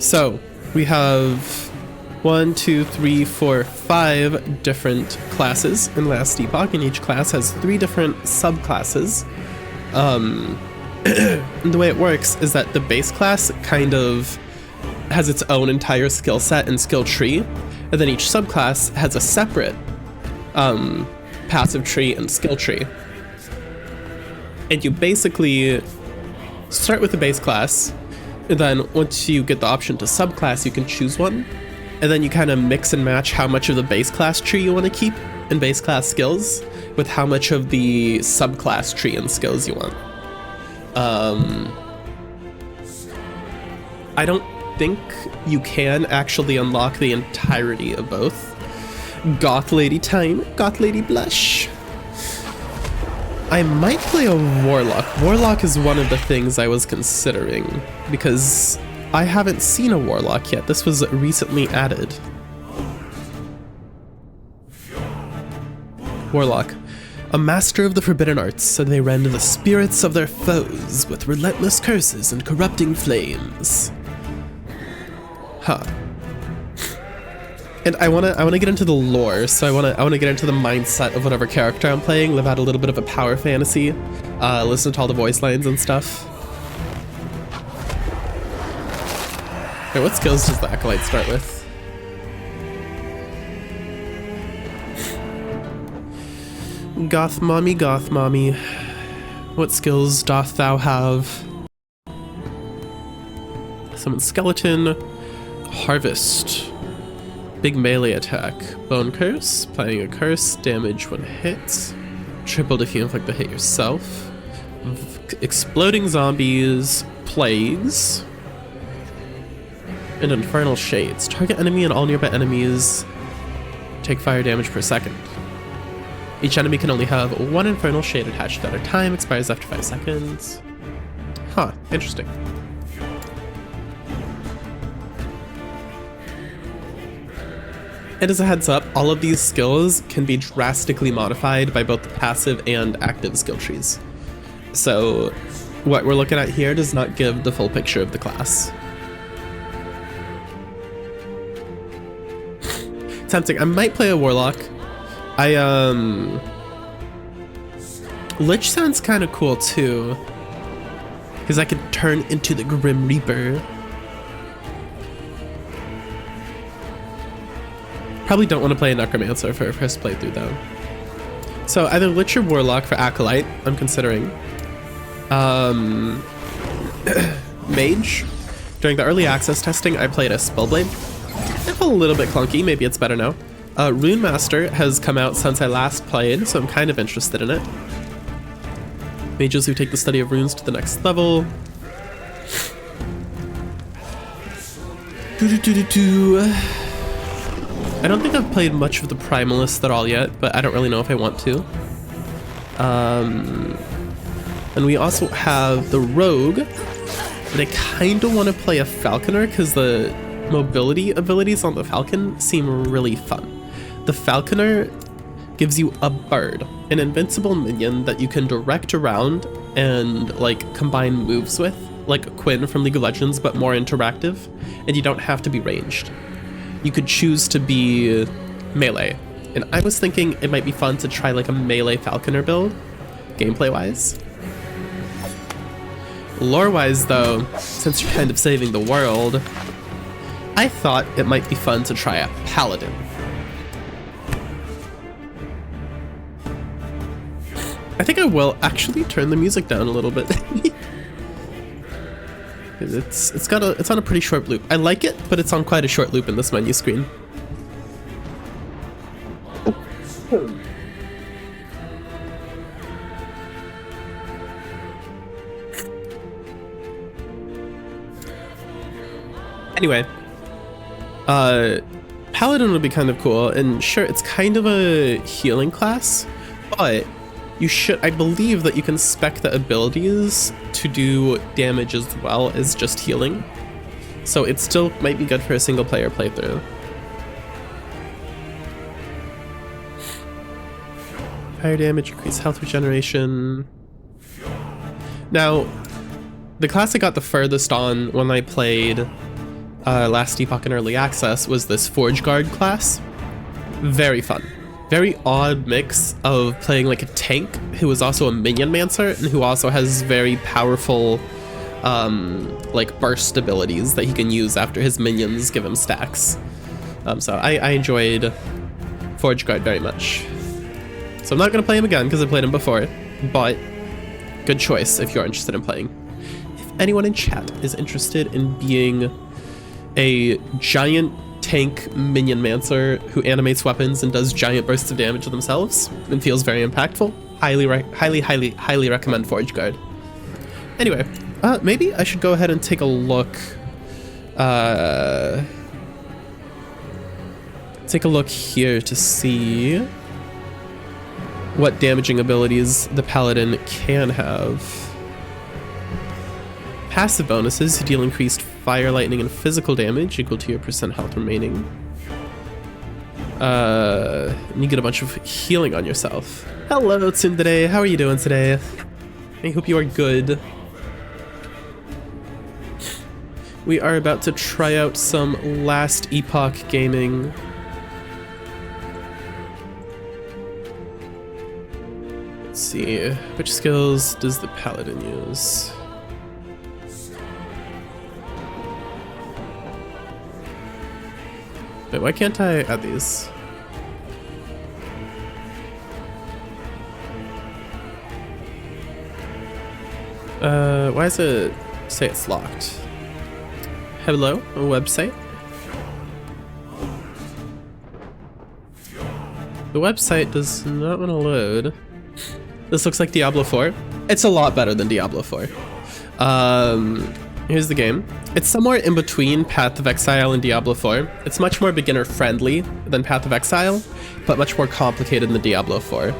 So we have 1, 2, 3, 4, 5 different classes in Last Epoch, and each class has 3 different subclasses. And the way it works is that the base class kind of has its own entire skill set and skill tree, and then each subclass has a separate passive tree and skill tree. And you basically start with the base class, and then once you get the option to subclass, you can choose one, and then you kind of mix and match how much of the base class tree you want to keep and base class skills with how much of the subclass tree and skills you want. I don't think you can actually unlock the entirety of both. Goth Lady time, Goth Lady blush. I might play a Warlock. Warlock is one of the things I was considering, because I haven't seen a Warlock yet. This was recently added. Warlock. A master of the forbidden arts, so they rend the spirits of their foes with relentless curses and corrupting flames. Huh. And I wanna get into the lore, so I wanna get into the mindset of whatever character I'm playing, live out a little bit of a power fantasy, listen to all the voice lines and stuff. Okay, what skills does the Acolyte start with? Goth mommy. What skills doth thou have? Summon skeleton, harvest, big melee attack, bone curse, applying a curse, damage when hit, tripled if you inflict the hit yourself, exploding zombies, plagues, and infernal shades. Target enemy and all nearby enemies take fire damage per second. Each enemy can only have 1 infernal shade attached at a time, expires after 5 seconds. Huh, interesting. And as a heads up, all of these skills can be drastically modified by both the passive and active skill trees. So what we're looking at here does not give the full picture of the class. Tempting. I might play a Warlock. Lich sounds kind of cool too, because I could turn into the Grim Reaper. Probably don't want to play a Necromancer for a first playthrough though. So either Lich or Warlock for Acolyte, I'm considering. Mage. During the early access testing, I played a Spellblade. It's a little bit clunky, maybe it's better now. Rune Master has come out since I last played, so I'm kind of interested in it. Mages who take the study of runes to the next level. I don't think I've played much of the Primalist at all yet, but I don't really know if I want to. And we also have the Rogue, and I kind of want to play a Falconer because the mobility abilities on the Falcon seem really fun. The Falconer gives you a bird, an invincible minion that you can direct around and like combine moves with, like Quinn from League of Legends, but more interactive, and you don't have to be ranged. You could choose to be melee, and I was thinking it might be fun to try like a melee Falconer build, gameplay-wise. Lore-wise though, since you're kind of saving the world, I thought it might be fun to try a Paladin. I think I will actually turn the music down a little bit. It's on a pretty short loop. I like it, but it's on quite a short loop in this menu screen. Anyway, Paladin would be kind of cool, and sure, it's kind of a healing class, but you should, I believe that you can spec the abilities to do damage as well as just healing. So it still might be good for a single player playthrough. Higher damage, increase health regeneration. Now, the class I got the furthest on when I played Last Epoch in Early Access was this Forge Guard class. Very fun. Very odd mix of playing like a tank who is also a minion mancer and who also has very powerful like burst abilities that he can use after his minions give him stacks. So I enjoyed Forge Guard very much. So I'm not going to play him again because I played him before, but good choice if you're interested in playing. If anyone in chat is interested in being a giant tank minion mancer who animates weapons and does giant bursts of damage to themselves and feels very impactful, highly recommend Forge Guard. Anyway, maybe I should go ahead and take a look. Take a look here to see what damaging abilities the Paladin can have. Passive bonuses deal increased fire, lightning, and physical damage equal to your % health remaining. And you get a bunch of healing on yourself. Hello, Tsundere. How are you doing today? I hope you are good. We are about to try out some Last Epoch gaming. Let's see, which skills does the Paladin use? Wait, why can't I add these? Why does it say it's locked? Hello, a website? The website does not want to load. This looks like Diablo 4. It's a lot better than Diablo 4. Here's the game. It's somewhere in between Path of Exile and Diablo 4. It's much more beginner friendly than Path of Exile, but much more complicated than Diablo 4.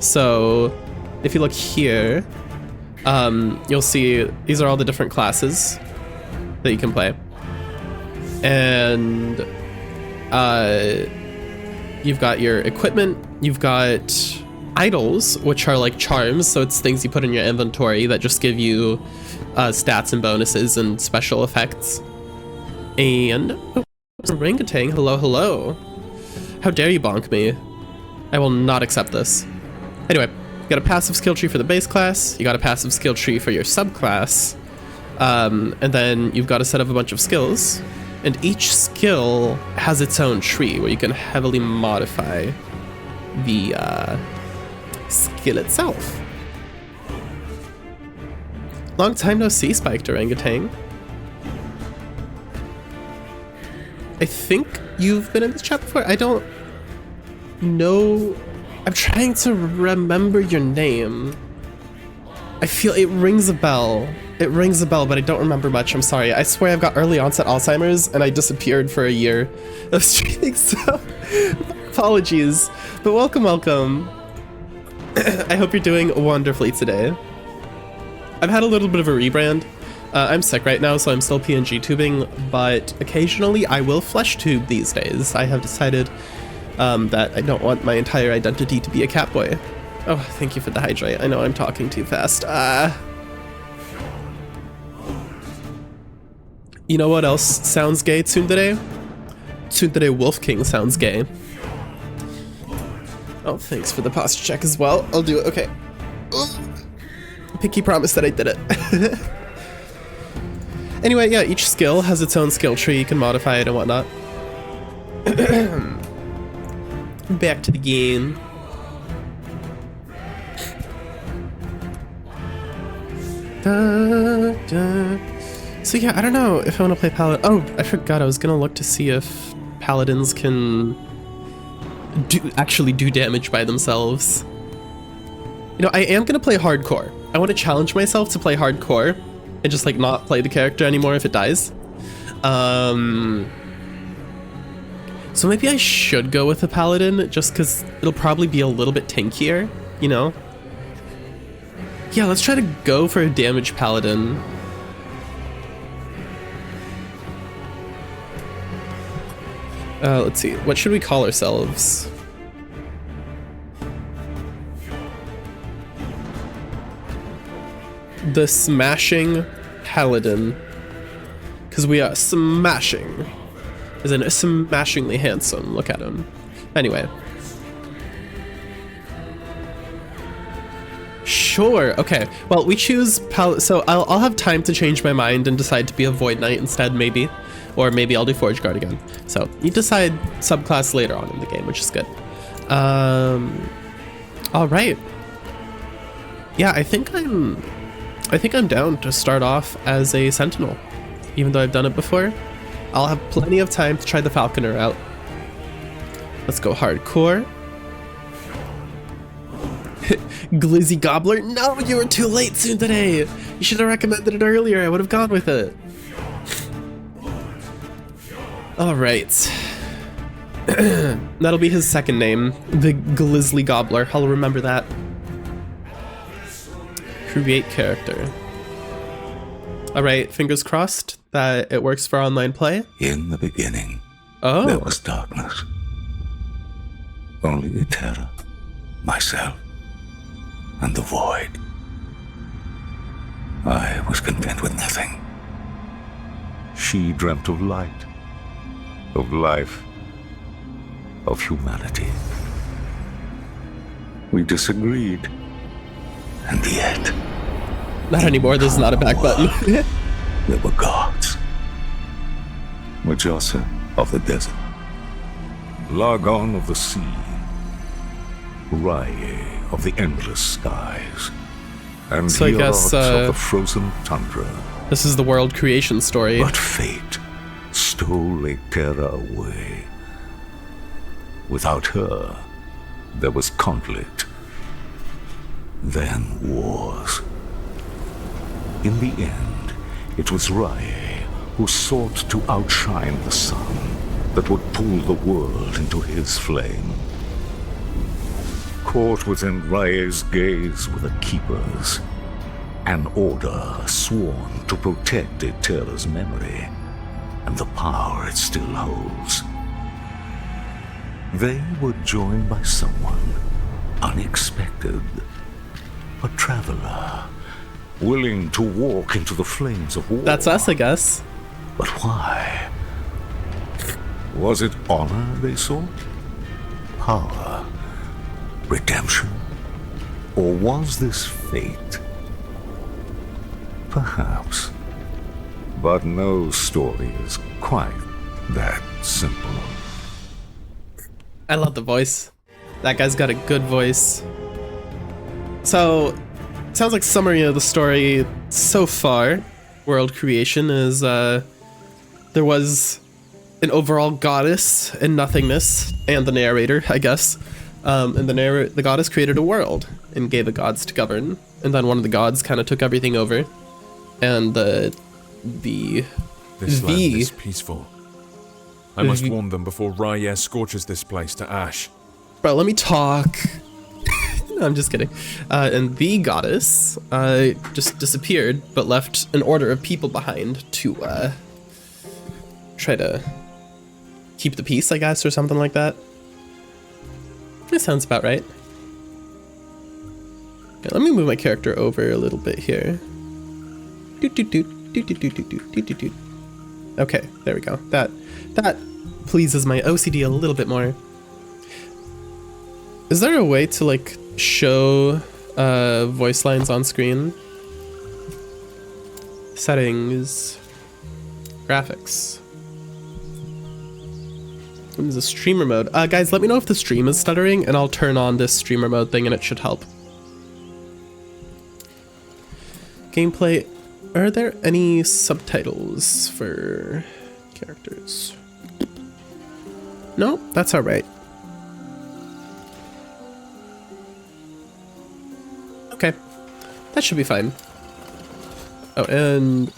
So if you look here, you'll see these are all the different classes that you can play. And you've got your equipment, you've got idols, which are like charms, so it's things you put in your inventory that just give you stats and bonuses and special effects. And orangutan, hello. How dare you bonk me? I will not accept this. Anyway, you got a passive skill tree for the base class, you got a passive skill tree for your subclass, and then you've got a set of a bunch of skills, and each skill has its own tree where you can heavily modify the skill itself. Long time no see, Spiked Orangutan. I think you've been in this chat before. I don't know. I'm trying to remember your name. I feel it rings a bell. It rings a bell, but I don't remember much. I'm sorry. I swear I've got early onset Alzheimer's and I disappeared for a year of streaming, so apologies. But welcome. I hope you're doing wonderfully today. I've had a little bit of a rebrand. I'm sick right now, so I'm still PNG tubing, but occasionally I will flesh tube these days. I have decided that I don't want my entire identity to be a catboy. Oh, thank you for the hydrate. I know I'm talking too fast. You know what else sounds gay, Tsundere? Tsundere Wolf King sounds gay. Oh, thanks for the posture check as well. I'll do it. Okay. Pinky promised that I did it. Anyway, yeah, each skill has its own skill tree. You can modify it and whatnot. Back to the game. So yeah, I don't know if I want to play Paladin. Oh, I forgot. I was gonna look to see if Paladins can actually do damage by themselves. You know, I am gonna play hardcore. I want to challenge myself to play hardcore and just like not play the character anymore if it dies. So maybe I should go with a Paladin just because it'll probably be a little bit tankier, you know? Yeah, let's try to go for a damage Paladin. Let's see, what should we call ourselves? The Smashing Paladin. Because we are smashing. As in smashingly handsome. Look at him. Anyway. Sure. Okay. Well, we choose so I'll have time to change my mind and decide to be a Void Knight instead, maybe. Or maybe I'll do Forge Guard again. So you decide subclass later on in the game, which is good. All right. Yeah, I think I'm down to start off as a Sentinel, even though I've done it before. I'll have plenty of time to try the Falconer out. Let's go hardcore. Glizzy Gobbler. No, you were too late soon today. You should have recommended it earlier. I would have gone with it. All right. That'll be his second name, the Glizzy Gobbler. I'll remember that. Create character. All right, fingers crossed that it works for online play. In the beginning, Oh, there was darkness. Only the terror, myself, and the void. I was content with nothing. She dreamt of light, of life, of humanity. We disagreed, and yet... not anymore. This is not a back button. There were gods. Majasa of the desert, Lagon of the sea, Rye of the endless skies, and So I guess, of the frozen tundra. This is the world creation story. But fate stole Terra away. Without her, there was conflict, then wars. In the end, it was Rye who sought to outshine the sun that would pull the world into his flame. Caught within Rye's gaze were the Keepers, an order sworn to protect Eterra's memory and the power it still holds. They were joined by someone unexpected, a traveler, willing to walk into the flames of war. That's us, I guess. But why? Was it honor they sought? Power? Redemption? Or was this fate? Perhaps. But no story is quite that simple. I love the voice. That guy's got a good voice. So, sounds like summary of the story so far. World creation is, there was an overall goddess in nothingness, and the narrator, I guess. And the goddess created a world and gave the gods to govern. And then one of the gods kind of took everything over. And This land is peaceful. I must warn them before Raya scorches this place to ash. Bro, let me talk. No, I'm just kidding. And the goddess just disappeared, but left an order of people behind to try to keep the peace, I guess, or something like that. That sounds about right. Okay, let me move my character over a little bit here. Okay, there we go. That pleases my OCD a little bit more. Is there a way to like show voice lines on screen? Settings, graphics. What is the streamer mode? Guys, let me know if the stream is stuttering and I'll turn on this streamer mode thing and it should help. Gameplay. Are there any subtitles for characters? No, that's all right. Okay, that should be fine. Oh, and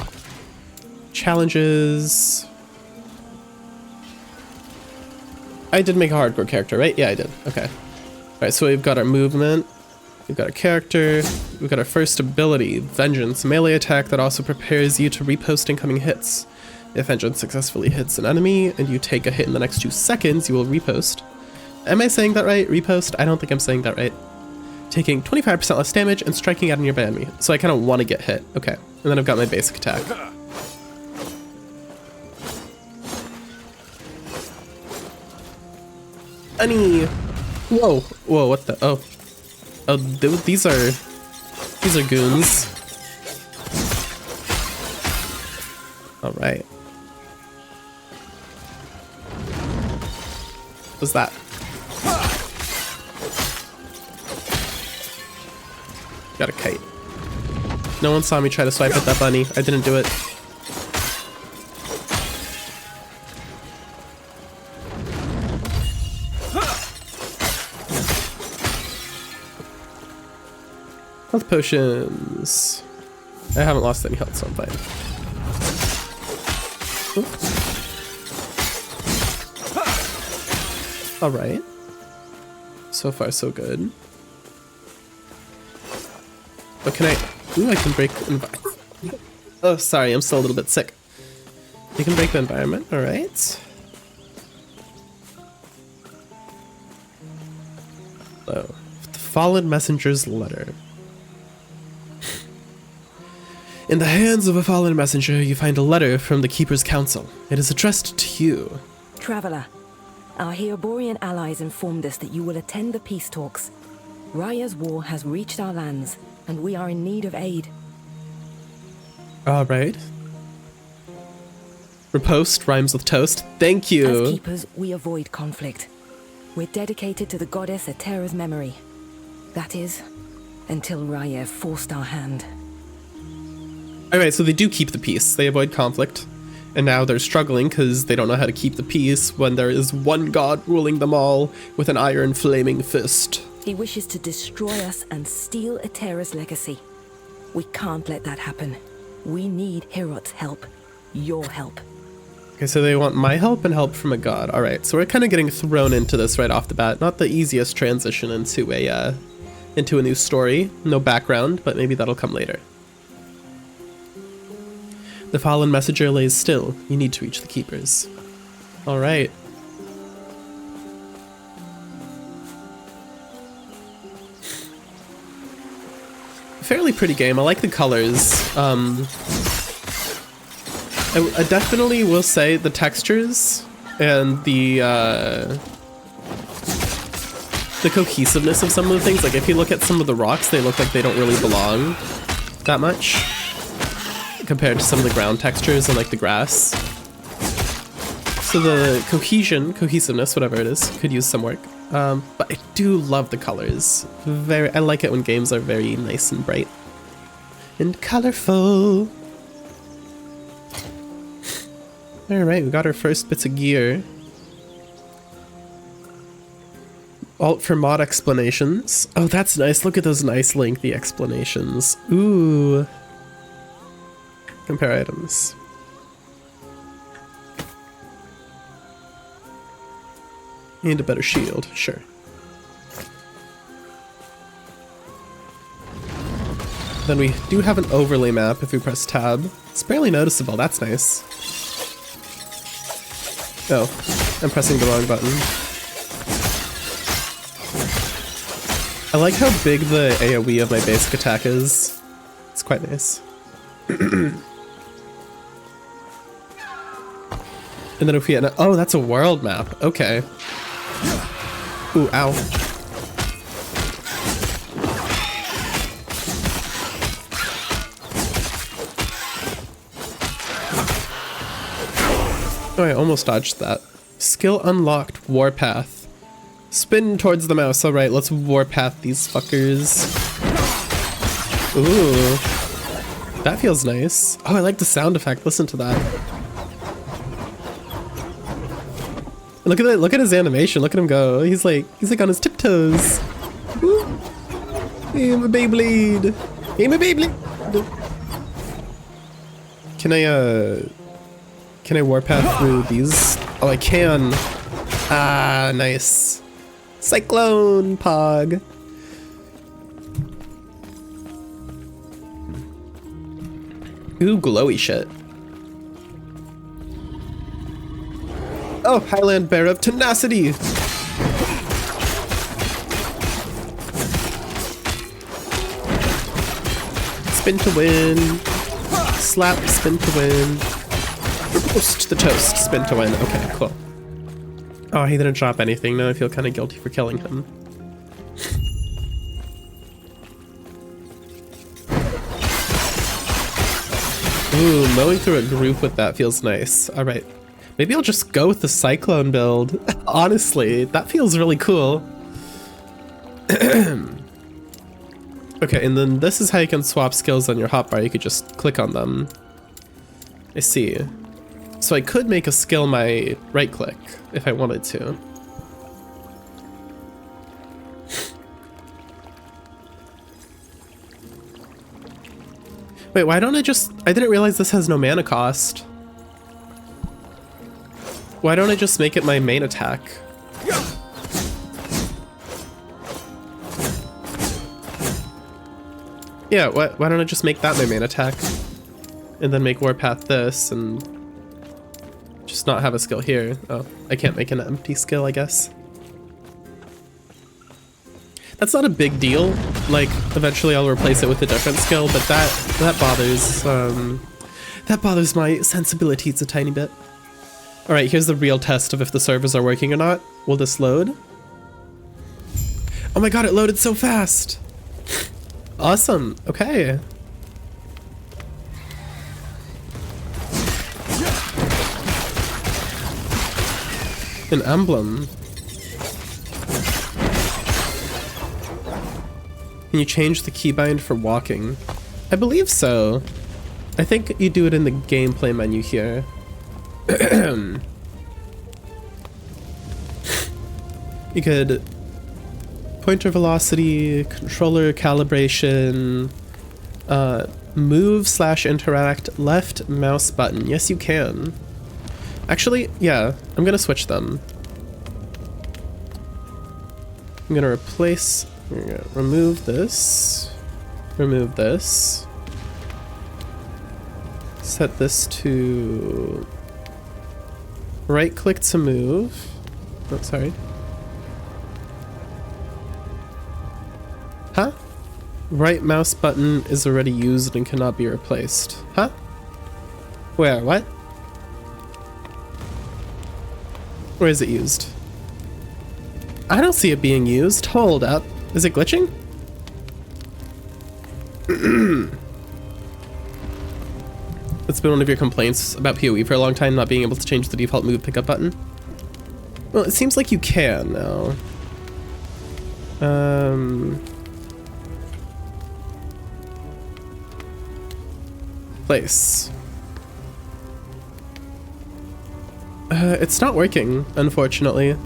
challenges. I did make a hardcore character, right? Yeah, I did. Okay. All right, so we've got our movement. We've got our character. We've got our first ability, Vengeance, melee attack that also prepares you to repost incoming hits. If Vengeance successfully hits an enemy and you take a hit in the next 2 seconds, you will repost. Am I saying that right? Repost? I don't think I'm saying that right. Taking 25% less damage and striking at a nearby enemy. So I kind of want to get hit. Okay. And then I've got my basic attack. Bunny! Whoa, whoa, what the? Oh. Oh, these are goons. Alright. What's that? Got a kite. No one saw me try to swipe at that bunny. I didn't do it. Health potions. I haven't lost any health, so I'm fine. Alright. So far, so good. What can I... Ooh, I can break... Oh, sorry, I'm still a little bit sick. You can break the environment, alright. Oh. The Fallen Messenger's Letter. In the hands of a fallen messenger, you find a letter from the Keeper's Council. It is addressed to you. Traveler, our Heoborian allies informed us that you will attend the peace talks. Raya's war has reached our lands, and we are in need of aid. Alright. Riposte rhymes with toast. Thank you. As keepers, we avoid conflict. We're dedicated to the goddess Atera's memory. That is, until Raya forced our hand. Alright, so they do keep the peace. They avoid conflict. And now they're struggling because they don't know how to keep the peace when there is one god ruling them all with an iron flaming fist. He wishes to destroy us and steal Atera's legacy. We can't let that happen. We need Herot's help. Your help. Okay, so they want my help and help from a god. Alright, so we're kind of getting thrown into this right off the bat. Not the easiest transition into a new story. No background, but maybe that'll come later. The fallen messenger lays still. You need to reach the keepers. Alright. Fairly pretty game. I like the colors. I definitely will say the textures and the cohesiveness of some of the things. Like if you look at some of the rocks, they look like they don't really belong that much compared to some of the ground textures and like the grass. So the cohesiveness, whatever it is, could use some work. But I do love the colors. I like it when games are very nice and bright and colorful. Alright, we got our first bits of gear. Alt for mod explanations. Oh, that's nice. Look at those nice lengthy explanations. Ooh. Compare items. Need a better shield, sure. Then we do have an overlay map if we press tab. It's barely noticeable, that's nice. Oh, I'm pressing the wrong button. I like how big the AoE of my basic attack is. It's quite nice. And then if we had oh, that's a world map. Okay. Ooh, ow. Oh, I almost dodged that. Skill unlocked, Warpath. Spin towards the mouse. Alright, let's Warpath these fuckers. Ooh. That feels nice. Oh, I like the sound effect. Listen to that. Look at that! Look at his animation. Look at him go. He's like on his tiptoes. Woo. Hey, my Beyblade. Hey, my Beyblade. Can I warpath through these? Oh, I can. Ah, nice. Cyclone Pog. Ooh, glowy shit. Oh, Highland Bear of Tenacity! Spin to win. Slap, spin to win. Roast the toast, spin to win. Okay, cool. Oh, he didn't drop anything. Now I feel kind of guilty for killing him. Ooh, mowing through a group with that feels nice. All right. Maybe I'll just go with the Cyclone build. Honestly, that feels really cool. Okay, and then this is how you can swap skills on your hotbar. You could just click on them. I see. So I could make a skill my right click if I wanted to. Wait, why don't I didn't realize this has no mana cost. Why don't I just make it my main attack? Yeah, why don't I just make that my main attack? And then make Warpath this and just not have a skill here. Oh, I can't make an empty skill, I guess. That's not a big deal. Like, eventually I'll replace it with a different skill, but that bothers my sensibilities a tiny bit. All right, here's the real test of if the servers are working or not. Will this load? Oh my god, it loaded so fast. Awesome. Okay. An emblem. Can you change the keybind for walking? I believe so. I think you do it in the gameplay menu here. You could pointer velocity, controller calibration, move/interact, left mouse button. Yes, you can. Actually, yeah, I'm gonna switch them. I'm gonna replace, remove this, set this to right click to move. Oh, sorry. Huh? Right mouse button is already used and cannot be replaced. Huh? Where? What? Where is it used? I don't see it being used. Hold up. Is it glitching? It's been one of your complaints about PoE for a long time, not being able to change the default move pickup button. Well, it seems like you can now. Place. It's not working, unfortunately.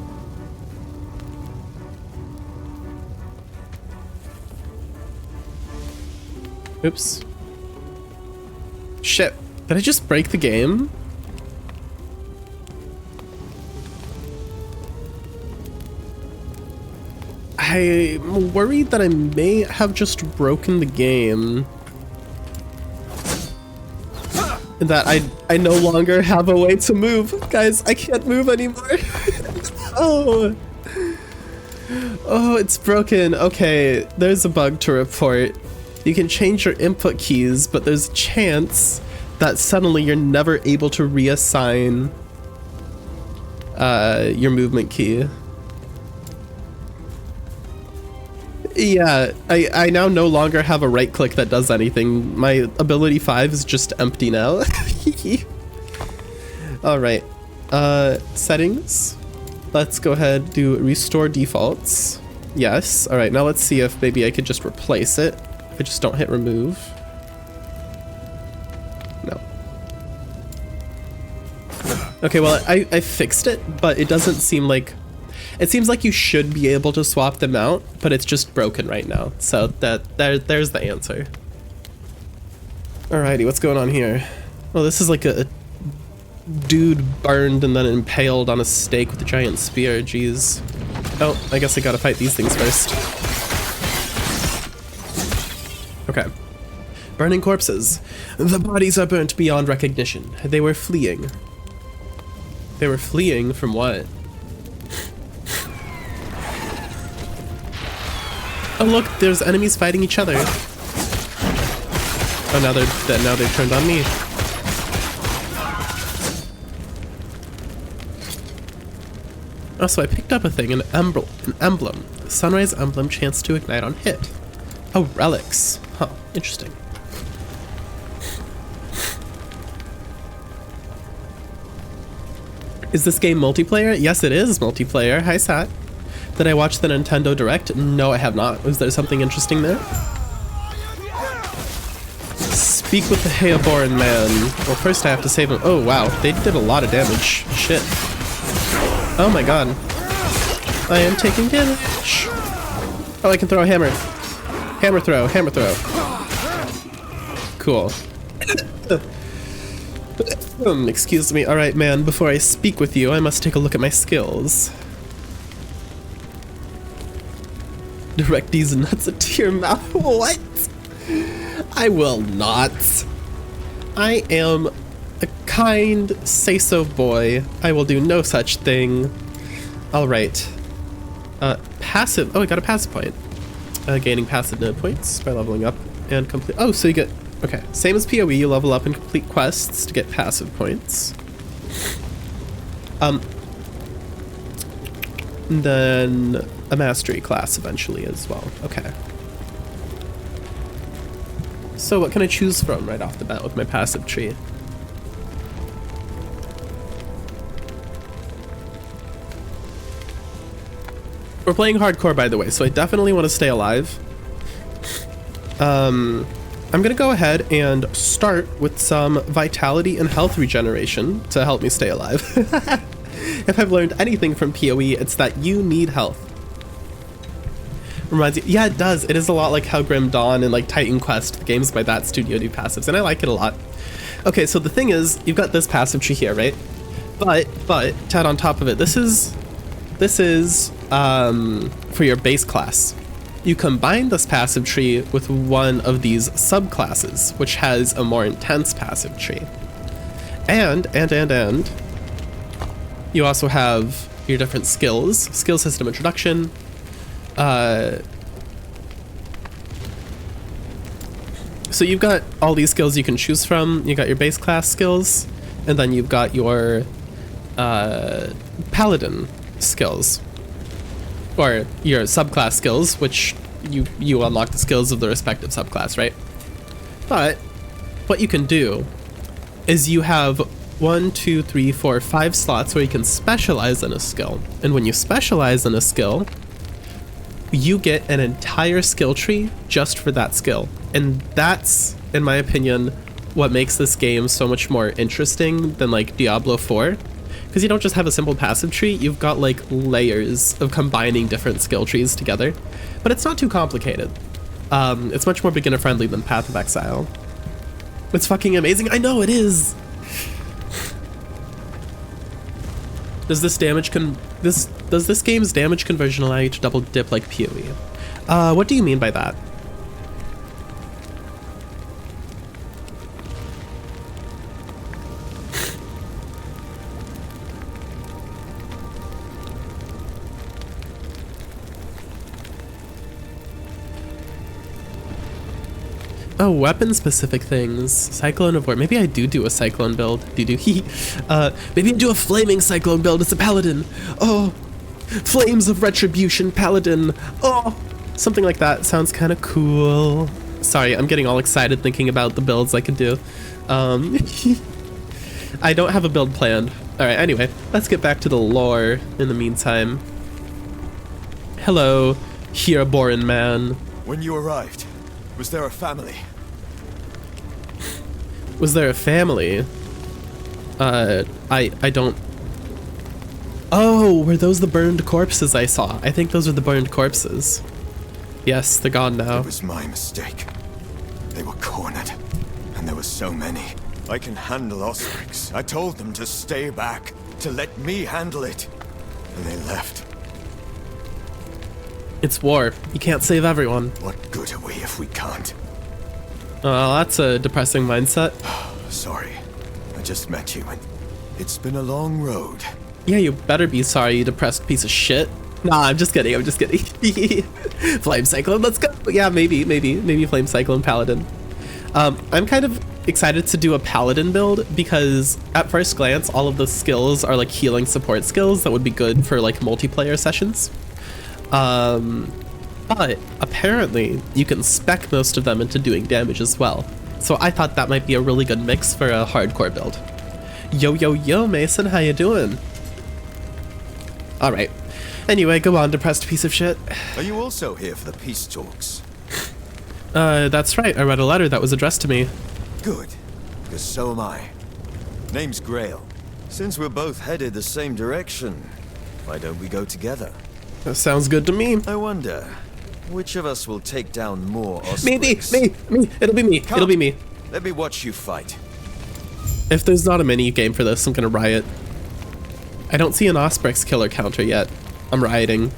Oops. Shit. Did I just break the game? I'm worried that I may have just broken the game. And that I no longer have a way to move. Guys, I can't move anymore. Oh. Oh, it's broken. Okay, there's a bug to report. You can change your input keys, but there's a chance that suddenly you're never able to reassign your movement key. Yeah, I now no longer have a right click that does anything. My ability 5 is just empty now. Alright, settings. Let's go ahead and do restore defaults. Yes, alright, now let's see if maybe I could just replace it. If I just don't hit remove. No. Okay, well, I fixed it, but it doesn't seem like... It seems like you should be able to swap them out, but it's just broken right now. So there's the answer. Alrighty, what's going on here? Oh, this is like a dude burned and then impaled on a stake with a giant spear. Jeez. Oh, I guess I gotta fight these things first. Okay. Burning corpses. The bodies are burnt beyond recognition. They were fleeing. They were fleeing from what? Oh look, there's enemies fighting each other. Oh, now they've turned on me. Also, I picked up a thing, an emblem. Sunrise emblem, chance to ignite on hit. Oh, relics. Huh, interesting. Is this game multiplayer? Yes, it is multiplayer. Hi, Sat. Did I watch the Nintendo Direct? No, I have not. Was there something interesting there? Speak with the Heoboran man. Well, first I have to save him. Oh, wow. They did a lot of damage. Shit. Oh my god. I am taking damage. Oh, I can throw a hammer. Hammer throw, hammer throw. Cool. Excuse me. Alright, man. Before I speak with you, I must take a look at my skills. Direct these nuts into your mouth. What? I will not. I am a kind say-so boy. I will do no such thing. Alright. Passive. Oh, I got a passive point. Gaining passive node points by leveling up and complete. Oh, so you get. Okay. Same as PoE, you level up and complete quests to get passive points. And then a mastery class eventually as well. Okay. So what can I choose from right off the bat with my passive tree? We're playing hardcore, by the way, so I definitely want to stay alive. I'm gonna go ahead and start with some vitality and health regeneration to help me stay alive. If I've learned anything from PoE, it's that you need health. Reminds you, yeah, it does. It is a lot like how Grim Dawn and like Titan Quest, the games by that studio, do passives, and I like it a lot. Okay, so the thing is, you've got this passive tree here, right? But to add on top of it, this is for your base class. You combine this passive tree with one of these subclasses, which has a more intense passive tree. And you also have your different skills, skill system introduction. So you've got all these skills you can choose from. You got your base class skills, and then you've got your paladin skills, or your subclass skills, which you unlock the skills of the respective subclass, right? But what you can do is you have 1, 2, 3, 4, 5 slots where you can specialize in a skill, and when you specialize in a skill, you get an entire skill tree just for that skill. And that's, in my opinion, what makes this game so much more interesting than like Diablo 4. Because you don't just have a simple passive tree, you've got like layers of combining different skill trees together. But it's not too complicated. It's much more beginner friendly than Path of Exile. It's fucking amazing. I know it is. Does this game's damage conversion allow you to double dip like PoE? What do you mean by that? Oh, weapon-specific things. Cyclone of War. Maybe I do a Cyclone build. Maybe I do a Flaming Cyclone build. It's a Paladin. Oh, Flames of Retribution Paladin. Oh, something like that. Sounds kind of cool. Sorry, I'm getting all excited thinking about the builds I could do. I don't have a build planned. Alright, anyway, let's get back to the lore in the meantime. Hello, Heoboran man. When you arrived, was there a family? Was there a family? I don't... Oh, were those the burned corpses I saw? I think those are the burned corpses. Yes, they're gone now. It was my mistake. They were cornered, and there were so many. I can handle Osrix. I told them to stay back, to let me handle it. And they left. It's war. You can't save everyone. What good are we if we can't? Oh, that's a depressing mindset. Sorry. I just met you, and it's been a long road. Yeah, you better be sorry, you depressed piece of shit. Nah, I'm just kidding. Flame Cyclone, let's go. Yeah, maybe Flame Cyclone Paladin. I'm kind of excited to do a paladin build because at first glance, all of the skills are like healing support skills that would be good for like multiplayer sessions. But apparently you can spec most of them into doing damage as well. So I thought that might be a really good mix for a hardcore build. Yo, yo, yo, Mason, how you doing? All right. Anyway, go on, depressed piece of shit. Are you also here for the peace talks? That's right. I read a letter that was addressed to me. Good, because so am I. Name's Grail. Since we're both headed the same direction, why don't we go together? That sounds good to me. I wonder, which of us will take down more Ospreys? Me. It'll be me. Come, It'll be me. Let me watch you fight. If there's not a mini game for this, I'm gonna riot. I don't see an Osprex killer counter yet. I'm rioting.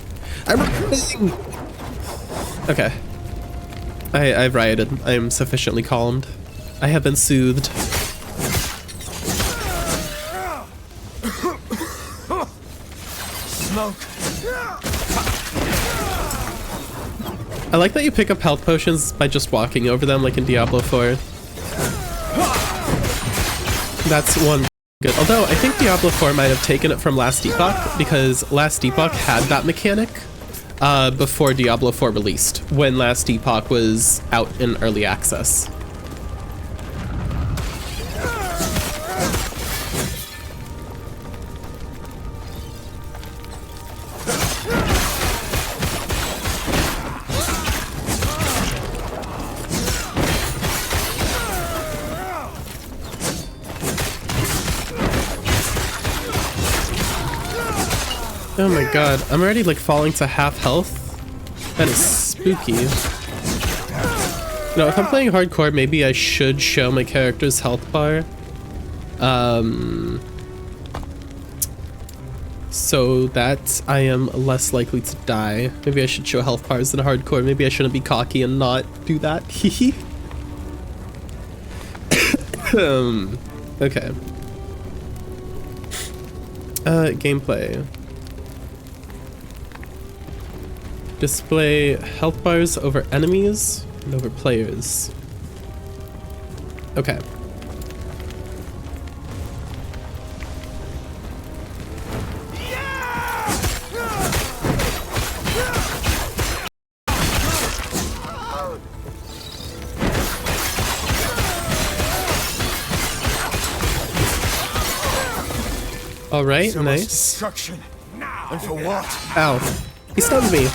Okay. I've rioted. I am sufficiently calmed. I have been soothed. Smoke. I like that you pick up health potions by just walking over them like in Diablo 4. That's one good. Although I think Diablo 4 might have taken it from Last Epoch because Last Epoch had that mechanic before Diablo 4 released, when Last Epoch was out in early access. Oh my god, I'm already like falling to half health. That is spooky. No, if I'm playing hardcore, maybe I should show my character's health bar. So that I am less likely to die. Maybe I should show health bars in hardcore. Maybe I shouldn't be cocky and not do that. Hehe. Okay. Gameplay. Display health bars over enemies and over players. Okay. All right, So much nice. destruction. And for what? Ow. He stunned me.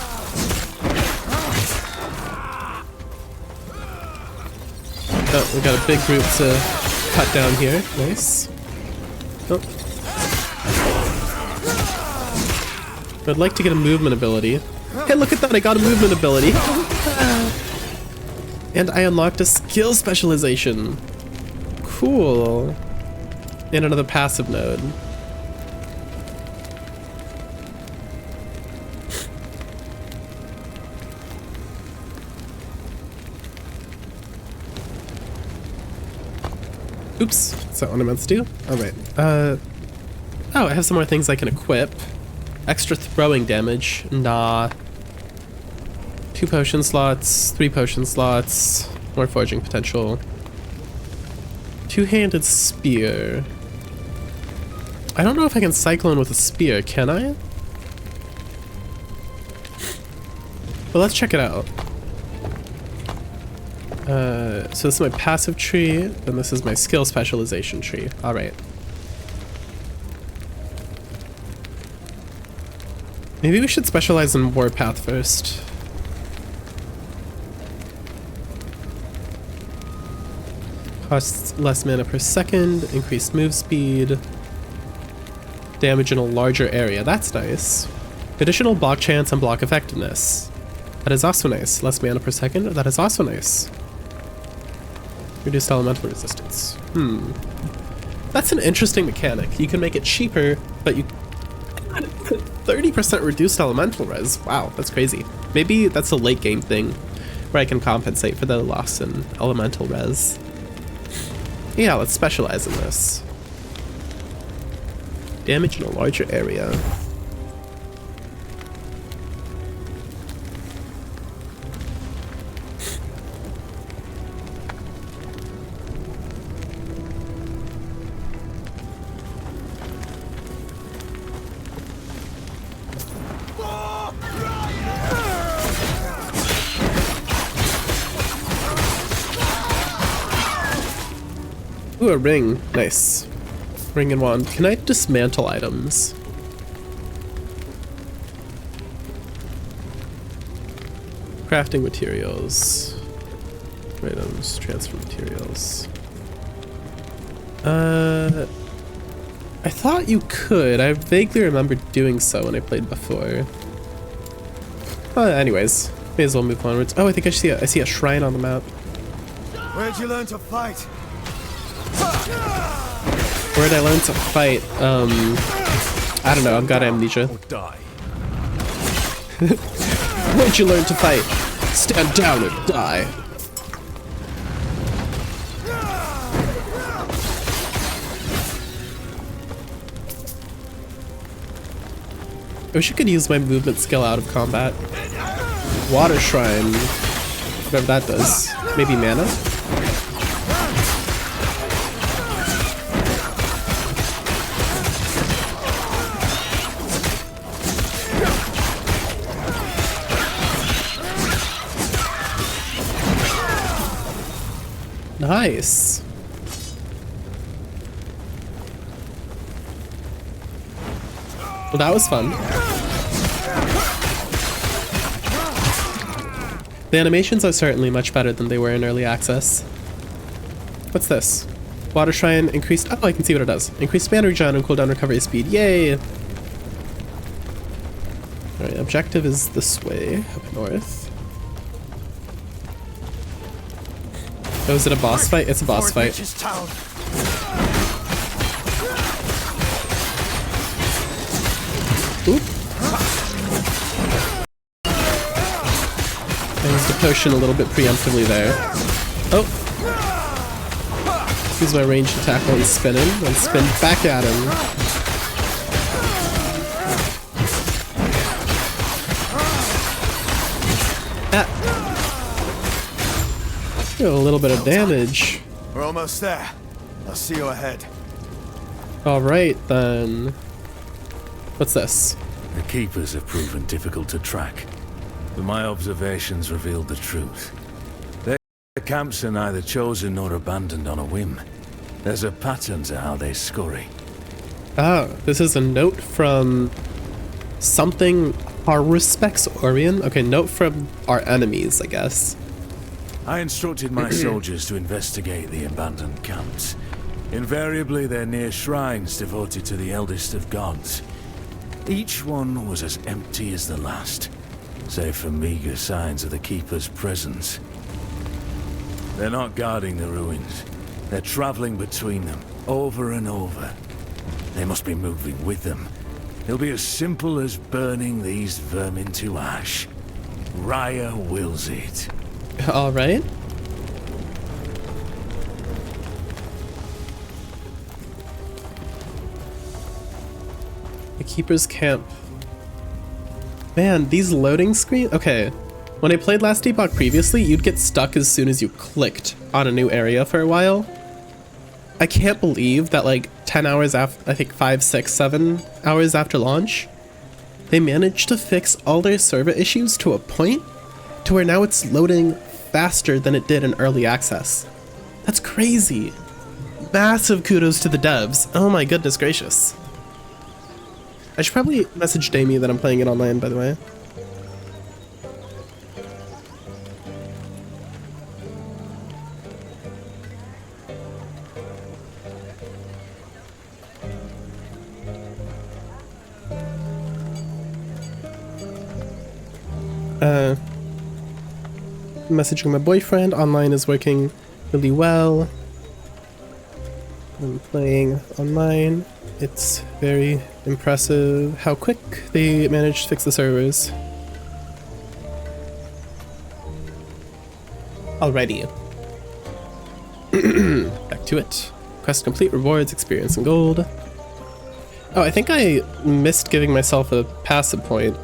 Oh, we got a big group to cut down here. Nice. Oh. I'd like to get a movement ability. Hey, look at that! I got a movement ability! And I unlocked a skill specialization. Cool. And another passive node. Oops, that's not what I meant to do. Alright, oh, I have some more things I can equip. Extra throwing damage, nah. 2 potion slots, 3 potion slots, more forging potential. 2-handed spear. I don't know if I can cyclone with a spear, can I? Well, let's check it out. So this is my passive tree, and this is my skill specialization tree. All right. Maybe we should specialize in Warpath first. Costs less mana per second, increased move speed, damage in a larger area. That's nice. Additional block chance and block effectiveness. That is also nice. Less mana per second. That is also nice. Reduced elemental resistance. That's an interesting mechanic. You can make it cheaper, but you 30% reduced elemental res. Wow, that's crazy. Maybe that's a late game thing where I can compensate for the loss in elemental res. Yeah, let's specialize in this. Damage in a larger area. Ooh, a ring. Nice. Ring and wand. Can I dismantle items? Crafting materials. Items, transfer materials. I thought you could. I vaguely remember doing so when I played before. Anyways, may as well move onwards. Oh, I think I see a shrine on the map. Where'd you learn to fight? Where'd I learn to fight? I don't know. I've got amnesia. Or die. Where'd you learn to fight? Stand down and die. I wish I could use my movement skill out of combat. Water Shrine. Whatever that does. Maybe mana? Nice. Well, that was fun. The animations are certainly much better than they were in early access. What's this? Water Shrine increased. Oh, I can see what it does. Increased mana regen and cooldown recovery speed. Yay! Alright, objective is this way, up north. Oh, is it a boss fight? It's a boss fight. Oop. I used the potion a little bit preemptively there. Oh! Use my ranged attack on spinning, and spin back at him. Ah! Got a little bit of damage. We're almost there. I'll see you ahead. Alright then. What's this? The keepers have proven difficult to track, but my observations revealed the truth. Their camps are neither chosen nor abandoned on a whim. There's a pattern to how they scurry. Ah, this is a note from something. Our respects, Orion. Okay, note from our enemies, I guess. I instructed my soldiers to investigate the abandoned camps. Invariably, they're near shrines devoted to the eldest of gods. Each one was as empty as the last, save for meager signs of the keeper's presence. They're not guarding the ruins. They're traveling between them, over and over. They must be moving with them. It'll be as simple as burning these vermin to ash. Raya wills it. Alright. The Keeper's Camp. Man, these loading screens. Okay. When I played Last Epoch previously, you'd get stuck as soon as you clicked on a new area for a while. I can't believe that like 10 hours after, I think 5, 6, 7 hours after launch, they managed to fix all their server issues to a point to where now it's loading faster than it did in early access. That's crazy. Massive kudos to the devs. Oh my goodness gracious. I should probably message Damie that I'm playing it online, by the way. Messaging my boyfriend. Online is working really well. I'm playing online. It's very impressive how quick they managed to fix the servers. Alrighty. Back to it. Quest complete, rewards, experience, and gold. Oh, I think I missed giving myself a passive point.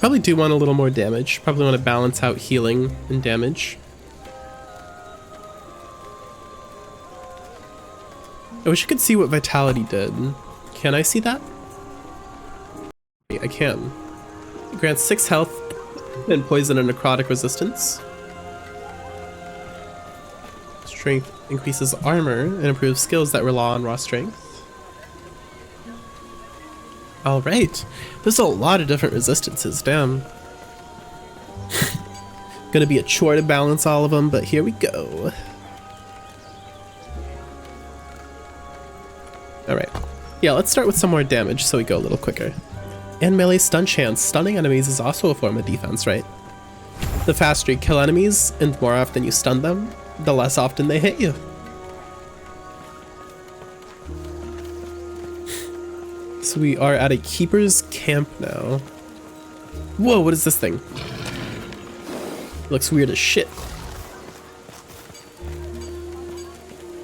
Probably do want a little more damage. Probably want to balance out healing and damage. I wish I could see what Vitality did. Can I see that? I can. It grants 6 health and poison and necrotic resistance. Strength increases armor and improves skills that rely on raw strength. Alright. There's a lot of different resistances, damn. Gonna be a chore to balance all of them, but here we go. Alright. Yeah, let's start with some more damage so we go a little quicker. And melee stun chance. Stunning enemies is also a form of defense, right? The faster you kill enemies and the more often you stun them, the less often they hit you. So we are at a keeper's camp now. Whoa, what is this thing? Looks weird as shit.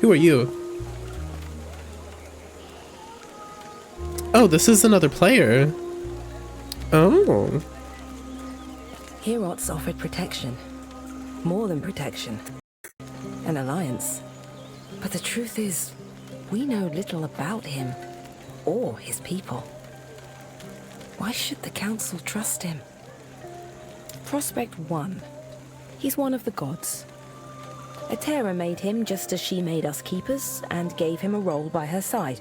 Who are you? Oh, this is another player. Oh. Herots offered protection. More than protection. An alliance. But the truth is, we know little about him. Or his people. Why should the council trust him? Prospect 1. He's one of the gods. Etera made him just as she made us keepers, and gave him a role by her side.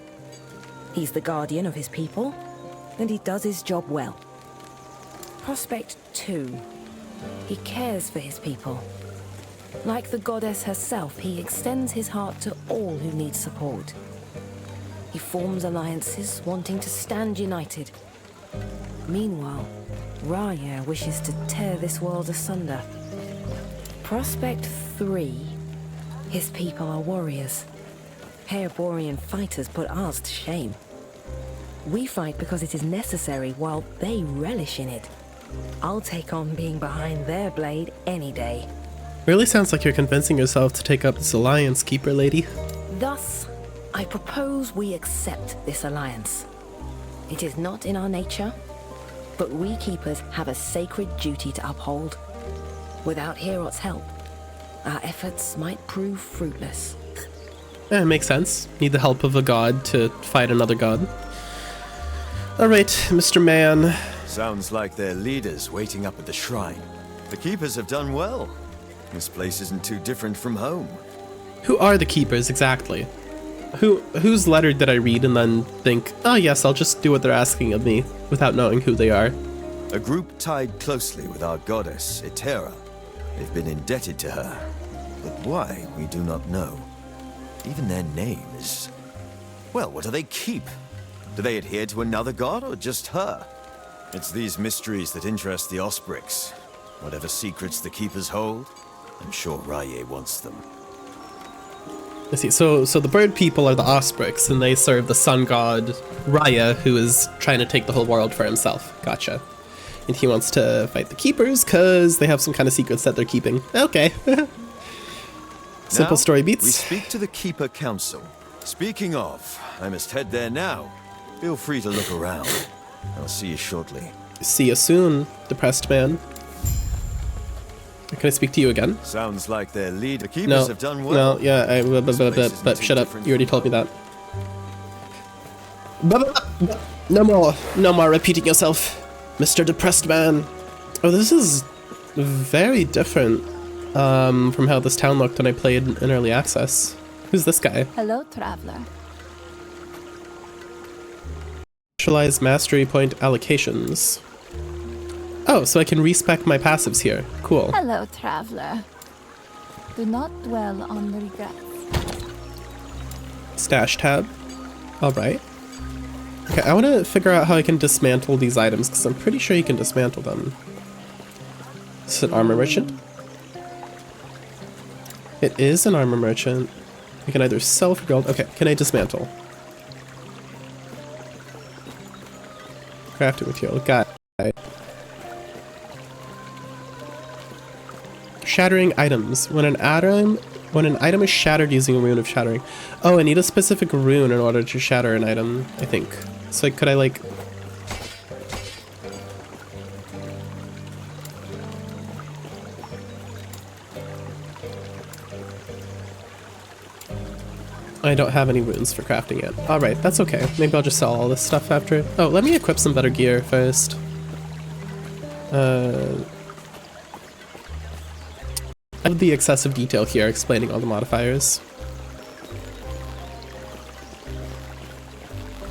He's the guardian of his people, and he does his job well. Prospect 2. He cares for his people. Like the goddess herself, he extends his heart to all who need support. He forms alliances, wanting to stand united. Meanwhile, Raya wishes to tear this world asunder. Prospect 3. His people are warriors. Hareborian fighters put ours to shame. We fight because it is necessary, while they relish in it. I'll take on being behind their blade any day. Really sounds like you're convincing yourself to take up this alliance, keeper lady. Thus, I propose we accept this alliance. It is not in our nature, but we keepers have a sacred duty to uphold. Without Herot's help, our efforts might prove fruitless. Yeah, it makes sense. Need the help of a god to fight another god. Alright, Mr. Man. Sounds like their leaders waiting up at the shrine. The keepers have done well. This place isn't too different from home. Who are the keepers exactly? Whose letter did I read and then think, oh yes, I'll just do what they're asking of me, without knowing who they are? A group tied closely with our goddess, Etera. They've been indebted to her. But why, we do not know. Even their name is... Well, what do they keep? Do they adhere to another god or just her? It's these mysteries that interest the Osprix. Whatever secrets the keepers hold, I'm sure Raya wants them. I see. So the bird people are the Osprix, and they serve the sun god Raya, who is trying to take the whole world for himself. Gotcha. And he wants to fight the keepers because they have some kind of secrets that they're keeping. Okay. Simple story beats. We speak to the Keeper Council. Speaking of, I must head there now. Feel free to look around. I'll see you shortly. See you soon, depressed man. Can I speak to you again? Sounds like their leader. The keepers have done well. No, yeah, but shut up. You already told me that. No more repeating yourself, Mr. Depressed Man. Oh, this is very different from how this town looked when I played in early access. Who's this guy? Hello, traveler. Specialized mastery point allocations. Oh, so I can respec my passives here. Cool. Hello, traveler. Do not dwell on the regrets. Stash tab. Alright. Okay, I want to figure out how I can dismantle these items, because I'm pretty sure you can dismantle them. Is this an armor merchant? It is an armor merchant. I can either sell for gold. Okay, can I dismantle? Crafting material. Got it. Shattering items. When an item is shattered using a rune of shattering. Oh, I need a specific rune in order to shatter an item, I think. So could I like... I don't have any runes for crafting yet. Alright, that's okay. Maybe I'll just sell all this stuff after. Oh, let me equip some better gear first. I have the excessive detail here explaining all the modifiers.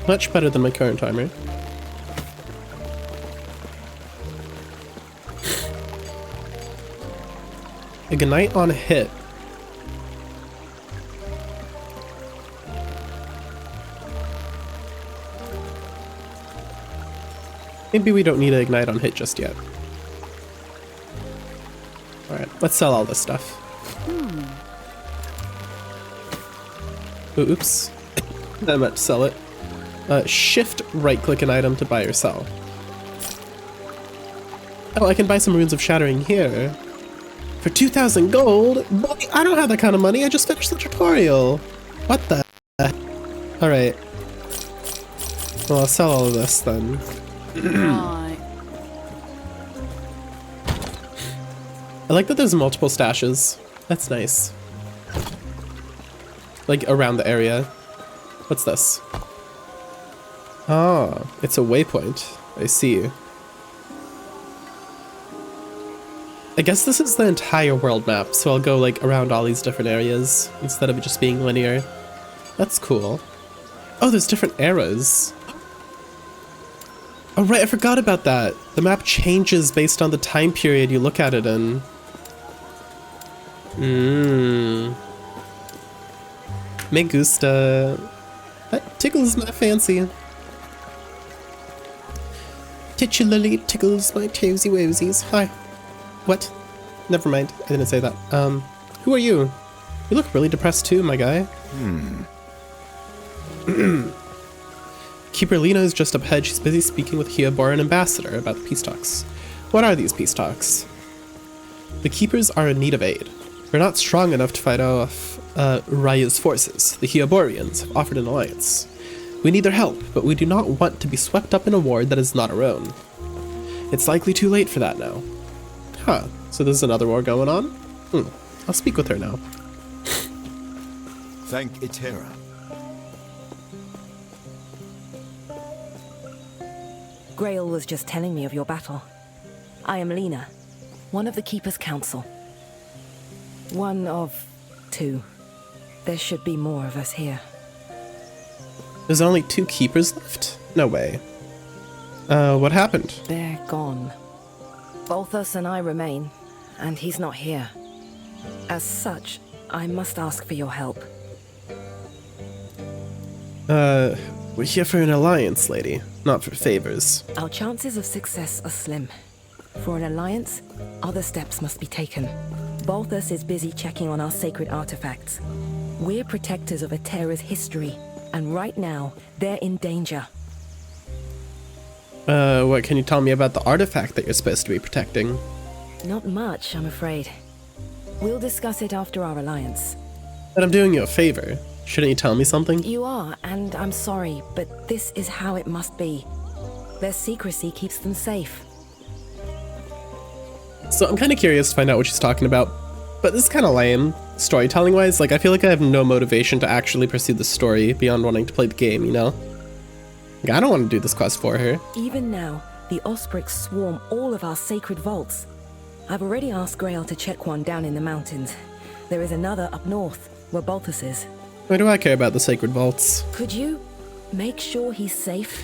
Much better than my current armor. Ignite on hit. Maybe we don't need to ignite on hit just yet. Alright, let's sell all this stuff. Oops. I meant to sell it. Shift right-click an item to buy or sell. Oh, I can buy some Runes of Shattering here. For 2,000 gold? Boy, I don't have that kind of money, I just finished the tutorial. What the heck? Alright. Well, I'll sell all of this then. Right. I like that there's multiple stashes. That's nice. Like, around the area. What's this? Ah, it's a waypoint. I see. I guess this is the entire world map, so I'll go, like, around all these different areas instead of it just being linear. That's cool. Oh, there's different eras. Oh, right, I forgot about that. The map changes based on the time period you look at it in. Me gusta. That tickles my fancy. Titularly tickles my toesy woesies. Hi. What? Never mind, I didn't say that. Who are you? You look really depressed too, my guy. Keeper Lena is just up ahead. She's busy speaking with Hyobor, an ambassador, about the peace talks. What are these peace talks? The Keepers are in need of aid. We're not strong enough to fight off Raya's forces. The Hyoborians have offered an alliance. We need their help, but we do not want to be swept up in a war that is not our own. It's likely too late for that now. Huh, so there's another war going on? I'll speak with her now. Thank Itera. Grail was just telling me of your battle. I am Lena, one of the Keeper's Council. One of two. There should be more of us here. There's only 2 Keepers left? No way. What happened? They're gone. Bolthus and I remain, and he's not here. As such, I must ask for your help. We're here for an alliance, lady, not for favors. Our chances of success are slim. For an alliance, other steps must be taken. Bolthus is busy checking on our sacred artifacts. We're protectors of Itera's history, and right now, they're in danger. What can you tell me about the artifact that you're supposed to be protecting? Not much, I'm afraid. We'll discuss it after our alliance. But I'm doing you a favor. Shouldn't you tell me something? You are, and I'm sorry, but this is how it must be. Their secrecy keeps them safe. So I'm kind of curious to find out what she's talking about, but this is kind of lame, storytelling-wise. Like, I feel like I have no motivation to actually pursue the story beyond wanting to play the game, you know? Like, I don't want to do this quest for her. Even now, the Osprix swarm all of our sacred vaults. I've already asked Grail to check one down in the mountains. There is another up north, where Bolthus is. Why do I care about the sacred vaults? Could you make sure he's safe?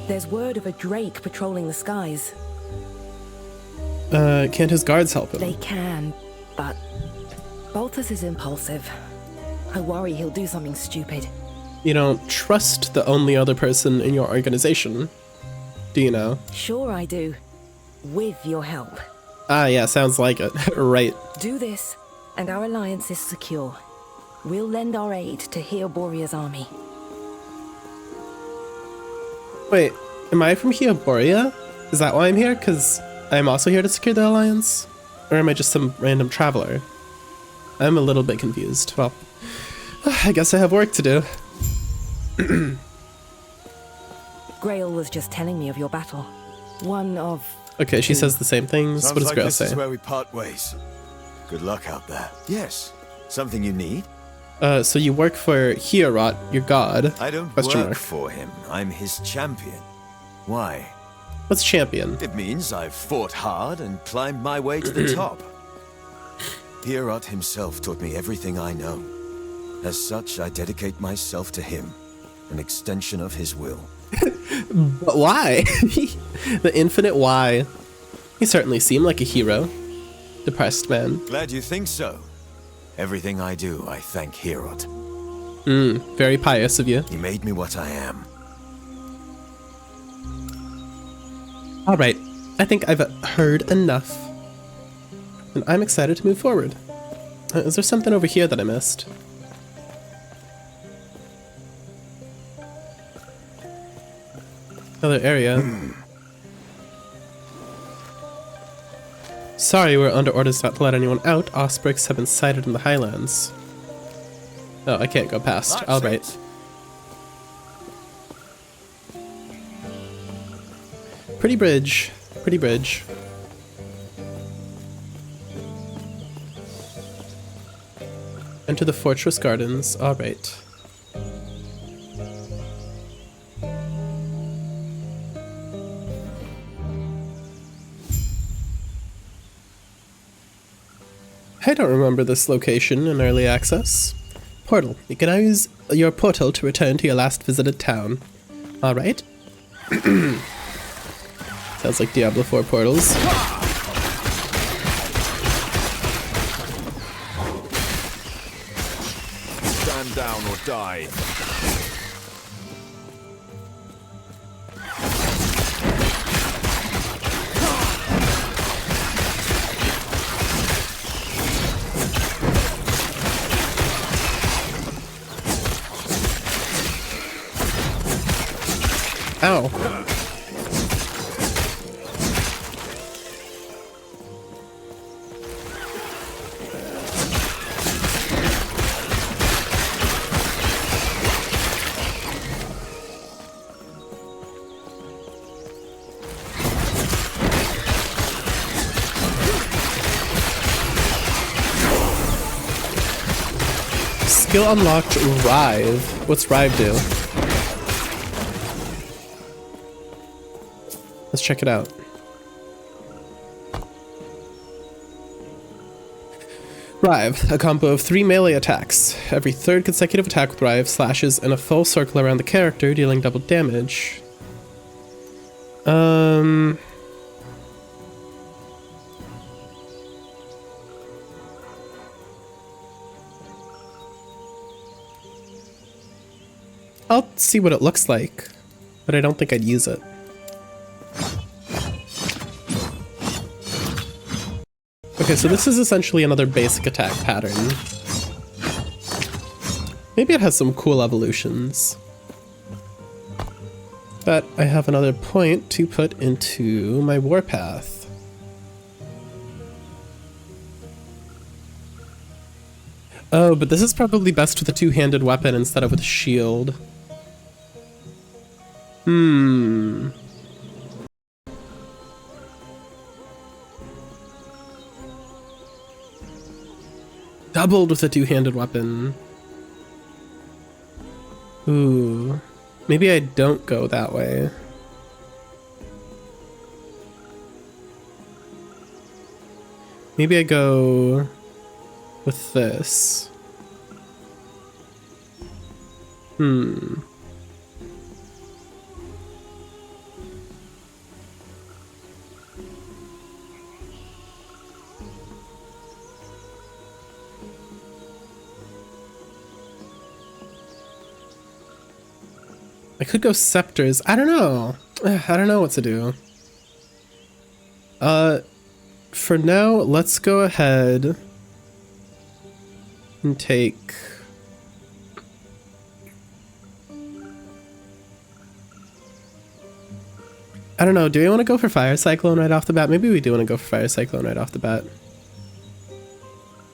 There's word of a drake patrolling the skies. Can't his guards help him? They can, but Bolthus is impulsive. I worry he'll do something stupid. You don't trust the only other person in your organization, do you know? Sure I do. With your help. Ah, yeah, sounds like it. Right. Do this, and our alliance is secure. We'll lend our aid to Hyoboria's army. Wait, am I from Hyoboria? Is that why I'm here? Because I'm also here to secure the alliance? Or am I just some random traveler? I'm a little bit confused. Well, I guess I have work to do. Grail was just telling me of your battle. One of... Okay, she says the same things. Sounds What does like Grail this say? is where we part ways. Good luck out there. Yes. Something you need? So you work for Hierot, your god. I don't work for him. I'm his champion. Why? What's champion? It means I've fought hard and climbed my way to the top. Hierot himself taught me everything I know. As such, I dedicate myself to him, an extension of his will. But why? The infinite why. He certainly seemed like a hero. Depressed man. Glad you think so. Everything I do, I thank Hierot. Very pious of you. He made me what I am. Alright, I think I've heard enough. And I'm excited to move forward. Is there something over here that I missed? Another area. Sorry, we're under orders not to let anyone out. Ospreys have been sighted in the Highlands. Oh, I can't go past. Alright. Pretty bridge. Pretty bridge. Enter the Fortress Gardens. Alright. I don't remember this location in early access. Portal. You can now use your portal to return to your last visited town. Alright. Sounds like Diablo 4 portals. Stand down or die. Ow. Skill unlocked, Rive. What's Rive do? Let's check it out. Rive, a combo of 3 melee attacks. Every third consecutive attack with Rive slashes in a full circle around the character, dealing double damage. I'll see what it looks like, but I don't think I'd use it. Okay, so this is essentially another basic attack pattern. Maybe it has some cool evolutions. But I have another point to put into my warpath. Oh, but this is probably best with a two-handed weapon instead of with a shield. Doubled with a two-handed weapon. Ooh. Maybe I don't go that way. Maybe I go with this. I could go scepters. I don't know. I don't know what to do. For now, let's go ahead and take... I don't know. Do we want to go for Fire Cyclone right off the bat? Maybe we do want to go for Fire Cyclone right off the bat.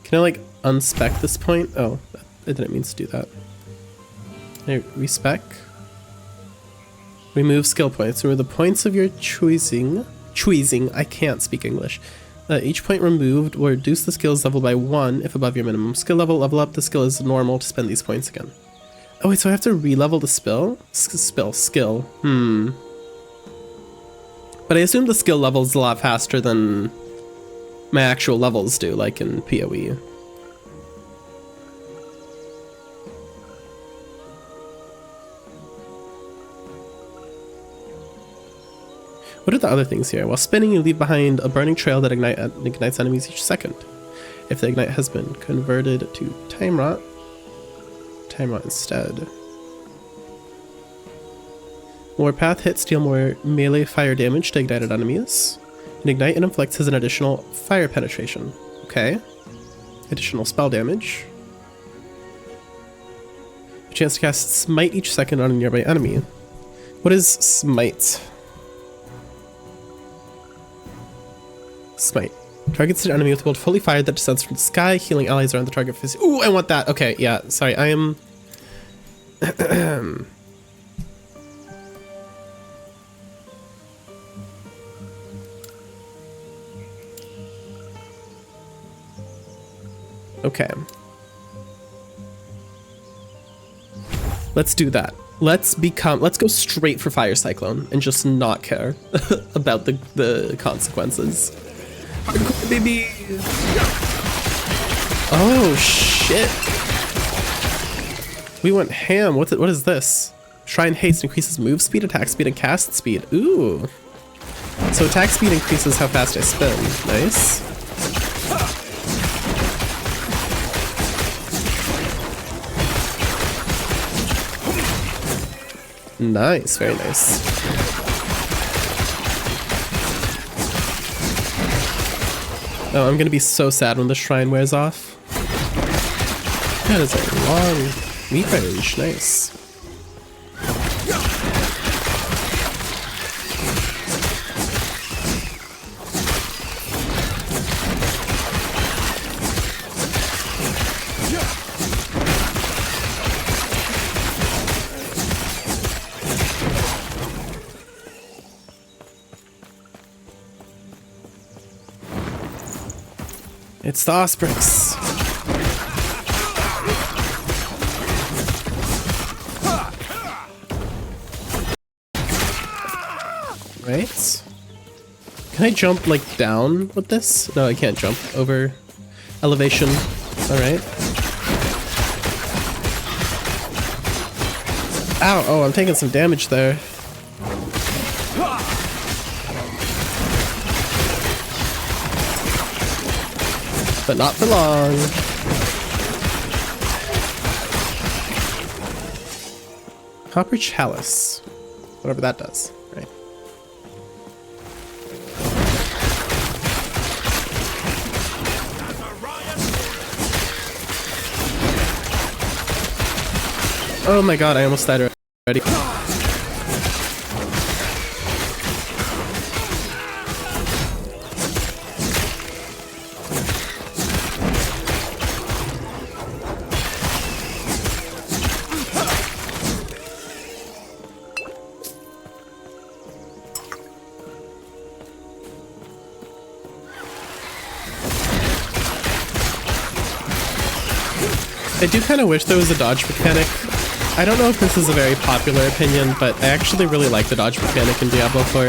Can I, like, unspec this point? Oh, I didn't mean to do that. Can I respec? Remove skill points. Remove the points of your choosing. I can't speak English. Each point removed will reduce the skill's level by 1 if above your minimum skill level. Level up the skill is normal to spend these points again. Oh wait, so I have to re-level the skill? But I assume the skill level is a lot faster than my actual levels do, like in PoE. What are the other things here? While spinning, you leave behind a burning trail that ignites enemies each second. If the ignite has been converted to time rot instead. More path hits deal more melee fire damage to ignited enemies. And ignite and inflicts has an additional fire penetration. Okay. Additional spell damage. A chance to cast smite each second on a nearby enemy. What is smite? Smite. Targets an enemy with a bolt fully fired that descends from the sky, healing allies around the target. Ooh, I want that. Okay, yeah, sorry, I am... Okay. Let's do that. Let's go straight for Fire Cyclone and just not care about the consequences. Baby. Oh shit. We went ham. What is this? Shrine Haste increases move speed, attack speed, and cast speed. Ooh. So attack speed increases how fast I spin. Nice. Nice, very nice. Oh, I'm gonna be so sad when the shrine wears off. That is a long meat range, nice. It's the Osprix. Right? Can I jump like down with this? No, I can't jump over elevation. Alright. Ow, oh, I'm taking some damage there. But not for long. Copper Chalice. Whatever that does. Right. Oh my god, I almost died already. I do kind of wish there was a dodge mechanic. I don't know if this is a very popular opinion, but I actually really like the dodge mechanic in Diablo 4.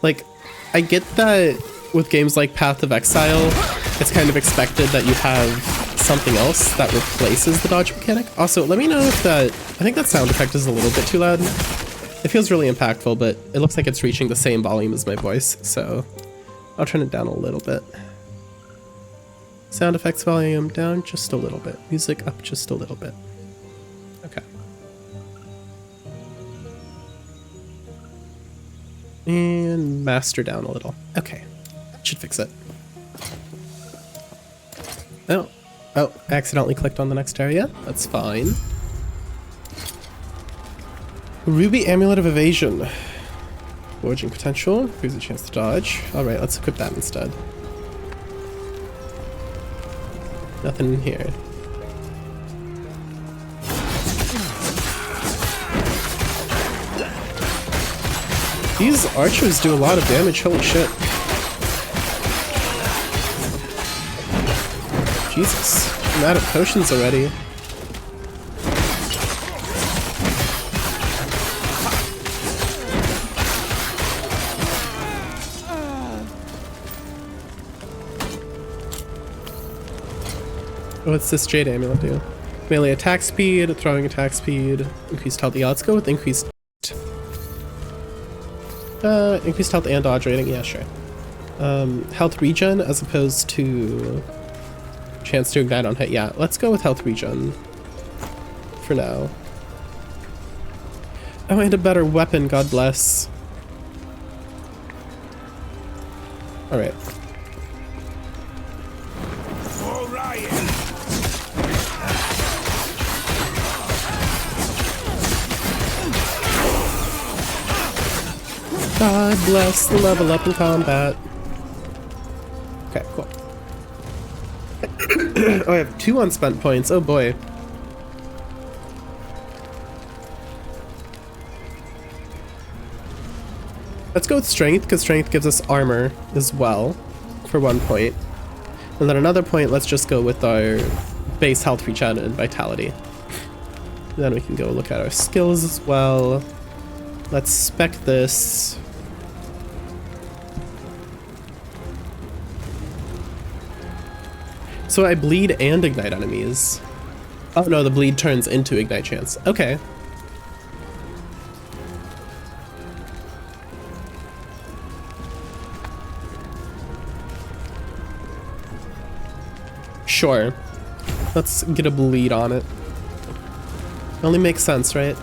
Like, I get that with games like Path of Exile, it's kind of expected that you have something else that replaces the dodge mechanic. Also, let me know if I think that sound effect is a little bit too loud. It feels really impactful, but it looks like it's reaching the same volume as my voice, so I'll turn it down a little bit. Sound effects volume down just a little bit. Music up just a little bit. Okay. And master down a little. Okay. That should fix it. Oh. Oh, accidentally clicked on the next area. That's fine. Ruby Amulet of Evasion. Forging potential. Gives a chance to dodge. Alright, let's equip that instead. Nothing in here. These archers do a lot of damage, holy shit. Jesus, I'm out of potions already. What's this Jade Amulet do? Melee attack speed, throwing attack speed, increased health. Yeah, let's go with increased. Increased health and dodge rating. Yeah, sure. Health regen as opposed to chance to ignite on hit. Yeah, let's go with health regen for now. Oh, and a better weapon. God bless. All right. God bless the level up in combat. Okay, cool. Oh, I have 2 unspent points. Oh boy. Let's go with strength, because strength gives us armor as well for 1 point. And then another point, let's just go with our base health regen and vitality. And then we can go look at our skills as well. Let's spec this. So I bleed and ignite enemies. Oh no, the bleed turns into ignite chance. Okay. Sure. Let's get a bleed on it. Only makes sense, right?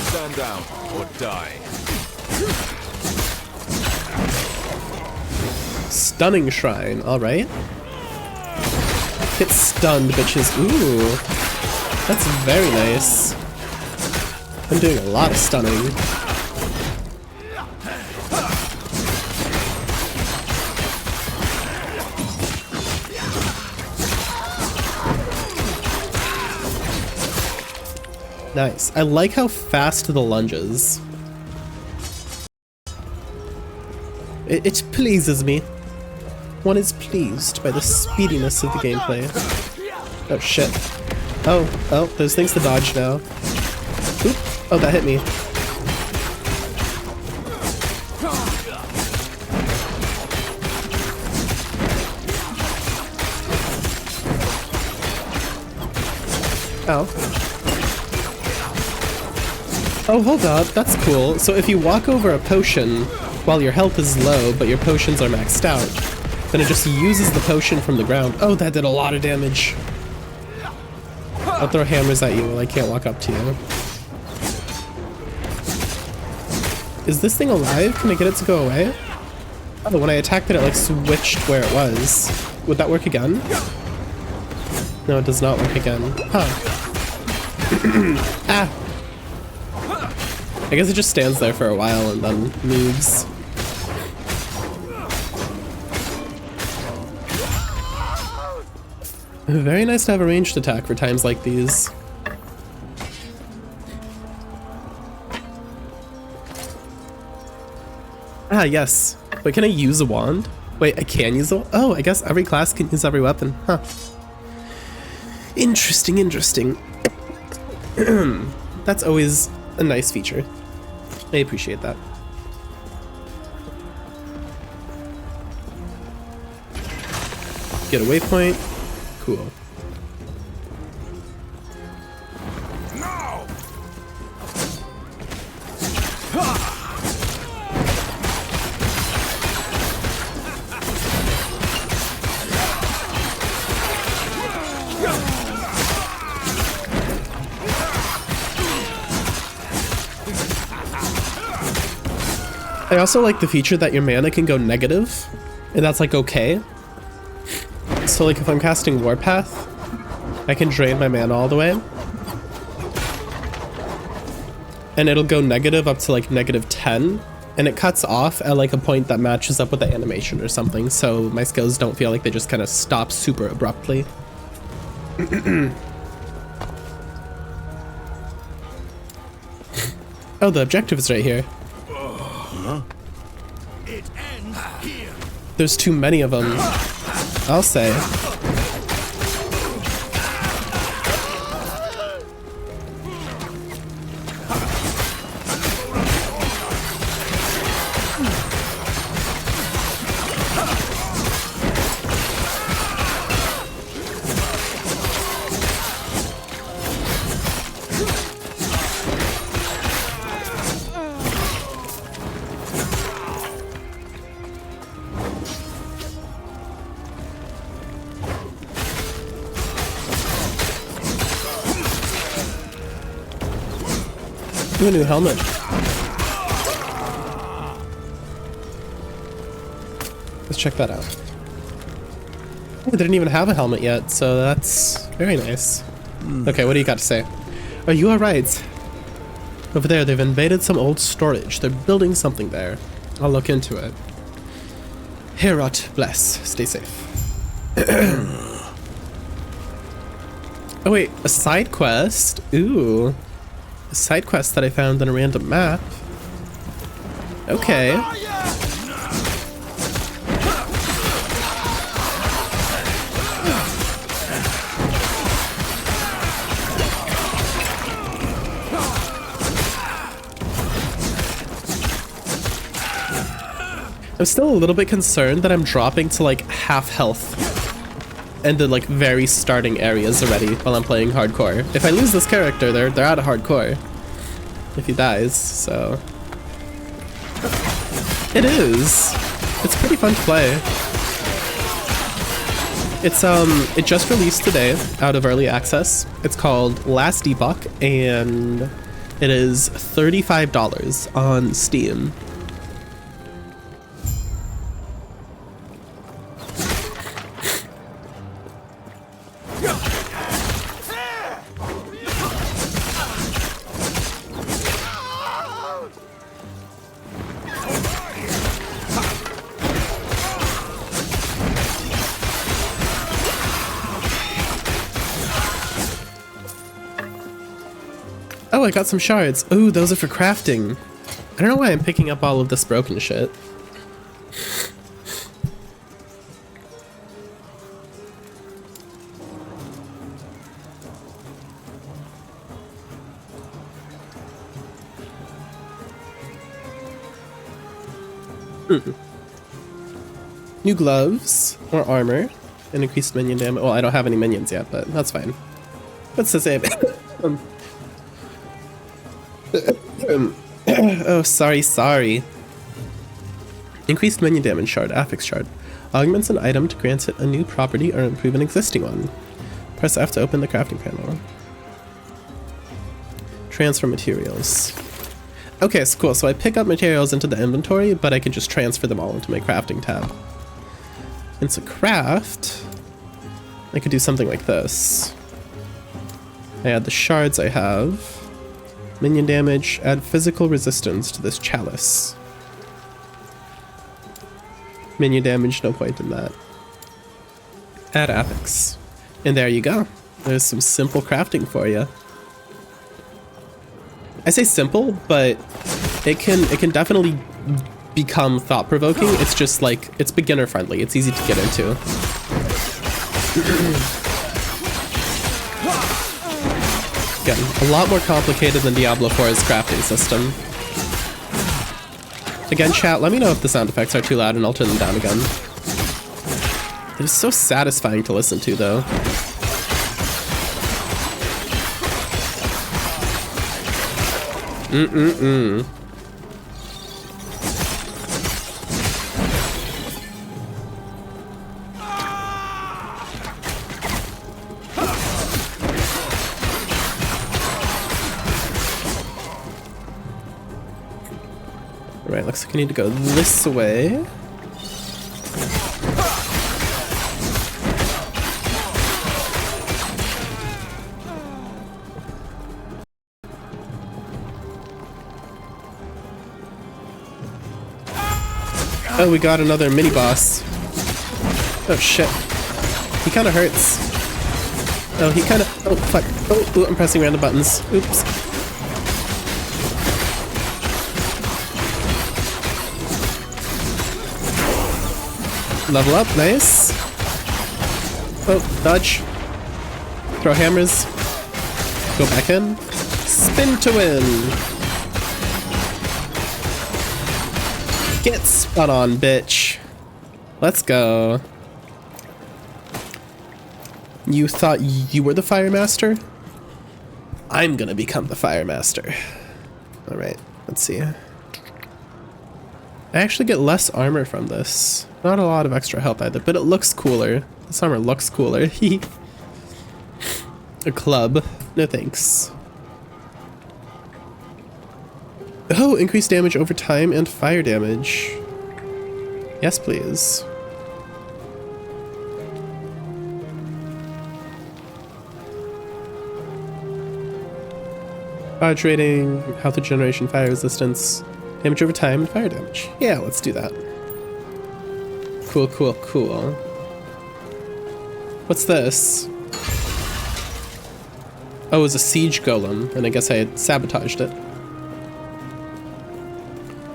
Stand down or die. Stunning Shrine, alright. Get stunned, bitches. Ooh. That's very nice. I'm doing a lot of stunning. Nice. I like how fast the lunges. It pleases me. One is pleased by the speediness of the gameplay. Oh shit. Oh, there's things to dodge now. Oop. Oh, that hit me. Ow. Oh, hold up. That's cool. So if you walk over a potion while your health is low, but your potions are maxed out, then it just uses the potion from the ground. Oh, that did a lot of damage. I'll throw hammers at you while I can't walk up to you. Is this thing alive? Can I get it to go away? Oh, when I attacked it, it like switched where it was. Would that work again? No, it does not work again. Huh. Ah! I guess it just stands there for a while and then moves. Very nice to have a ranged attack for times like these. Ah, yes. Wait, can I use a wand? Wait, I can use a... Oh, I guess every class can use every weapon. Huh. Interesting, interesting. That's always a nice feature. I appreciate that. Get a waypoint. Cool. I also like the feature that your mana can go negative, and that's like okay. So like if I'm casting Warpath, I can drain my mana all the way. And it'll go negative up to like -10, and it cuts off at like a point that matches up with the animation or something, so my skills don't feel like they just kind of stop super abruptly. Oh, the objective is right here. There's too many of them, I'll say. Ooh, a new helmet. Let's check that out. Oh, they didn't even have a helmet yet, so that's very nice. Okay, what do you got to say? Oh, you are right. Over there, they've invaded some old storage. They're building something there. I'll look into it. Herot bless. Stay safe. Oh wait, a side quest? Ooh. A side quest that I found on a random map. Okay. I'm still a little bit concerned that I'm dropping to like half health and the like very starting areas already while I'm playing hardcore. If I lose this character, they're out of hardcore if he dies, so it is. It's pretty fun to play. It's it just released today out of early access. It's called Last Epoch and it is $35 on Steam. Oh, I got some shards. Ooh, those are for crafting. I don't know why I'm picking up all of this broken shit. New gloves, more armor, and increased minion damage. Well, I don't have any minions yet, but that's fine. What's the same? Oh, sorry. Increased minion damage shard, affix shard. Augments an item to grant it a new property or improve an existing one. Press F to open the crafting panel. Transfer materials. Okay, so cool. So I pick up materials into the inventory, but I can just transfer them all into my crafting tab. And to craft, I could do something like this. I add the shards I have. Minion damage, add physical resistance to this chalice. Minion damage, no point in that. Add affix. And there you go. There's some simple crafting for you. I say simple, but it can definitely become thought-provoking. It's just like, it's beginner friendly. It's easy to get into. Again, a lot more complicated than Diablo 4's crafting system. Again, chat, let me know if the sound effects are too loud and I'll turn them down again. They're so satisfying to listen to, though. Alright, looks like I need to go this way. Oh, we got another mini boss. Oh shit. He kind of hurts. Oh, he kind of... Oh, fuck. Oh, ooh, I'm pressing random buttons. Oops. Level up, nice. Oh, dodge. Throw hammers. Go back in. Spin to win. Get spot on, bitch. Let's go. You thought you were the Fire Master? I'm gonna become the Fire Master. Alright, let's see. I actually get less armor from this. Not a lot of extra health either, but it looks cooler. This armor looks cooler. A club. No thanks. Oh, increased damage over time and fire damage. Yes, please. Dodge rating, health regeneration, fire resistance, damage over time, and fire damage. Yeah, let's do that. Cool, cool, cool. What's this? Oh, it was a siege golem, and I guess I had sabotaged it.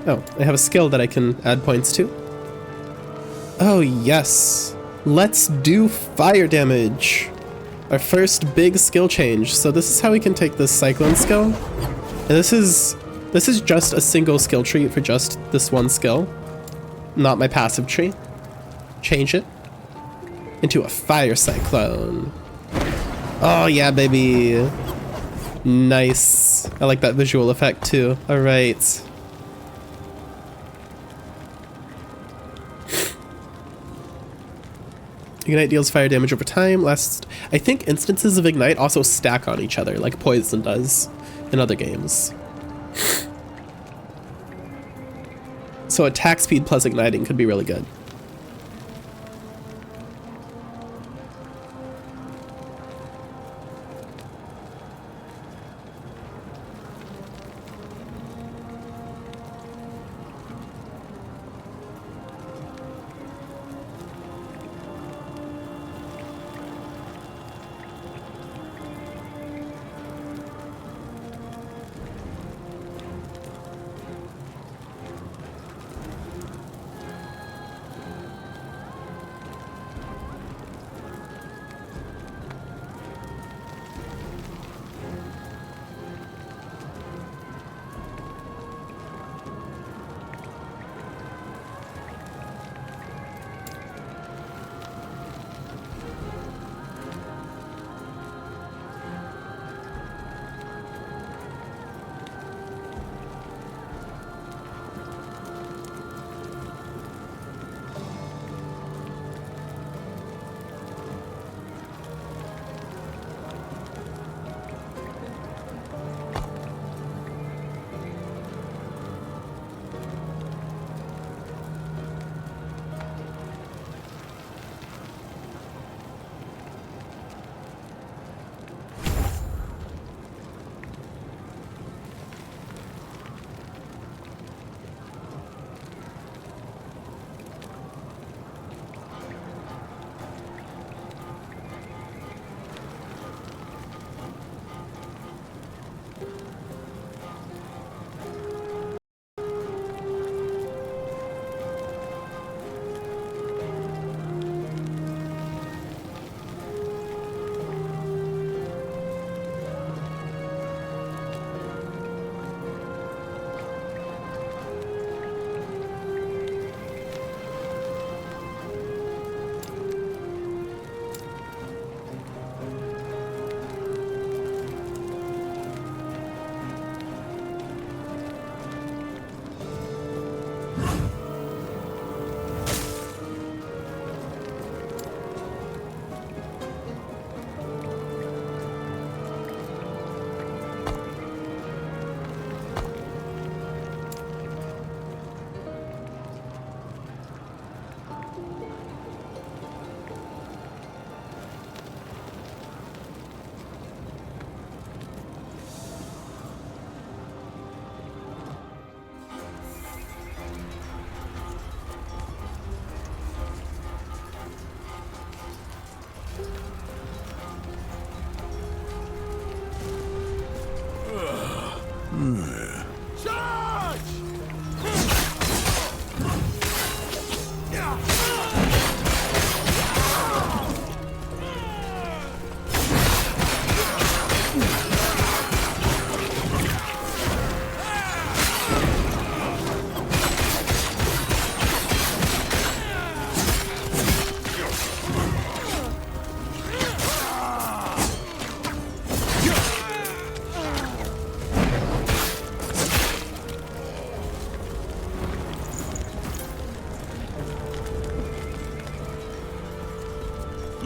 Oh, I have a skill that I can add points to. Oh, yes. Let's do fire damage. Our first big skill change. So this is how we can take this cyclone skill. And this is just a single skill tree for just this one skill. Not my passive tree. Change it into a fire cyclone. Oh yeah, baby. Nice. I like that visual effect too. All right. Ignite deals fire damage over time. I think instances of Ignite also stack on each other, like Poison does in other games. So attack speed plus igniting could be really good.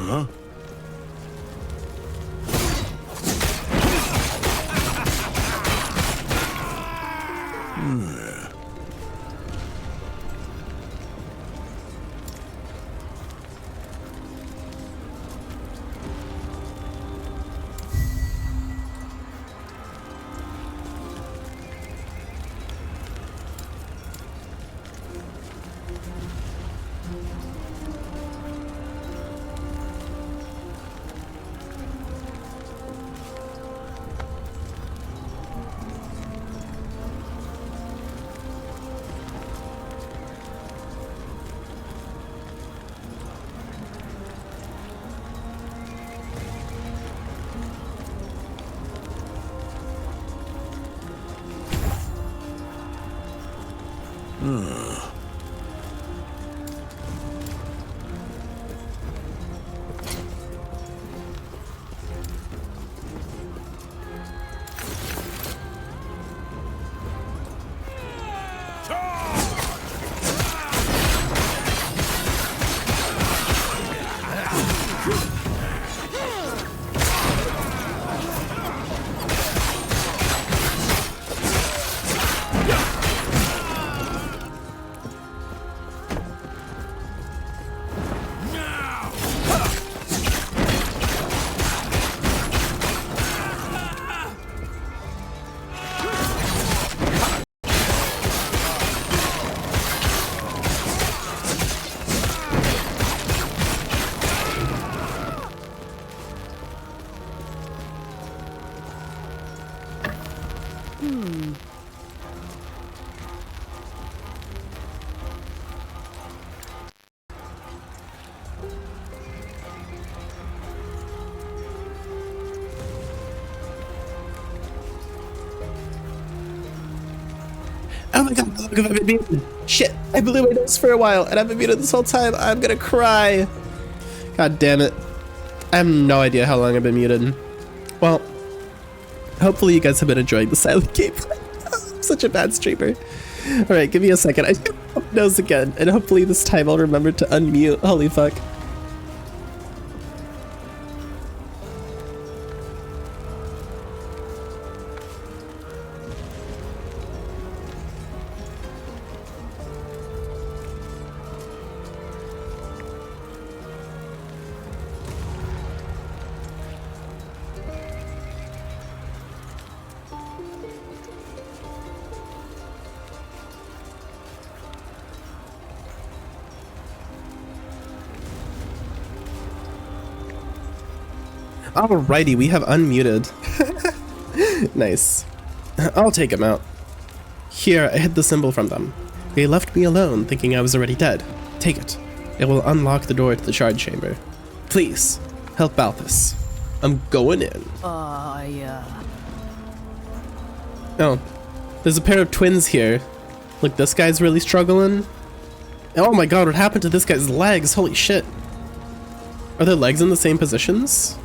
Huh? Oh my god, I've been muted. Shit, I blew my nose for a while and I've been muted this whole time. I'm gonna cry. God damn it. I have no idea how long I've been muted. Well, hopefully you guys have been enjoying the silent gameplay. I'm such a bad streamer. Alright, give me a second. I blew my nose again, and hopefully this time I'll remember to unmute. Holy fuck. Alrighty, we have unmuted. Nice. I'll take him out. Here, I hid the symbol from them. They left me alone, thinking I was already dead. Take it. It will unlock the door to the shard chamber. Please, help Balthus. I'm going in. Oh, there's a pair of twins here. Look, this guy's really struggling. Oh my god, what happened to this guy's legs? Holy shit. Are their legs in the same positions?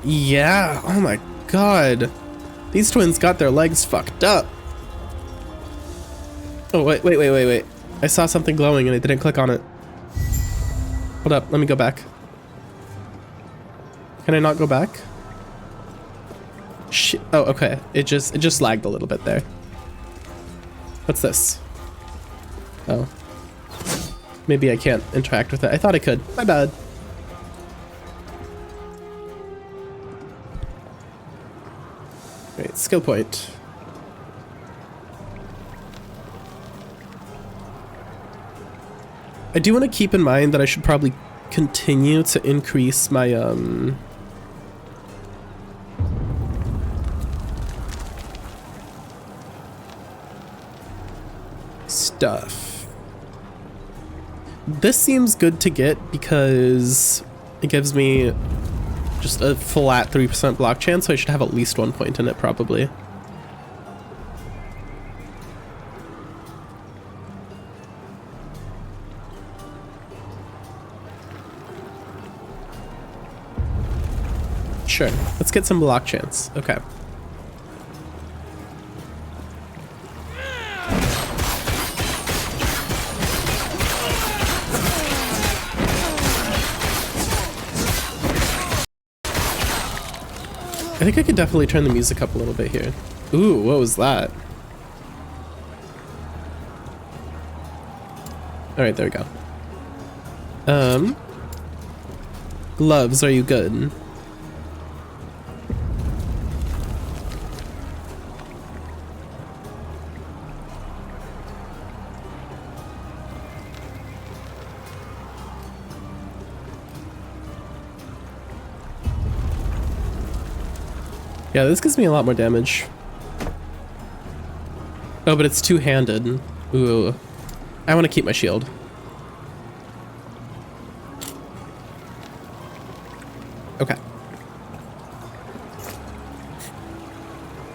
Yeah, oh my god. These twins got their legs fucked up. Oh, wait. I saw something glowing and I didn't click on it. Hold up, let me go back. Can I not go back? Shit. Oh, okay. It just lagged a little bit there. What's this? Oh. Maybe I can't interact with it. I thought I could. My bad. Right, skill point. I do want to keep in mind that I should probably continue to increase my stuff. This seems good to get because it gives me just a flat 3% block chance, so I should have at least 1 point in it probably. Sure, let's get some block chance. Okay. think I could definitely turn the music up a little bit here. Ooh, what was that? Alright, there we go. Gloves, are you good? Yeah, this gives me a lot more damage. Oh, but it's two-handed. Ooh. I want to keep my shield. Okay.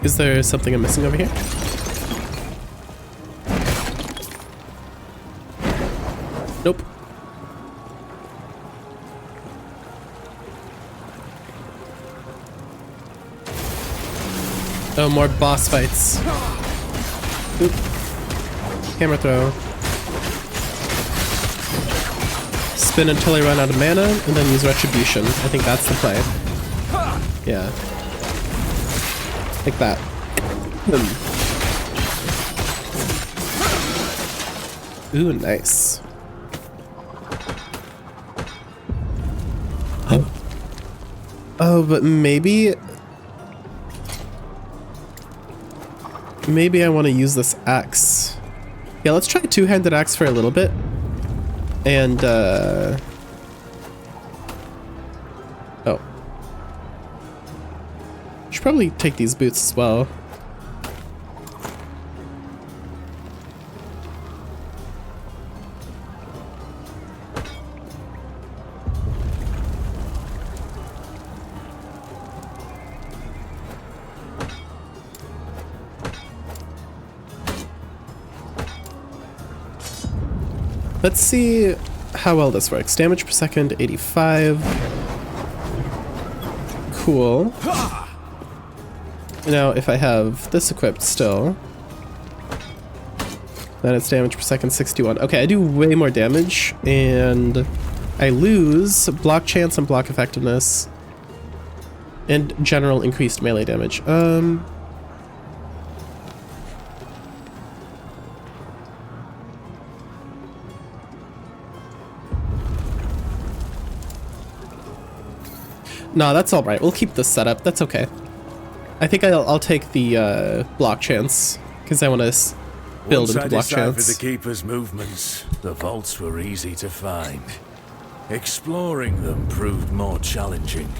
Is there something I'm missing over here? Nope. Oh, more boss fights. Oop. Hammer throw. Spin until I run out of mana, and then use Retribution. I think that's the play. Yeah. Like that. Ooh, nice. Oh, but maybe I want to use this axe. Yeah, let's try a two-handed axe for a little bit. And, oh. Should probably take these boots as well. Let's see how well this works. Damage per second, 85. Cool. Now, if I have this equipped still, then it's damage per second, 61. Okay, I do way more damage, and I lose block chance and block effectiveness, and general increased melee damage. No, that's all right. We'll keep this setup. That's okay. I think I'll take the block chance because I want to build into block chance. Once I deciphered the Keeper's movements, the vaults were easy to find. Exploring them proved more challenging.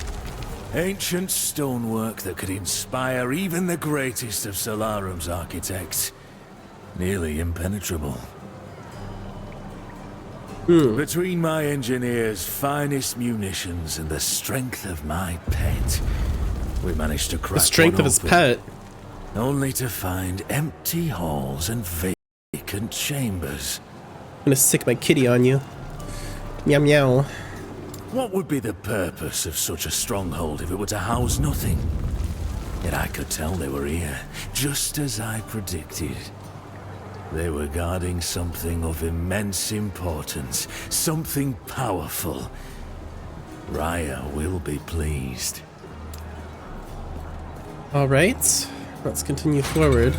Ancient stonework that could inspire even the greatest of Solarum's architects. Nearly impenetrable. Between my engineer's finest munitions and the strength of my pet, we managed to crack the strength of his pet. Only to find empty halls and vacant chambers. I'm gonna stick my kitty on you. Meow meow. What would be the purpose of such a stronghold if it were to house nothing? Yet I could tell they were here, just as I predicted. They were guarding something of immense importance, something powerful. Raya will be pleased. All right, let's continue forward.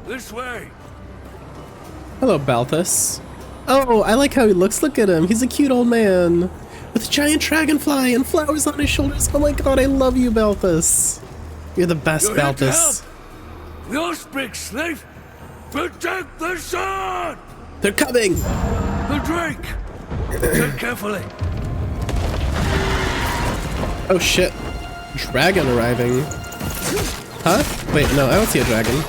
This way. Hello, Balthus. Oh, I like how he looks. Look at him. He's a cute old man with a giant dragonfly and flowers on his shoulders. Oh my god, I love you, Balthus. You're the best, Balthus. You speak, slave. Protect the sword. They're coming. The drake. Tread carefully. Oh shit. Dragon arriving. Huh? Wait, no, I don't see a dragon.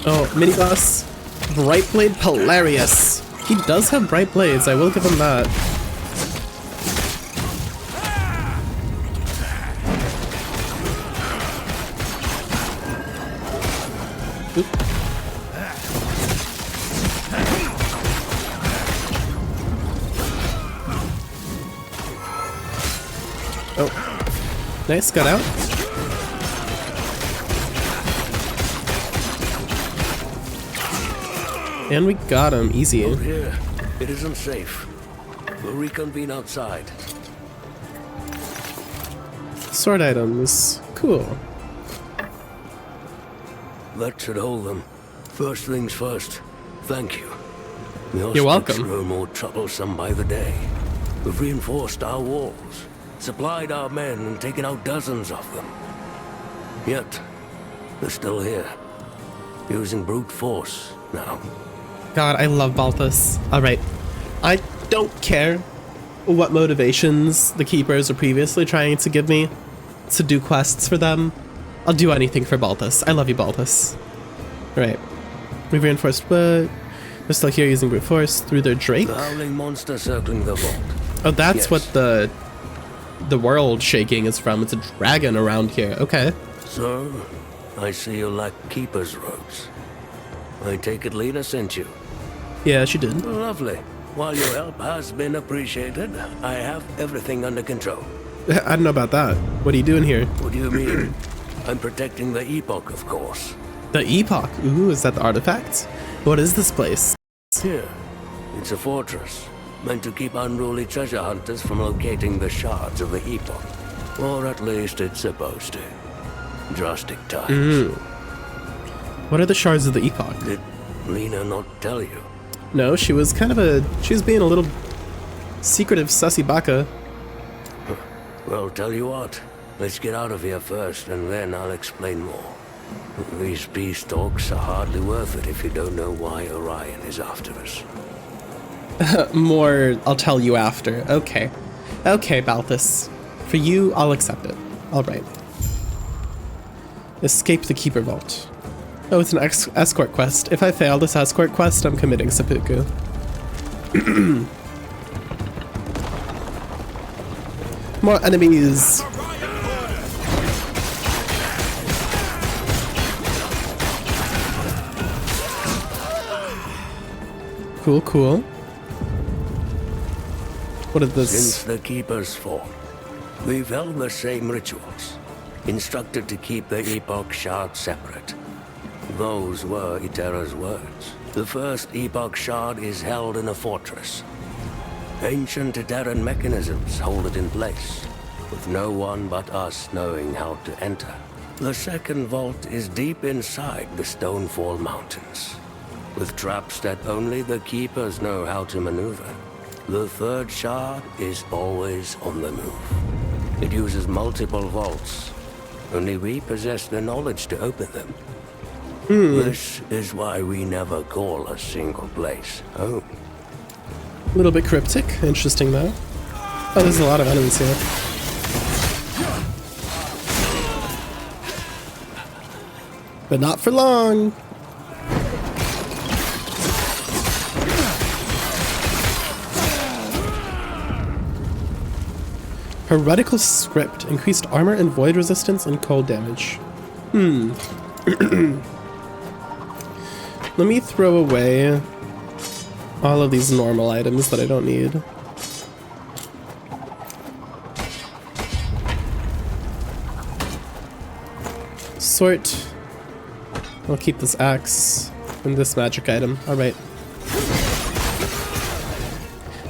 Oh, mini boss. Brightblade Polarius. He does have bright blades, I will give him that. Oop. Oh. Nice, got out. And we got him, easy. Out here, it isn't safe. We'll reconvene outside. Sword items, cool. That should hold them. First things first, thank you. You're welcome. Grow more troublesome by the day. We've reinforced our walls, supplied our men, and taken out dozens of them. Yet, they're still here, using brute force now. God, I love Balthus. Alright, I don't care what motivations the Keepers are previously trying to give me to do quests for them. I'll do anything for Balthus. I love you, Balthus. Alright, we've reinforced what? They're still here using brute force through their Drake. The howling monster circling the vault. Oh, that's Yes. what the world shaking is from. It's a dragon around here. Okay. So, I see you lack Keeper's robes. I take it Lena sent you. Yeah, she did. Lovely. While your help has been appreciated, I have everything under control. I don't know about that. What are you doing here? What do you mean? I'm protecting the Epoch, of course. The Epoch. Ooh, is that the artifact? What is this place? Here, it's a fortress, meant to keep unruly treasure hunters from locating the shards of the Epoch. Or at least it's supposed to. Drastic times. What are the shards of the Epoch? Did Lena not tell you? No, she was being a little secretive sussy baka. Well, tell you what. Let's get out of here first, and then I'll explain more. These peace talks are hardly worth it if you don't know why Orion is after us. More, I'll tell you after. Okay. Okay, Balthus. For you, I'll accept it. Alright. Escape the Keeper Vault. Oh, it's an escort quest. If I fail this escort quest, I'm committing seppuku. More enemies. Cool, cool. What is this? Since the Keeper's fall, we've held the same rituals, instructed to keep the Epoch shard separate. Those were Itera's words. The first Epoch shard is held in a fortress. Ancient Iteran mechanisms hold it in place, with no one but us knowing how to enter. The second vault is deep inside the Stonefall Mountains, with traps that only the Keepers know how to maneuver. The third shard is always on the move. It uses multiple vaults. Only we possess the knowledge to open them. This is why we never call a single place home. A little bit cryptic. Interesting, though. Oh, there's a lot of enemies here. But not for long. Heretical script. Increased armor and void resistance and cold damage. Let me throw away all of these normal items that I don't need. Sort. I'll keep this axe and this magic item. Alright.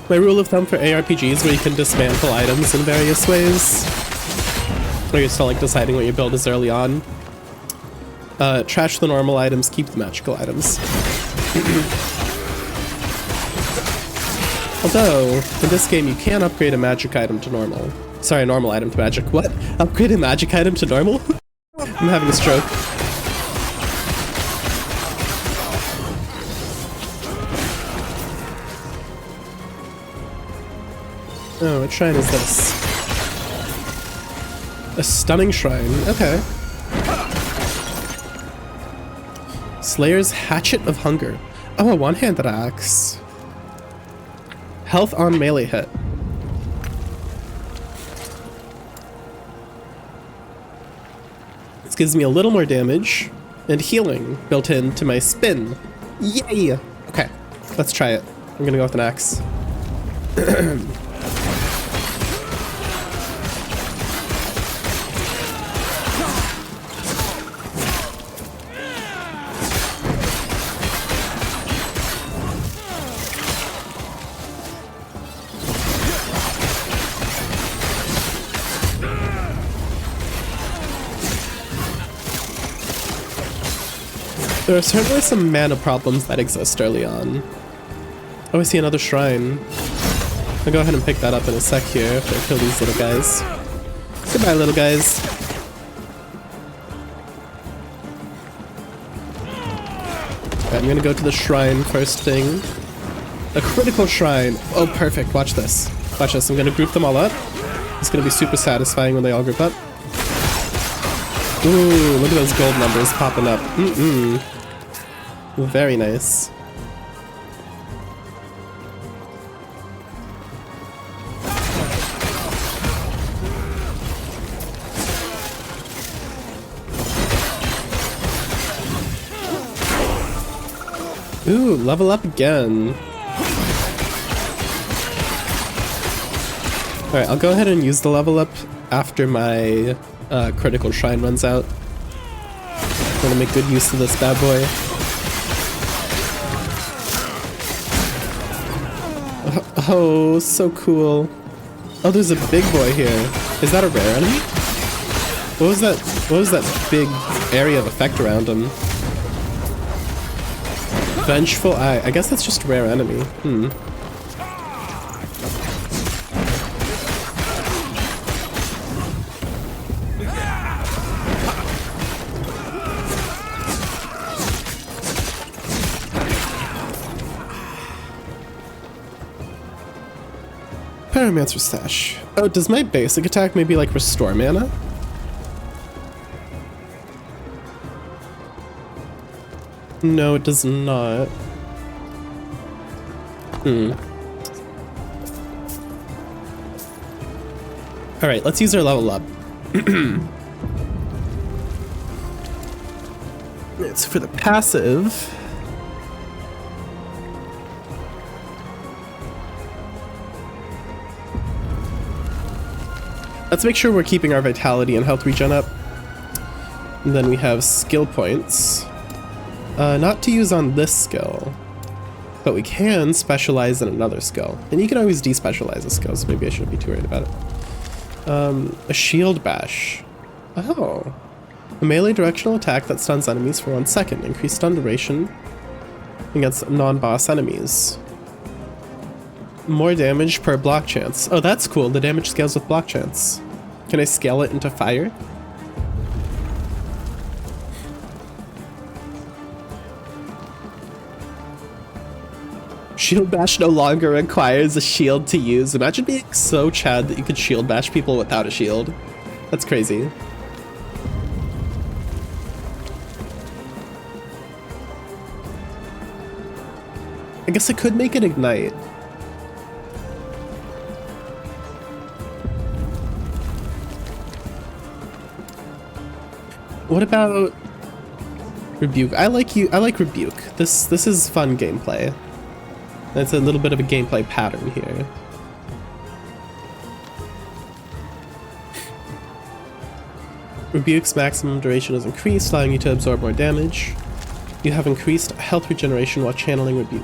My rule of thumb for ARPGs where you can dismantle items in various ways, or you're still like deciding what your build is early on. Trash the normal items, keep the magical items. Although, in this game you can upgrade a magic item to normal. Sorry, a normal item to magic. What? Upgrade a magic item to normal? I'm having a stroke. Oh, what shrine is this? A stunning shrine. Okay. Slayer's Hatchet of Hunger. Oh, a one-handed axe. Health on melee hit. This gives me a little more damage and healing built into my spin. Yay! Okay, let's try it. I'm gonna go with an axe. There are certainly some mana problems that exist early on. Oh, I see another shrine. I'll go ahead and pick that up in a sec here after I kill these little guys. Goodbye, little guys. Okay, I'm gonna go to the shrine first thing. A critical shrine. Oh, perfect. Watch this. Watch this. I'm gonna group them all up. It's gonna be super satisfying when they all group up. Ooh, look at those gold numbers popping up. Very nice. Ooh, level up again. Alright, I'll go ahead and use the level up after my critical shrine runs out. I'm gonna make good use of this bad boy. Oh, so cool. Oh, there's a big boy here. Is that a rare enemy? What was that big area of effect around him? Vengeful Eye. I guess that's just a rare enemy. Pyromancer Stash. Oh, does my basic attack maybe like restore mana? No, it does not. Alright, let's use our level up. It's for the passive. Let's make sure we're keeping our vitality and health regen up. And then we have skill points. Not to use on this skill, but we can specialize in another skill. And you can always despecialize a skill, so maybe I shouldn't be too worried about it. A shield bash. Oh. A melee directional attack that stuns enemies for 1 second. Increased stun duration against non-boss enemies. More damage per block chance. Oh, that's cool. The damage scales with block chance. Can I scale it into fire? Shield bash no longer requires a shield to use. Imagine being so Chad that you could shield bash people without a shield. That's crazy. I guess I could make it ignite. What about Rebuke? I like Rebuke. This is fun gameplay. That's a little bit of a gameplay pattern here. Rebuke's maximum duration is increased, allowing you to absorb more damage. You have increased health regeneration while channeling Rebuke.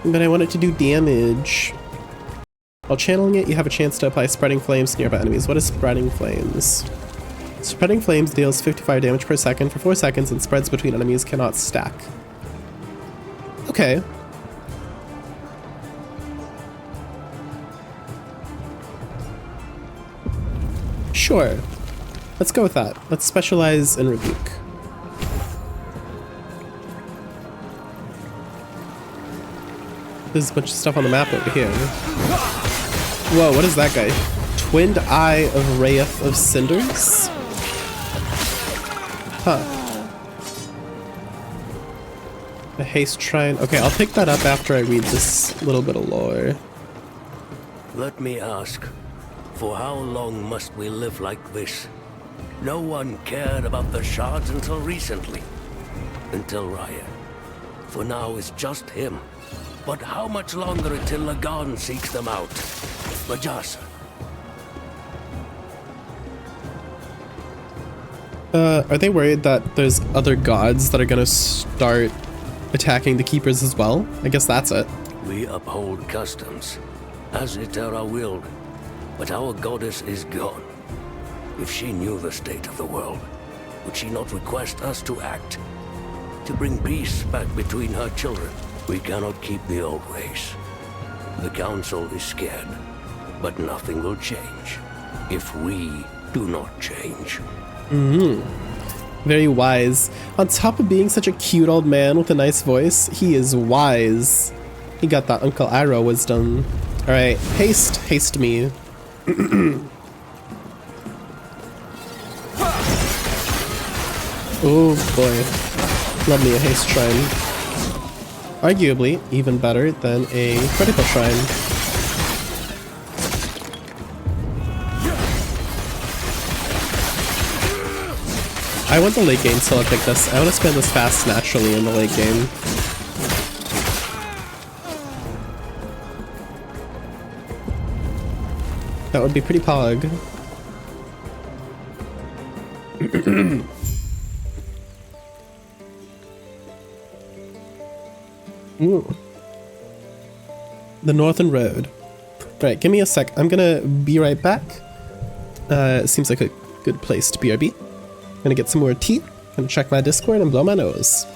But I want it to do damage. While channeling it, you have a chance to apply Spreading Flames to nearby enemies. What is Spreading Flames? Spreading Flames deals 55 damage per second for 4 seconds and spreads between enemies, cannot stack. Okay. Sure. Let's go with that. Let's specialize in Rebuke. There's a bunch of stuff on the map over here. Whoa, what is that guy? Twinned Eye of Wraith of Cinders? A haste shrine. Okay, I'll pick that up after I read this little bit of lore. Let me ask, for how long must we live like this? No one cared about the shards until recently. Until Raya. For now it's just him. But how much longer until Lagan seeks them out? Majasa. Are they worried that there's other gods that are gonna start attacking the keepers as well? I guess that's it. We uphold customs, as Iterra willed, but our goddess is gone. If she knew the state of the world, would she not request us to act? To bring peace back between her children? We cannot keep the old ways. The council is scared, but nothing will change if we do not change. Very wise. On top of being such a cute old man with a nice voice, he is wise. He got that Uncle Iroh wisdom. Alright, haste me. Oh boy. Love me a haste shrine. Arguably even better than a critical shrine. I want the late game till I pick this. I want to spend this fast naturally in the late game. That would be pretty pog. Ooh. The Northern Road. Alright, give me a sec. I'm gonna be right back. Seems like a good place to BRB. Gonna get some more tea, gonna check my Discord and blow my nose.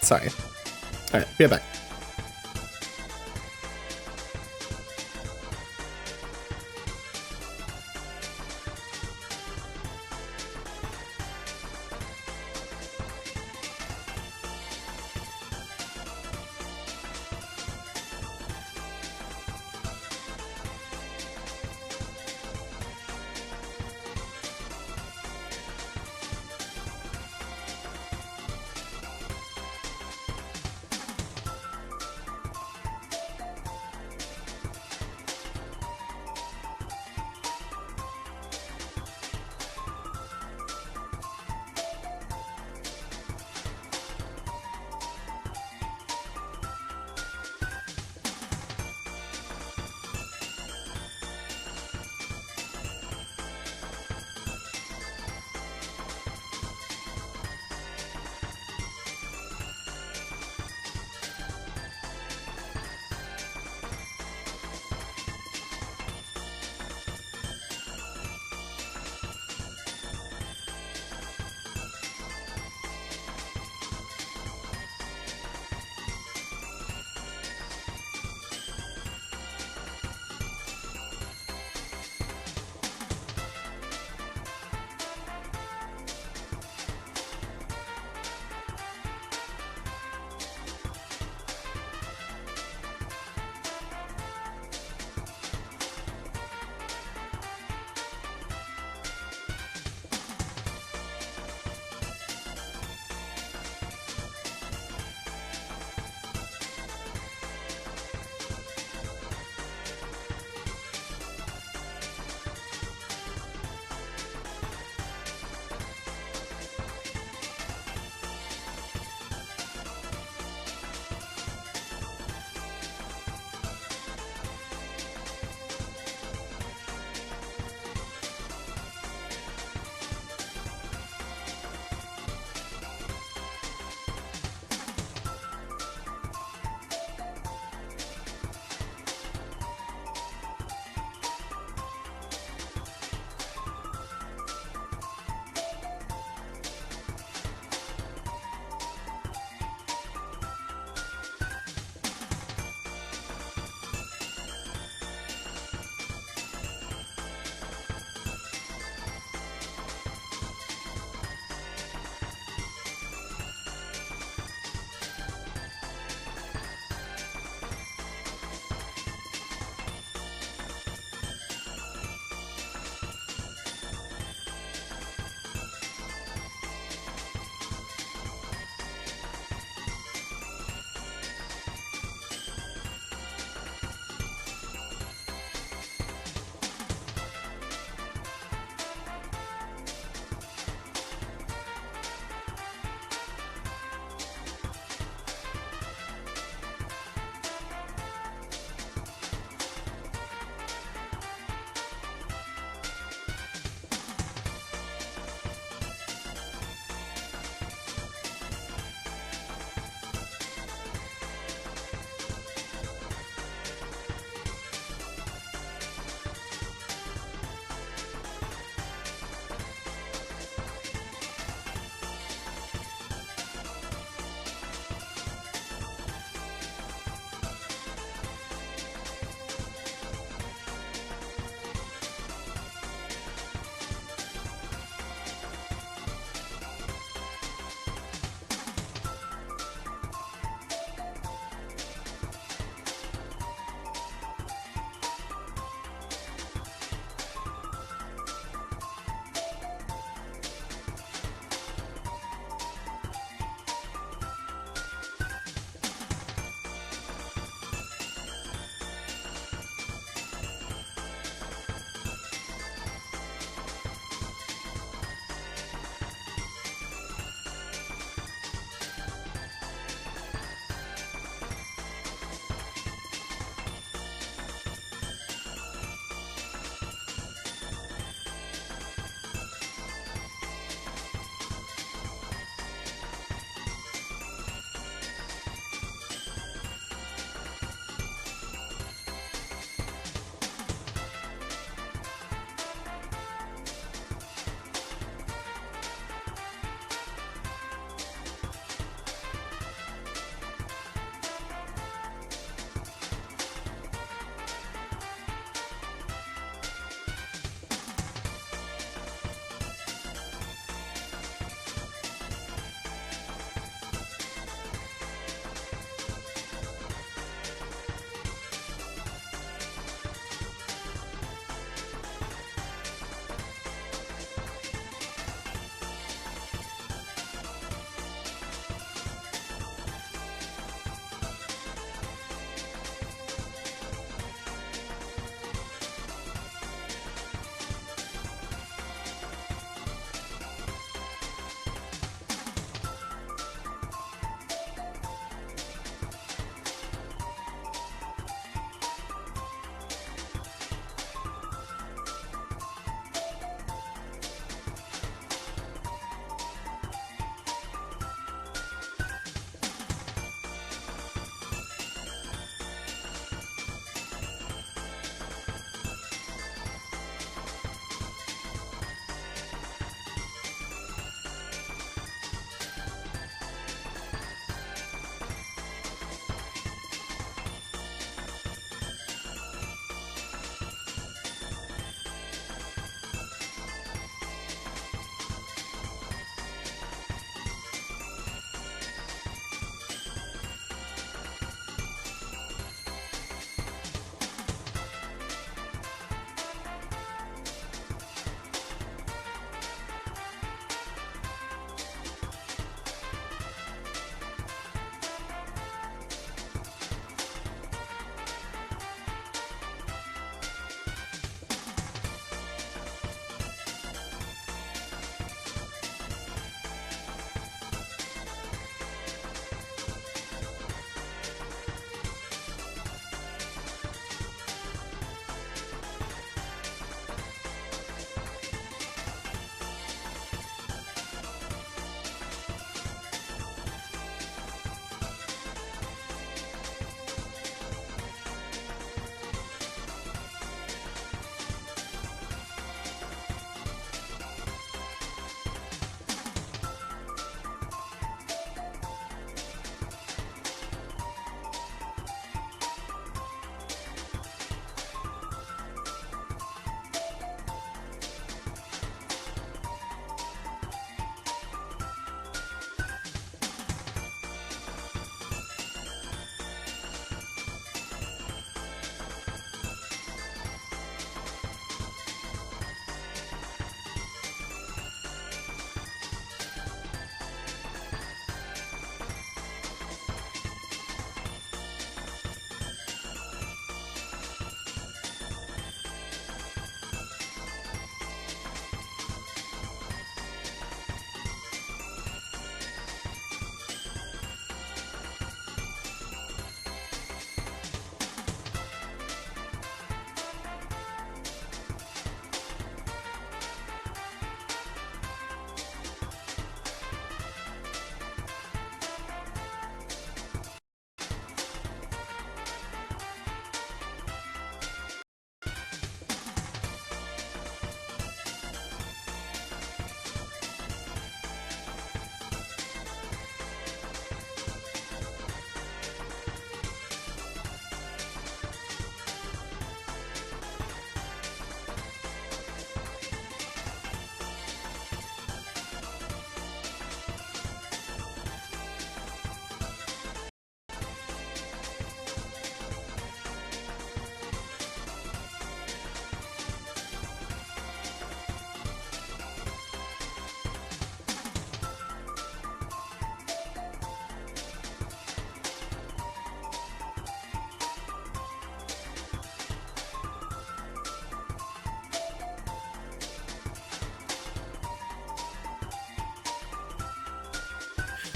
Sorry. Alright, be right back.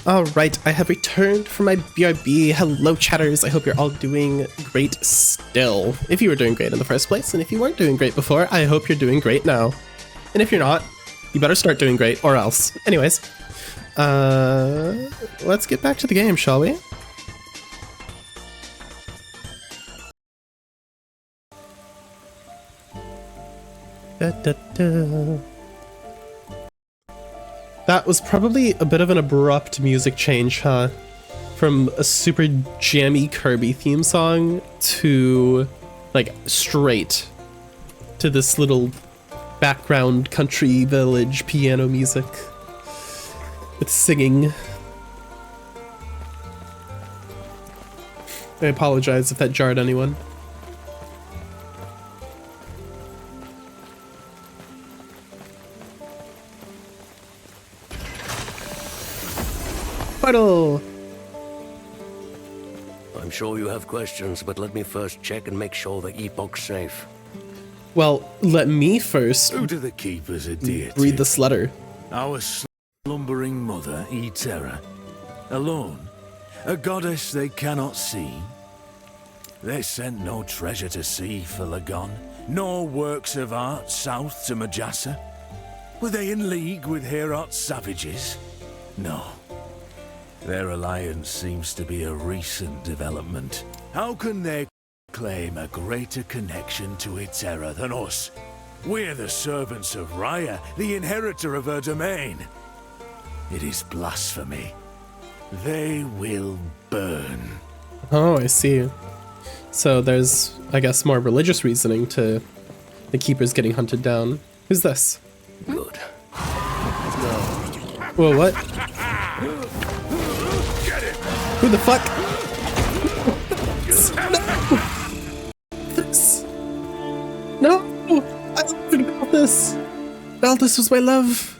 Alright, I have returned from my BRB. Hello chatters, I hope you're all doing great still. If you were doing great in the first place, and if you weren't doing great before, I hope you're doing great now. And if you're not, you better start doing great, or else. Anyways, let's get back to the game, shall we? Da, da, da. That was probably a bit of an abrupt music change, huh? From a super jammy Kirby theme song to, like, straight to this little background country village piano music with singing. I apologize if that jarred anyone. Portal! I'm sure you have questions, but let me first check and make sure the Epoch's safe. Well, let me first Who do the keepers adhere to? read this letter. Our slumbering mother, Eterra. Alone, a goddess they cannot see. They sent no treasure to sea for Lagon, nor works of art south to Majasa. Were they in league with Heorot's savages? No. Their alliance seems to be a recent development. How can they claim a greater connection to Eterra than us? We're the servants of Raya, the inheritor of her domain. It is blasphemy. They will burn. Oh, I see. So there's, I guess, more religious reasoning to the keepers getting hunted down. Who's this? Good. Whoa, what? Who the fuck? No! I loved Balthus! Balthus was my love.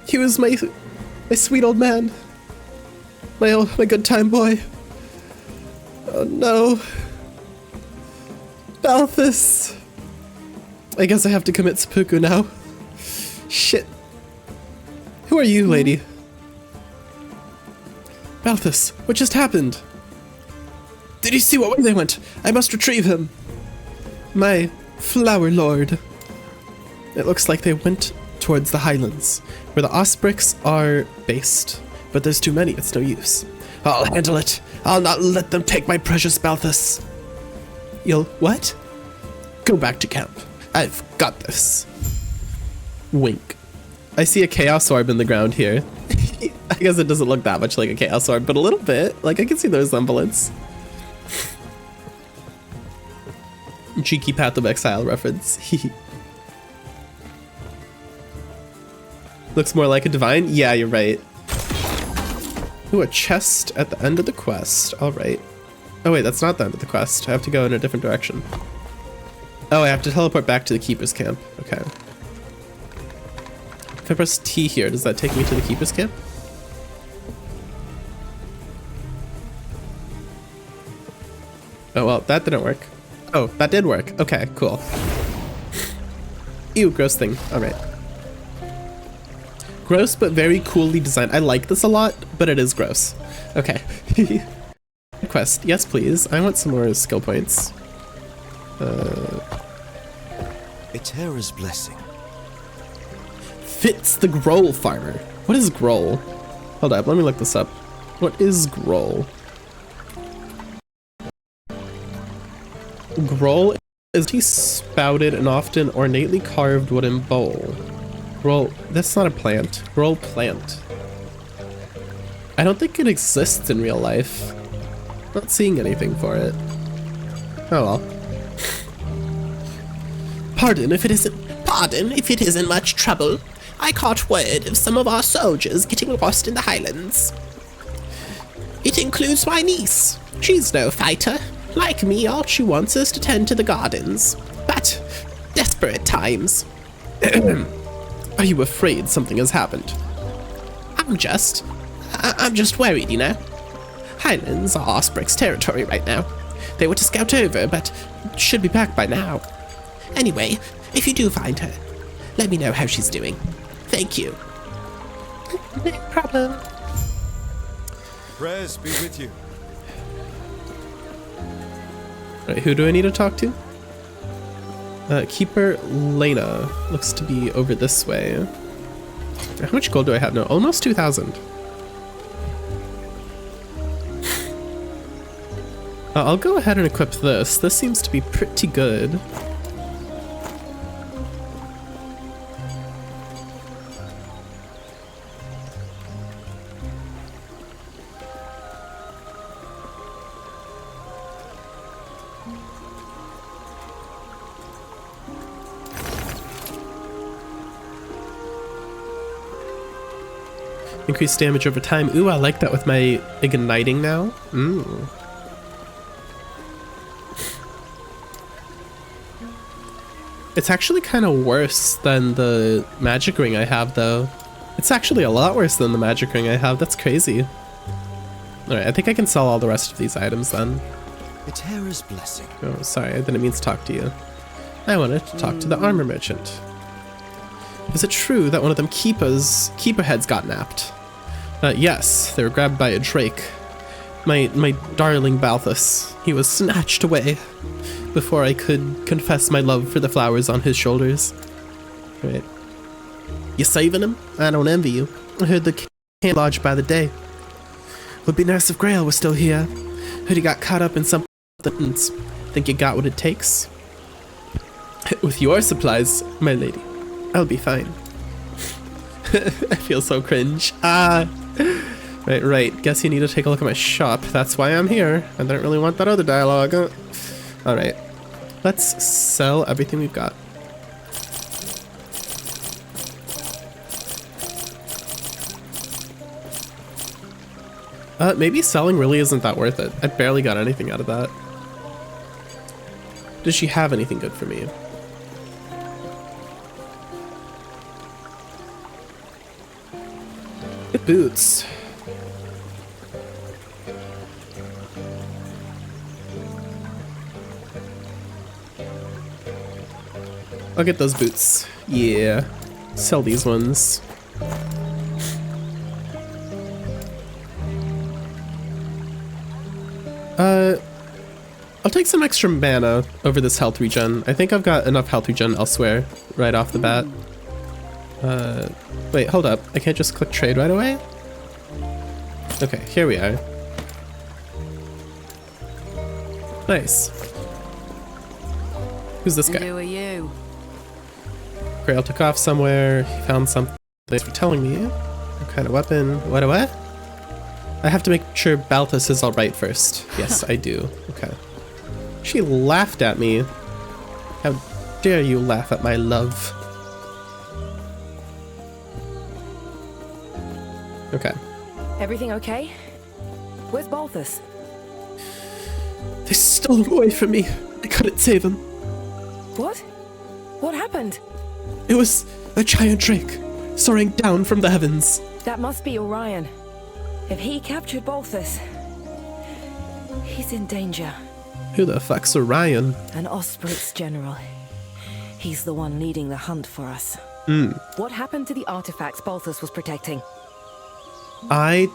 He was my sweet old man. My good time boy. Oh no. Balthus! I guess I have to commit seppuku now. Shit. Who are you, lady? Balthus, what just happened? Did you see what way they went? I must retrieve him. My flower lord. It looks like they went towards the highlands, where the Osprix are based. But there's too many, it's no use. I'll handle it. I'll not let them take my precious Balthus. You'll what? Go back to camp. I've got this. Wink. I see a Chaos Orb in the ground here. I guess it doesn't look that much like a Chaos Orb, but a little bit. Like, I can see the resemblance. Cheeky Path of Exile reference. Looks more like a divine? Yeah, you're right. Ooh, a chest at the end of the quest. Alright. Oh wait, that's not the end of the quest. I have to go in a different direction. Oh, I have to teleport back to the Keeper's Camp. Okay. If I press T here, does that take me to the Keeper's Camp? Oh, well, that didn't work. Oh, that did work. Okay, cool. Ew, gross thing. Alright. Gross, but very coolly designed. I like this a lot, but it is gross. Okay. Quest. Yes, please. I want some more skill points. Eterra's blessing. Fitz the Groll Farmer. What is Groll? Hold up, let me look this up. What is Groll? Groll is a spouted and often ornately carved wooden bowl. Groll, that's not a plant. Groll plant. I don't think it exists in real life. Not seeing anything for it. Oh well. Pardon if it isn't much trouble. I caught word of some of our soldiers getting lost in the Highlands. It includes my niece. She's no fighter. Like me, all she wants is to tend to the gardens. But desperate times. Are you afraid something has happened? I'm just worried, you know. Highlands are Osprix territory right now. They were to scout over, but should be back by now. Anyway, if you do find her, let me know how she's doing. Thank you. No problem. Prayers be with you. Right, who do I need to talk to? Keeper Lena looks to be over this way. How much gold do I have now? Almost 2,000. I'll go ahead and equip this. This seems to be pretty good. Increased damage over time. Ooh, I like that with my igniting now. Ooh. It's actually kind of worse than the magic ring I have, though. It's actually a lot worse than the magic ring I have. That's crazy. Alright, I think I can sell all the rest of these items then. Hetera's blessing. Oh, sorry, I didn't mean to talk to you. I wanted to talk to the armor merchant. Is it true that one of them keeper heads got napped? Yes, they were grabbed by a drake. My darling Balthus. He was snatched away before I could confess my love for the flowers on his shoulders. Right. You saving him? I don't envy you. I heard the king lodged by the day. Would be nice if Grail was still here. Heard he got caught up in something. Think you got what it takes? With your supplies, my lady, I'll be fine. I feel so cringe. Right. Guess you need to take a look at my shop. That's why I'm here. I don't really want that other dialogue. Alright. Let's sell everything we've got. Maybe selling really isn't that worth it. I barely got anything out of that. Does she have anything good for me? Good boots. I'll get those boots. Yeah. Sell these ones. I'll take some extra mana over this health regen. I think I've got enough health regen elsewhere right off the bat. Wait, hold up. I can't just click trade right away? Okay, here we are. Nice. Who's this guy? Who are you? Grail took off somewhere. He found something. Thanks for telling me. What kind of weapon? What? I have to make sure Balthus is alright first. Yes, I do. Okay. She laughed at me. How dare you laugh at my love? Okay. Everything okay? Where's Balthus? They stole him away from me. I couldn't save him. What? What happened? It was a giant drake soaring down from the heavens. That must be Orion. If he captured Balthus, he's in danger. Who the fuck's Orion? An Osprey's general. He's the one leading the hunt for us. What happened to the artifacts Balthus was protecting? I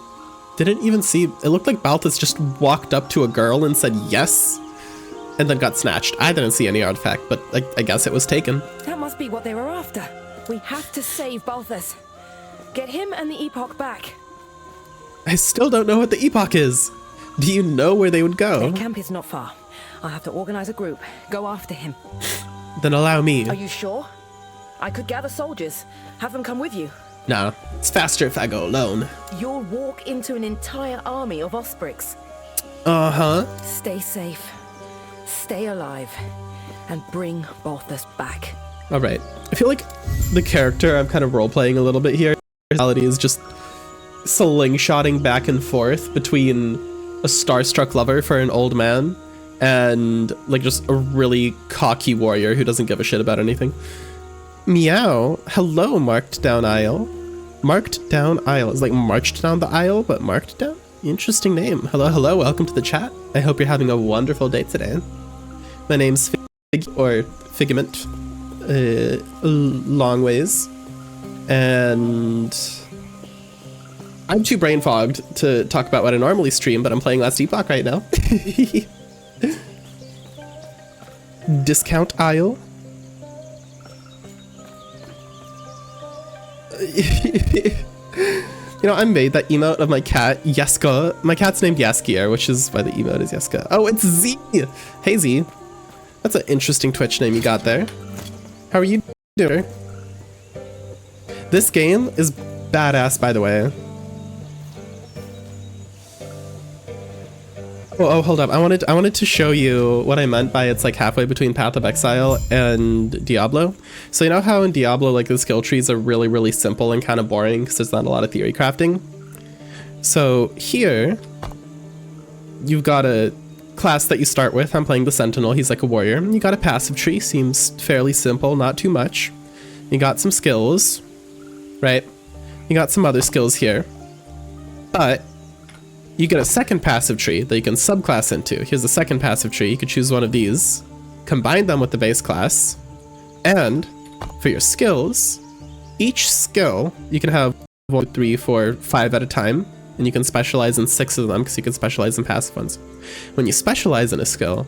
didn't even see. It looked like Balthus just walked up to a girl and said yes, and then got snatched. I didn't see any artifact, but I guess it was taken. That must be what they were after. We have to save Balthus. Get him and the Epoch back. I still don't know what the Epoch is. Do you know where they would go? Their camp is not far. I'll have to organize a group. Go after him. Then allow me. Are you sure? I could gather soldiers. Have them come with you. Nah, it's faster if I go alone. You'll walk into an entire army of Osprix. Uh-huh. Stay safe. Stay alive. And bring Balthus back. Alright. I feel like the character I'm kind of role-playing a little bit here. Reality is just slingshotting back and forth between a starstruck lover for an old man and like just a really cocky warrior who doesn't give a shit about anything. Meow. Hello, Marked Down Isle. Marked Down Isle. It's like marched down the aisle, but marked down? Interesting name. Hello, welcome to the chat. I hope you're having a wonderful day today. My name's Figment. Long ways. And I'm too brain fogged to talk about what I normally stream, but I'm playing Last Epoch right now. Discount aisle. You know, I made that emote of my cat, Yeska. My cat's named Yaskier, which is why the emote is Yeska. Oh, it's Z! Hey, Z. That's an interesting Twitch name you got there. How are you doing? This game is badass, by the way. Oh, hold up. I wanted to show you what I meant by it's like halfway between Path of Exile and Diablo. So you know how in Diablo, like the skill trees are really, really simple and kind of boring because there's not a lot of theory crafting? So here, you've got a class that you start with. I'm playing the Sentinel. He's like a warrior. You got a passive tree. Seems fairly simple, not too much. You got some skills, right? You got some other skills here. But you get a second passive tree that you can subclass into. Here's the second passive tree. You could choose one of these, combine them with the base class, and for your skills, each skill, you can have 1, 2, 3, 4, 5 at a time, and you can specialize in 6 of them because you can specialize in passive ones. When you specialize in a skill,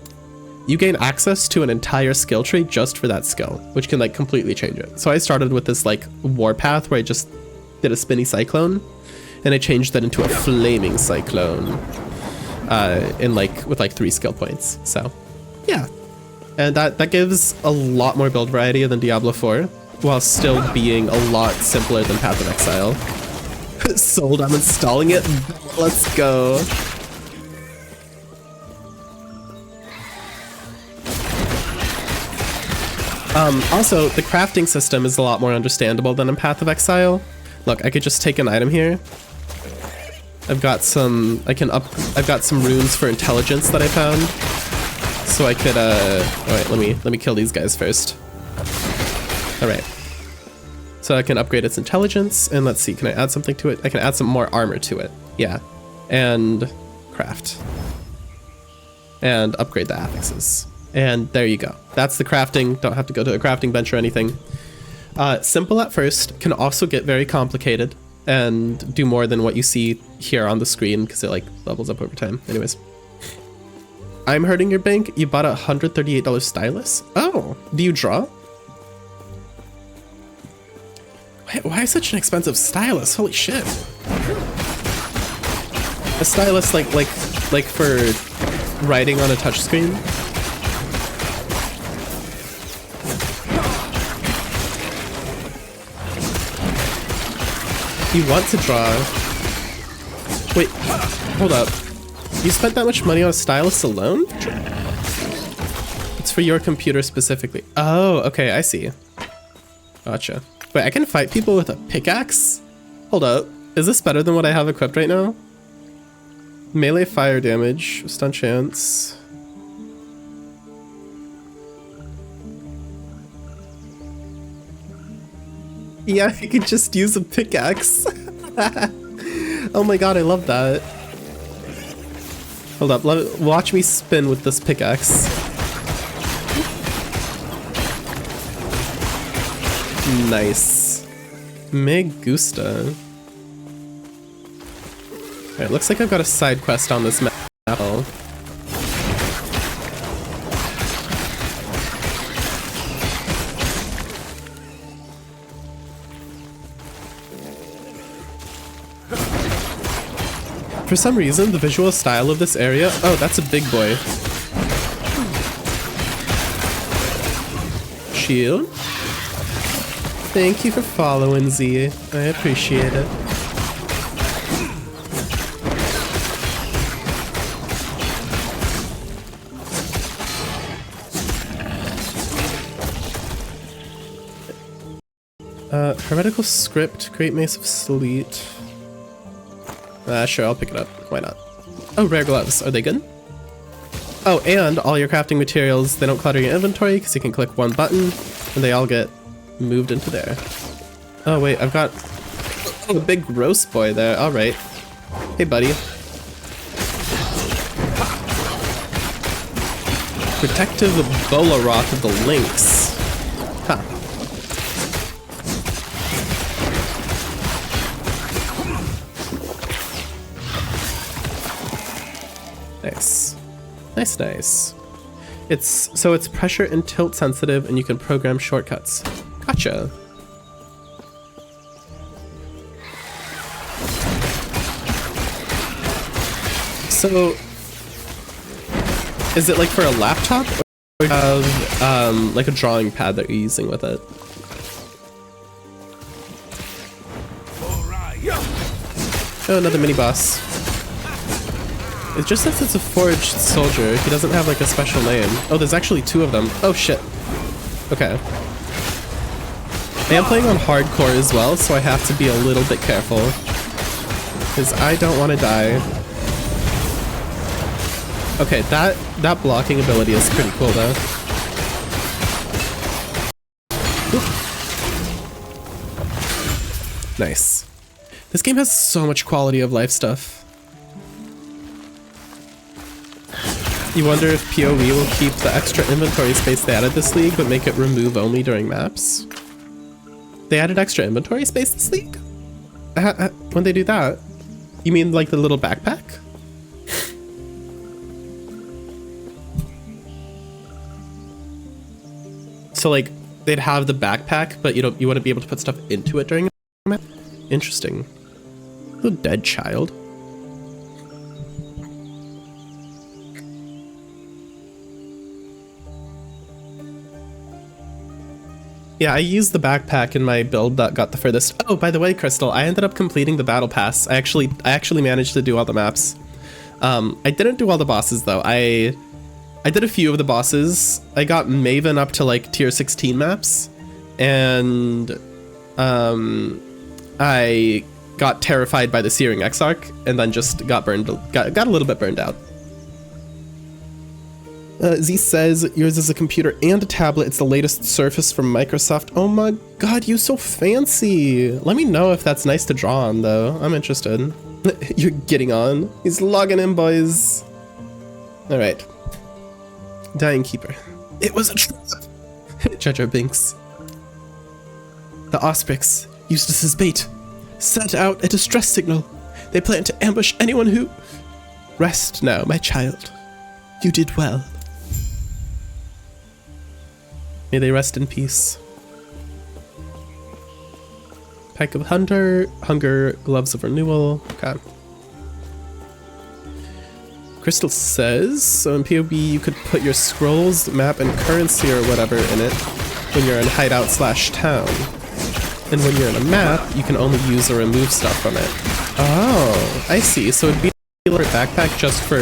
you gain access to an entire skill tree just for that skill, which can like completely change it. So I started with this like warpath where I just did a spinny cyclone, and I changed that into a flaming cyclone with 3 skill points. So yeah, and that gives a lot more build variety than Diablo 4 while still being a lot simpler than Path of Exile. Sold, I'm installing it. Let's go. Also, the crafting system is a lot more understandable than in Path of Exile. Look, I could just take an item here. I've got some runes for intelligence that I found. So I could alright, let me kill these guys first. Alright. So I can upgrade its intelligence, and let's see, can I add something to it? I can add some more armor to it. Yeah. And craft. And upgrade the affixes. And there you go. That's the crafting. Don't have to go to a crafting bench or anything. Simple at first, can also get very complicated and do more than what you see here on the screen because it like levels up over time. Anyways. I'm hurting your bank. You bought a $138 stylus? Oh, do you draw? Why such an expensive stylus? Holy shit. A stylus like for writing on a touchscreen? You want to draw. Wait, hold up. You spent that much money on a stylus alone? It's for your computer specifically. Oh, okay, I see. Gotcha. Wait, I can fight people with a pickaxe? Hold up. Is this better than what I have equipped right now? Melee fire damage, stun chance. Yeah, I could just use a pickaxe. Oh my god, I love that. Hold up, watch me spin with this pickaxe. Nice. Me gusta. Alright, looks like I've got a side quest on this map. For some reason, the visual style of this area... Oh, that's a big boy. Shield. Thank you for following, Z. I appreciate it. Hermetical script, Great Mace of Sleet. Sure, I'll pick it up. Why not? Oh, rare gloves. Are they good? Oh, and all your crafting materials, they don't clutter your inventory because you can click one button and they all get moved into there. Oh, wait, I've got a big roast boy there. All right. Hey, buddy. Protective Bola Rock of the Lynx. Huh. Nice, nice. It's pressure and tilt sensitive, and you can program shortcuts. Gotcha. So, is it like for a laptop, or you have like a drawing pad that you're using with it? Oh, another mini boss. It just says it's a forged soldier. He doesn't have like a special name. Oh, there's actually 2 of them. Oh shit. Okay. I am playing on hardcore as well, so I have to be a little bit careful. Because I don't want to die. Okay, that blocking ability is pretty cool though. Oop. Nice. This game has so much quality of life stuff. You wonder if PoE will keep the extra inventory space they added this league, but make it remove only during maps? They added extra inventory space this league? When they do that? You mean like the little backpack? So like, they'd have the backpack, but you wouldn't be able to put stuff into it during a map? Interesting. The dead child. Yeah, I used the backpack in my build that got the furthest. Oh, by the way, Crystal, I ended up completing the battle pass. I actually managed to do all the maps. I didn't do all the bosses though. I did a few of the bosses. I got Maven up to like tier 16 maps, and I got terrified by the Searing Exarch, and then just got a little bit burned out. Z says, yours is a computer and a tablet. It's the latest Surface from Microsoft. Oh my god, you so fancy. Let me know if that's nice to draw on, though. I'm interested. You're getting on. He's logging in, boys. Alright. Dying Keeper. It was a trap! Jojo Binks. The Osprix used this as bait. Sent out a distress signal. They plan to ambush anyone who... Rest now, my child. You did well. May they rest in peace. Pack of Hunger, Gloves of Renewal. Okay. Crystal says, so in PoB you could put your scrolls, map, and currency or whatever in it when you're in hideout/town. And when you're in a map, you can only use or remove stuff from it. Oh, I see. So it'd be a backpack just for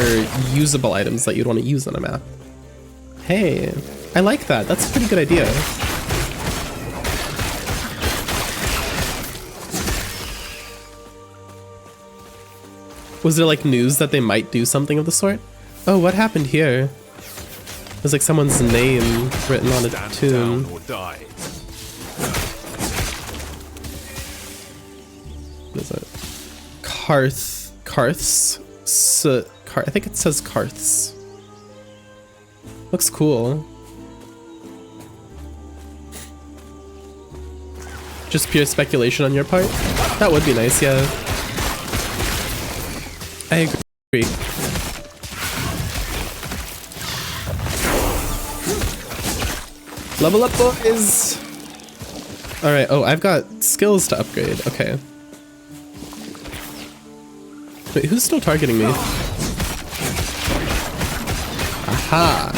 usable items that you'd want to use on a map. Hey, I like that. That's a pretty good idea. Was there like news that they might do something of the sort? Oh, what happened here? There's like someone's name written on a tomb. What is it? Karths? I think it says Karths. Looks cool. Just pure speculation on your part? That would be nice, yeah. I agree. Level up, boys! Alright, oh, I've got skills to upgrade. Okay. Wait, who's still targeting me? Aha!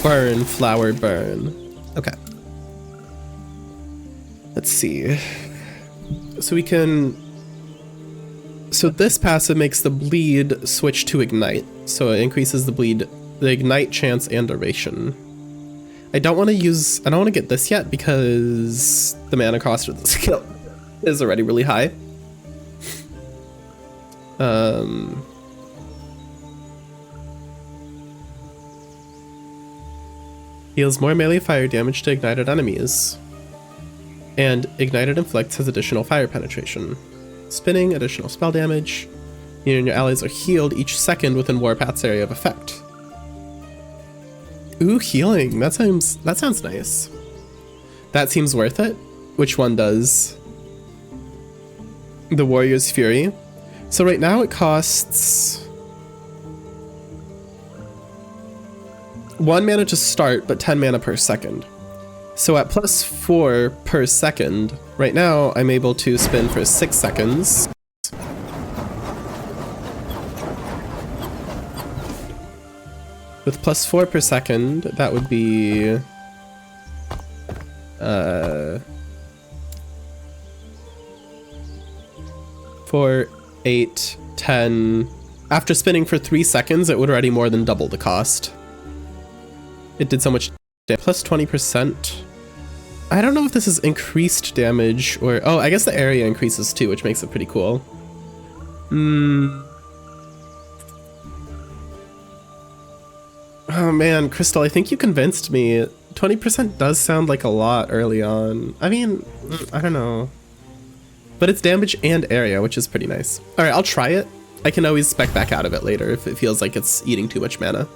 Burn, flower, burn. Okay. Let's see. So we can... So this passive makes the bleed switch to ignite. So it increases the ignite chance and duration. I don't want to get this yet because the mana cost of the skill is already really high. Deals more melee fire damage to ignited enemies. And ignited inflicts has additional fire penetration. Spinning, additional spell damage. You and your allies are healed each second within Warpath's area of effect. Ooh, healing. That sounds nice. That seems worth it. Which one does? The Warrior's Fury. So right now it costs 1 mana to start, but 10 mana per second. So at +4 per second, right now I'm able to spin for 6 seconds. With +4 per second, that would be 4, 8, 10. After spinning for 3 seconds, it would already more than double the cost. It did so much damage. Plus 20%. I don't know if this is increased damage or... Oh, I guess the area increases too, which makes it pretty cool. Oh man, Crystal, I think you convinced me. 20% does sound like a lot early on. I mean, I don't know. But it's damage and area, which is pretty nice. Alright, I'll try it. I can always spec back out of it later if it feels like it's eating too much mana.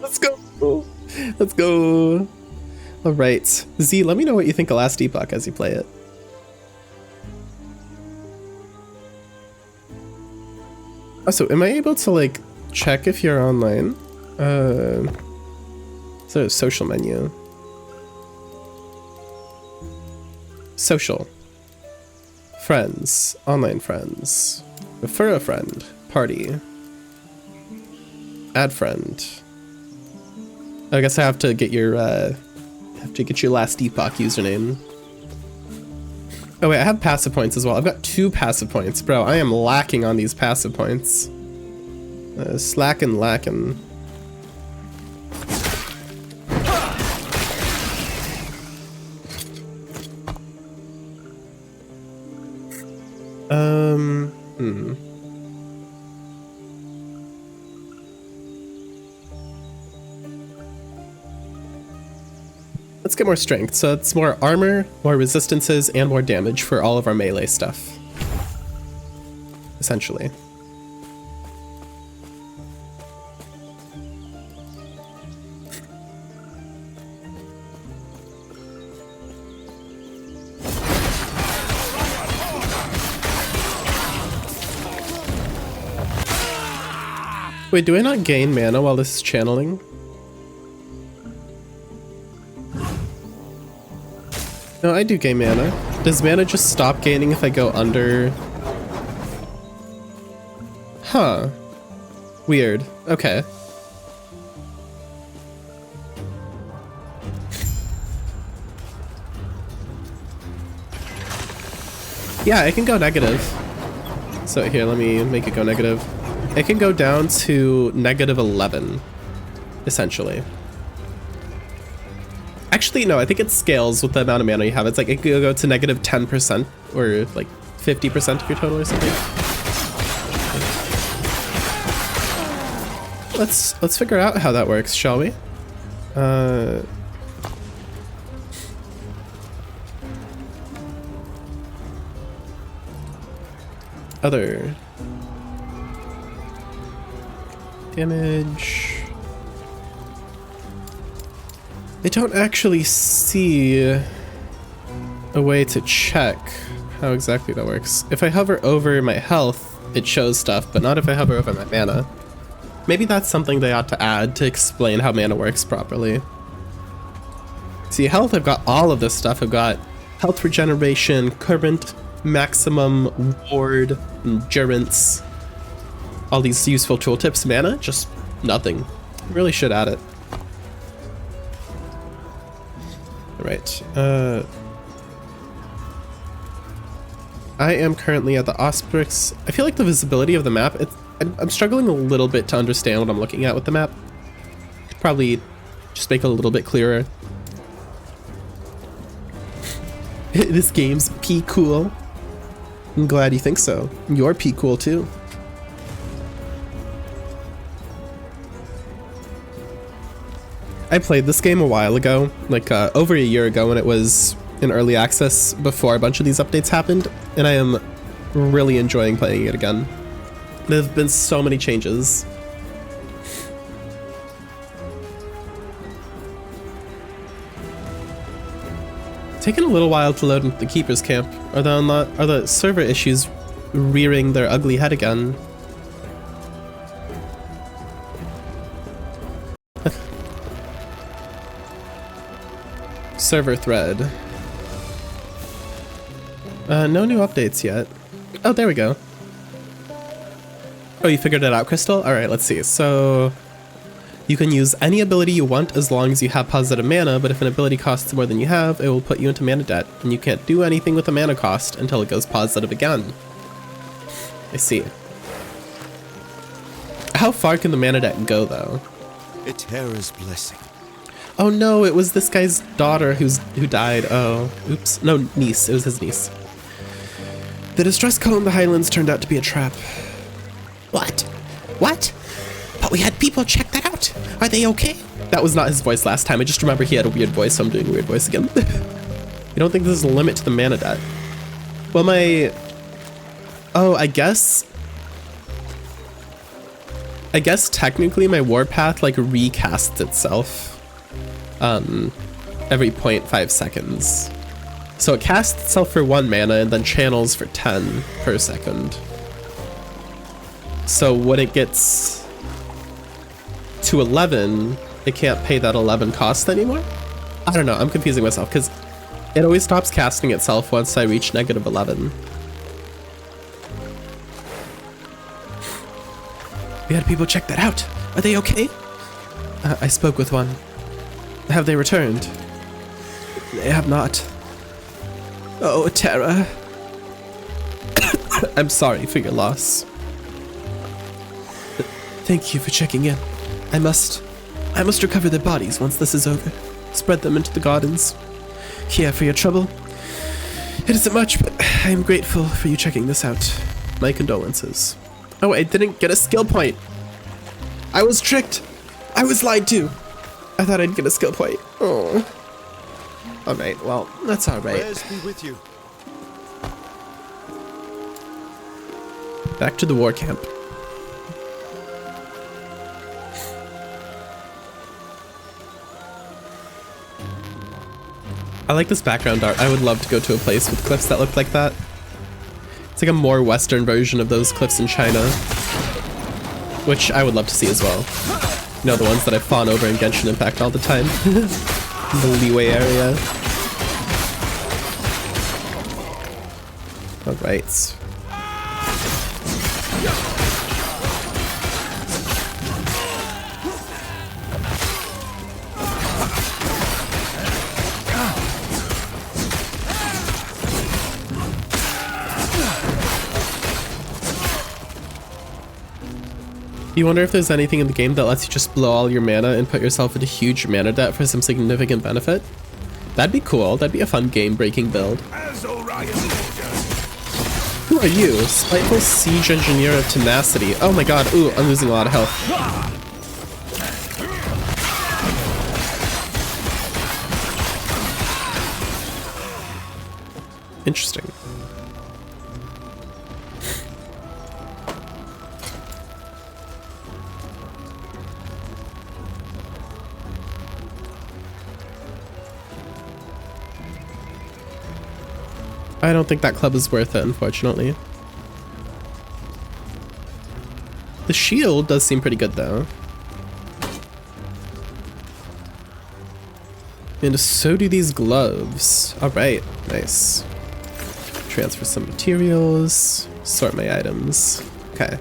Let's go! Let's go! Alright. Z, let me know what you think of Last Epoch as you play it. Also, am I able to, like, check if you're online? So, social menu. Social. Friends. Online friends. Refer a friend. Party. Add friend. I guess I have to get your, Last Epoch username. Oh wait, I have passive points as well. I've got 2 passive points. Bro, I am lacking on these passive points. Slacking. Let's get more strength. So it's more armor, more resistances, and more damage for all of our melee stuff. Essentially. Wait, do I not gain mana while this is channeling? No, I do gain mana. Does mana just stop gaining if I go under? Huh. Weird. Okay. Yeah, it can go negative. So here, let me make it go negative. It can go down to -11, essentially. Actually, no, I think it scales with the amount of mana you have. It's like it could go to -10% or like 50% of your total or something. Let's figure out how that works, shall we? Other damage. I don't actually see a way to check how exactly that works. If I hover over my health, it shows stuff, but not if I hover over my mana. Maybe that's something they ought to add to explain how mana works properly. See, health, I've got all of this stuff. I've got health regeneration, current, maximum, ward, endurance. All these useful tooltips. Mana, just nothing. Really should add it. Right. I am currently at the Osprix. I feel like the visibility of the map, I'm struggling a little bit to understand what I'm looking at with the map. Probably just make it a little bit clearer. This game's P cool. I'm glad you think so. You're P cool too. I played this game a while ago, like over a year ago when it was in early access before a bunch of these updates happened, and I am really enjoying playing it again. There have been so many changes. Taking a little while to load into the Keeper's camp. Are the server issues rearing their ugly head again? Server thread. No new updates yet. Oh, there we go. Oh, you figured it out, Crystal? Alright, let's see. So, you can use any ability you want as long as you have positive mana, but if an ability costs more than you have, it will put you into mana debt, and you can't do anything with the mana cost until it goes positive again. I see. How far can the mana debt go, though? Etera's blessing. Oh no, it was this guy's daughter who died. Oh, oops. No, niece. It was his niece. The distress call in the Highlands turned out to be a trap. What? What? But we had people check that out. Are they okay? That was not his voice last time. I just remember he had a weird voice, so I'm doing a weird voice again. You don't think there's a limit to the mana debt? Well, oh, I guess technically my warpath like recasts itself every 0.5 seconds. So it casts itself for 1 mana and then channels for 10 per second. So when it gets to 11, it can't pay that 11 cost anymore? I don't know, I'm confusing myself because it always stops casting itself once I reach negative 11. We had people check that out. Are they okay? I spoke with one. Have they returned? They have not. Oh, Tara. I'm sorry for your loss. Thank you for checking in. I must recover their bodies once this is over. Spread them into the gardens. Here for your trouble. It isn't much, but I am grateful for you checking this out. My condolences. Oh, I didn't get a skill point. I was tricked. I was lied to. I thought I'd get a skill point. Oh. Alright, well, that's alright. Prayers be with you. Back to the war camp. I like this background art. I would love to go to a place with cliffs that look like that. It's like a more western version of those cliffs in China, which I would love to see as well. You know, the ones that I fawn over in Genshin Impact all the time. The leeway area. Alright. You wonder if there's anything in the game that lets you just blow all your mana and put yourself into huge mana debt for some significant benefit? That'd be cool. That'd be a fun game-breaking build. Who are you? Spiteful Siege Engineer of Tenacity. Oh my god. Ooh, I'm losing a lot of health. Interesting. I don't think that club is worth it, unfortunately. The shield does seem pretty good, though. And so do these gloves. Alright, nice. Transfer some materials. Sort my items. Okay.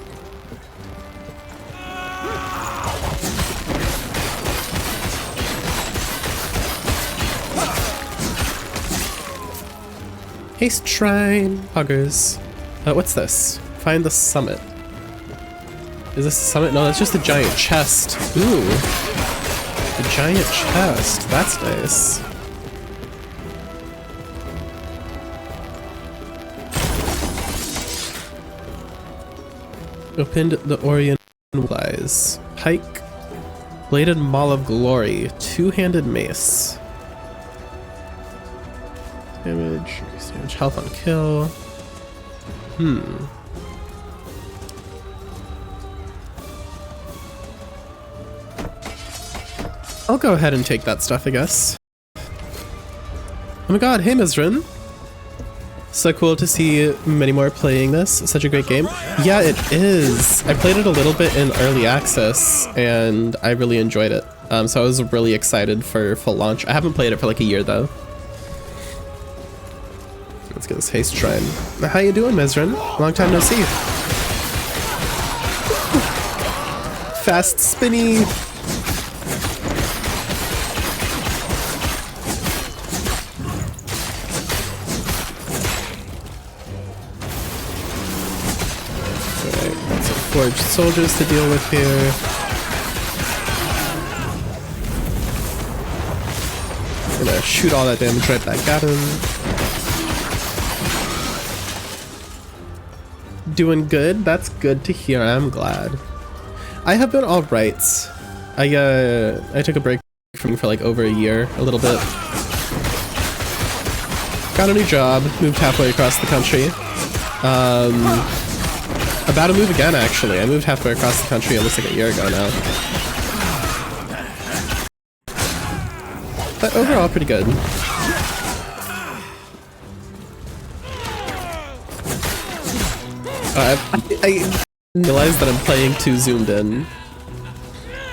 Haste Shrine, Huggers. What's this? Find the summit. Is this the summit? No, that's just a giant chest. Ooh. The giant chest. That's nice. Opened the Orient Lies. Pike. Bladed Maul of Glory. Two-handed mace. Damage, health on kill. I'll go ahead and take that stuff, I guess. Oh my god, hey Mizrin. So cool to see many more playing this. Such a great game. Yeah, it is. I played it a little bit in early access and I really enjoyed it. So I was really excited for full launch. I haven't played it for like a year though. Let's get this haste shrine. How you doing, Mizrin? Long time no see. Fast spinny. Forged soldiers to deal with here. Gonna shoot all that damage right back at him. Doing good? That's good to hear. I'm glad. I have been alright. I took a break from for like over a year, a little bit. Got a new job, moved halfway across the country. About to move again, actually. I moved halfway across the country almost like a year ago now. But overall, pretty good. I realize that I'm playing too zoomed in.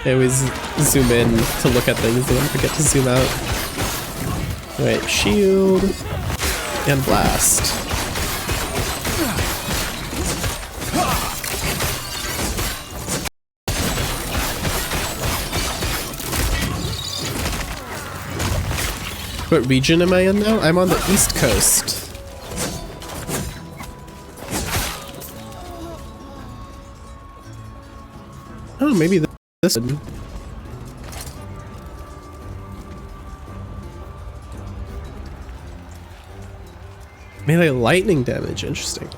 I always zoom in to look at things and then forget to zoom out. Alright, shield and blast. What region am I in now? I'm on the East Coast. Oh, maybe this one. Melee lightning damage, interesting.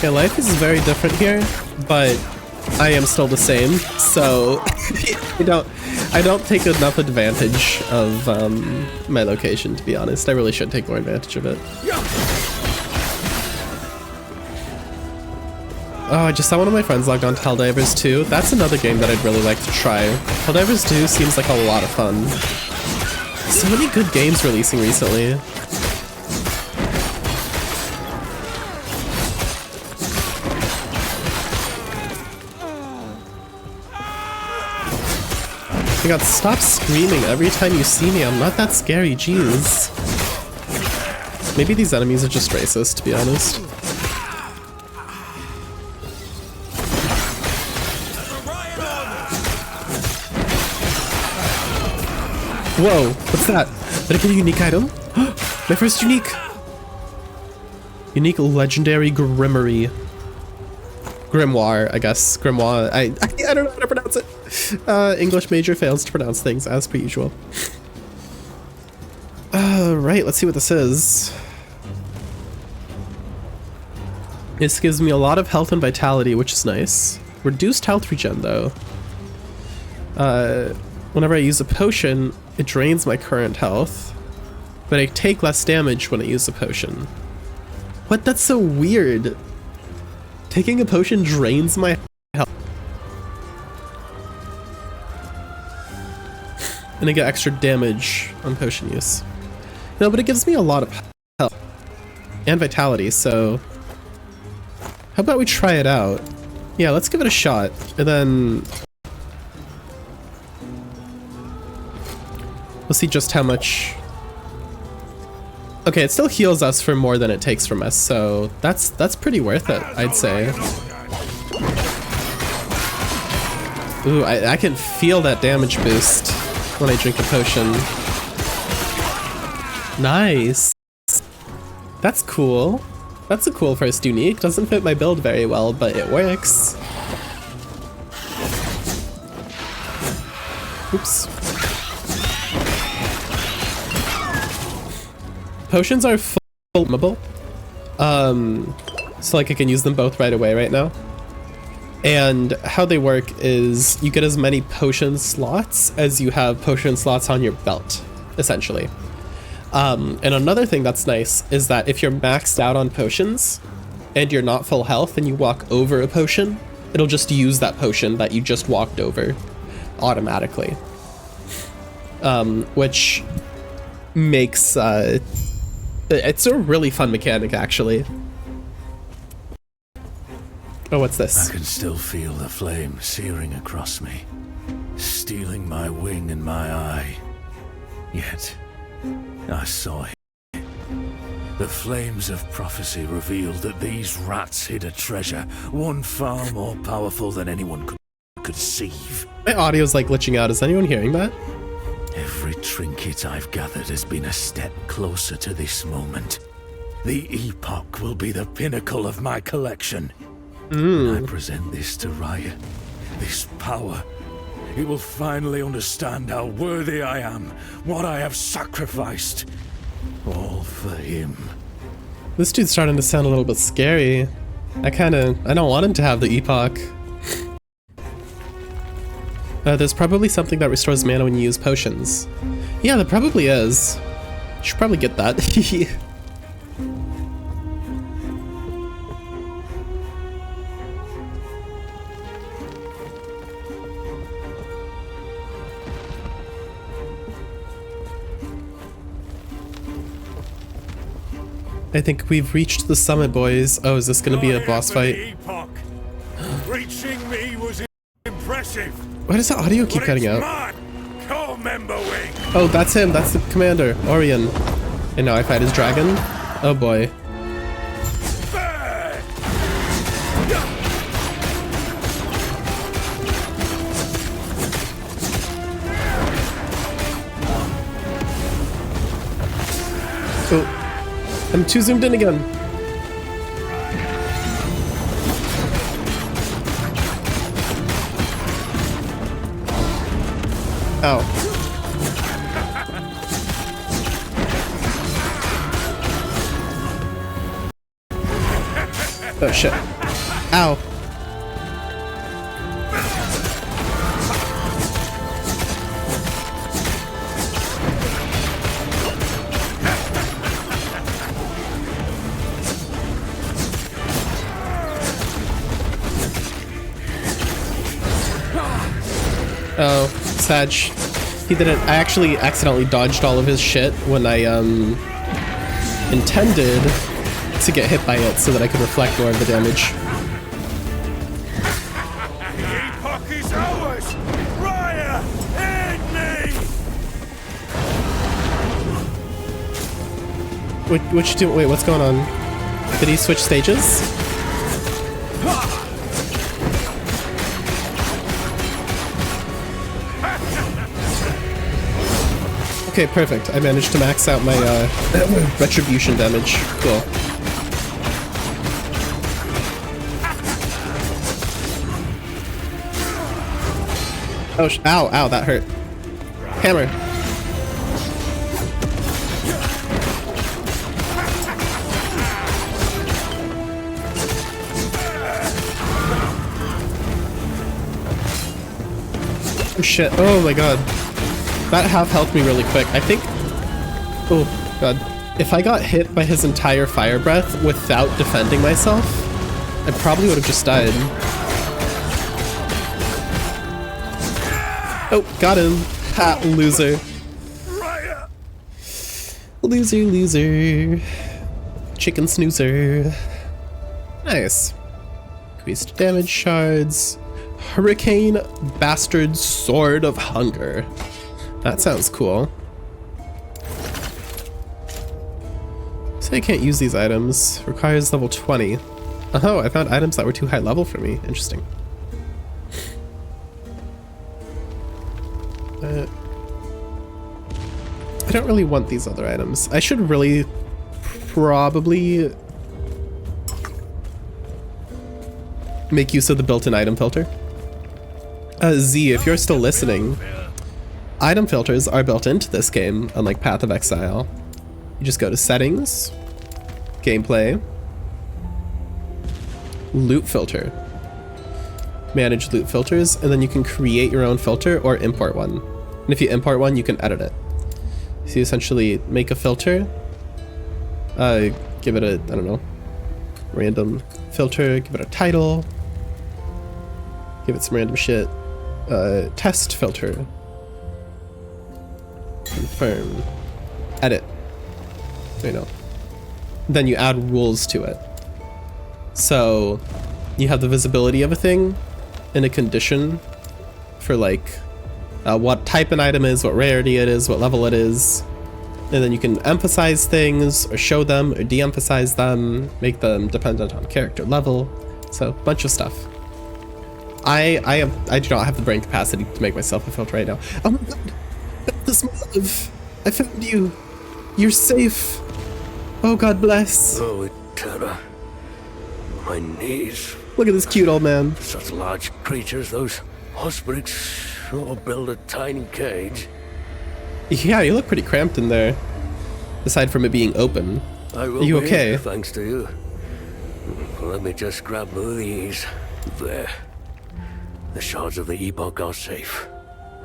Yeah, life is very different here, but I am still the same, so I don't take enough advantage of my location, to be honest. I really should take more advantage of it. Oh, I just saw one of my friends logged on to Helldivers 2. That's another game that I'd really like to try. Helldivers 2 seems like a lot of fun. So many good games releasing recently. Oh my god, stop screaming every time you see me. I'm not that scary, jeez. Maybe these enemies are just racist, to be honest. Whoa, what's that? Did I get a unique item? My first unique! Unique legendary grimoire. Grimoire, I guess. Grimoire. I don't know how to pronounce it. English major fails to pronounce things, as per usual. Right, let's see what this is. This gives me a lot of health and vitality, which is nice. Reduced health regen, though. Whenever I use a potion, it drains my current health. But I take less damage when I use a potion. What? That's so weird. Taking a potion drains my health. And I get extra damage on potion use. No, but it gives me a lot of health. And vitality, so... How about we try it out? Yeah, let's give it a shot. And then... We'll see just how much... Okay, it still heals us for more than it takes from us, so that's pretty worth it, I'd say. Ooh, I can feel that damage boost when I drink a potion. Nice. That's cool. That's a cool first unique. Doesn't fit my build very well, but it works. Oops. Potions are full-mable, so like I can use them both right away right now. And how they work is you get as many potion slots as you have potion slots on your belt. essentially. And another thing that's nice is that if you're maxed out on potions and you're not full health and you walk over a potion, it'll just use that potion that you just walked over automatically. Which makes it's a really fun mechanic, actually. Oh, what's this? I can still feel the flame searing across me, stealing my wing and my eye. Yet, I saw him. The flames of prophecy revealed that these rats hid a treasure, one far more powerful than anyone could conceive. My audio's like glitching out. Is anyone hearing that? Every trinket I've gathered has been a step closer to this moment. The Epoch will be the pinnacle of my collection. When I present this to Raya, this power, he will finally understand how worthy I am, what I have sacrificed, all for him. This dude's starting to sound a little bit scary. I don't want him to have the Epoch. There's probably something that restores mana when you use potions. Yeah, there probably is. Should probably get that. I think we've reached the summit, boys. Oh, is this gonna be a boss fight? Reaching me was impressive. Why does the audio keep cutting out? Wing. Oh, that's him. That's the commander, Orion. And now I fight his dragon. Oh boy. Oh. I'm too zoomed in again. Ow. Oh shit. Ow. Oh, Sag. He didn't. I actually accidentally dodged all of his shit when I intended to get hit by it so that I could reflect more of the damage. Epoch is ours! Raya, aid me! Wait, what's going on? Did he switch stages? Okay, perfect. I managed to max out my retribution damage. Cool. Oh, ow, that hurt. Hammer. Oh shit, oh my god. That half helped me really quick. I think... Oh, god. If I got hit by his entire fire breath without defending myself, I probably would have just died. Oh, got him. Ha, loser. Loser. Chicken snoozer. Nice. Increased damage shards. Hurricane Bastard Sword of Hunger. That sounds cool. So I can't use these items. Requires level 20. Oh, I found items that were too high level for me. Interesting. I don't really want these other items. I should really probably make use of the built-in item filter. Z, if you're still listening, item filters are built into this game, unlike Path of Exile. You just go to Settings, Gameplay, Loot Filter, Manage Loot Filters, and then you can create your own filter or import one. And if you import one, you can edit it. So you essentially make a filter, give it a, I don't know, random filter, give it a title, give it some random shit, test filter, confirm, edit, you know. Then you add rules to it. So you have the visibility of a thing in a condition for like what type an item is, what rarity it is, what level it is, and then you can emphasize things or show them or de-emphasize them, make them dependent on character level. So a bunch of stuff. I do not have the brain capacity to make myself a filter right now. Oh my god, this love, I found you. You're safe. Oh, God bless. Oh, Terror. My knees. Look at this cute old man. Such large creatures, those ospreys sure build a tiny cage. Yeah, you look pretty cramped in there. Aside from it being open. I will Are you be, okay? thanks to you. Let me just grab these. There. The shards of the Epoch are safe.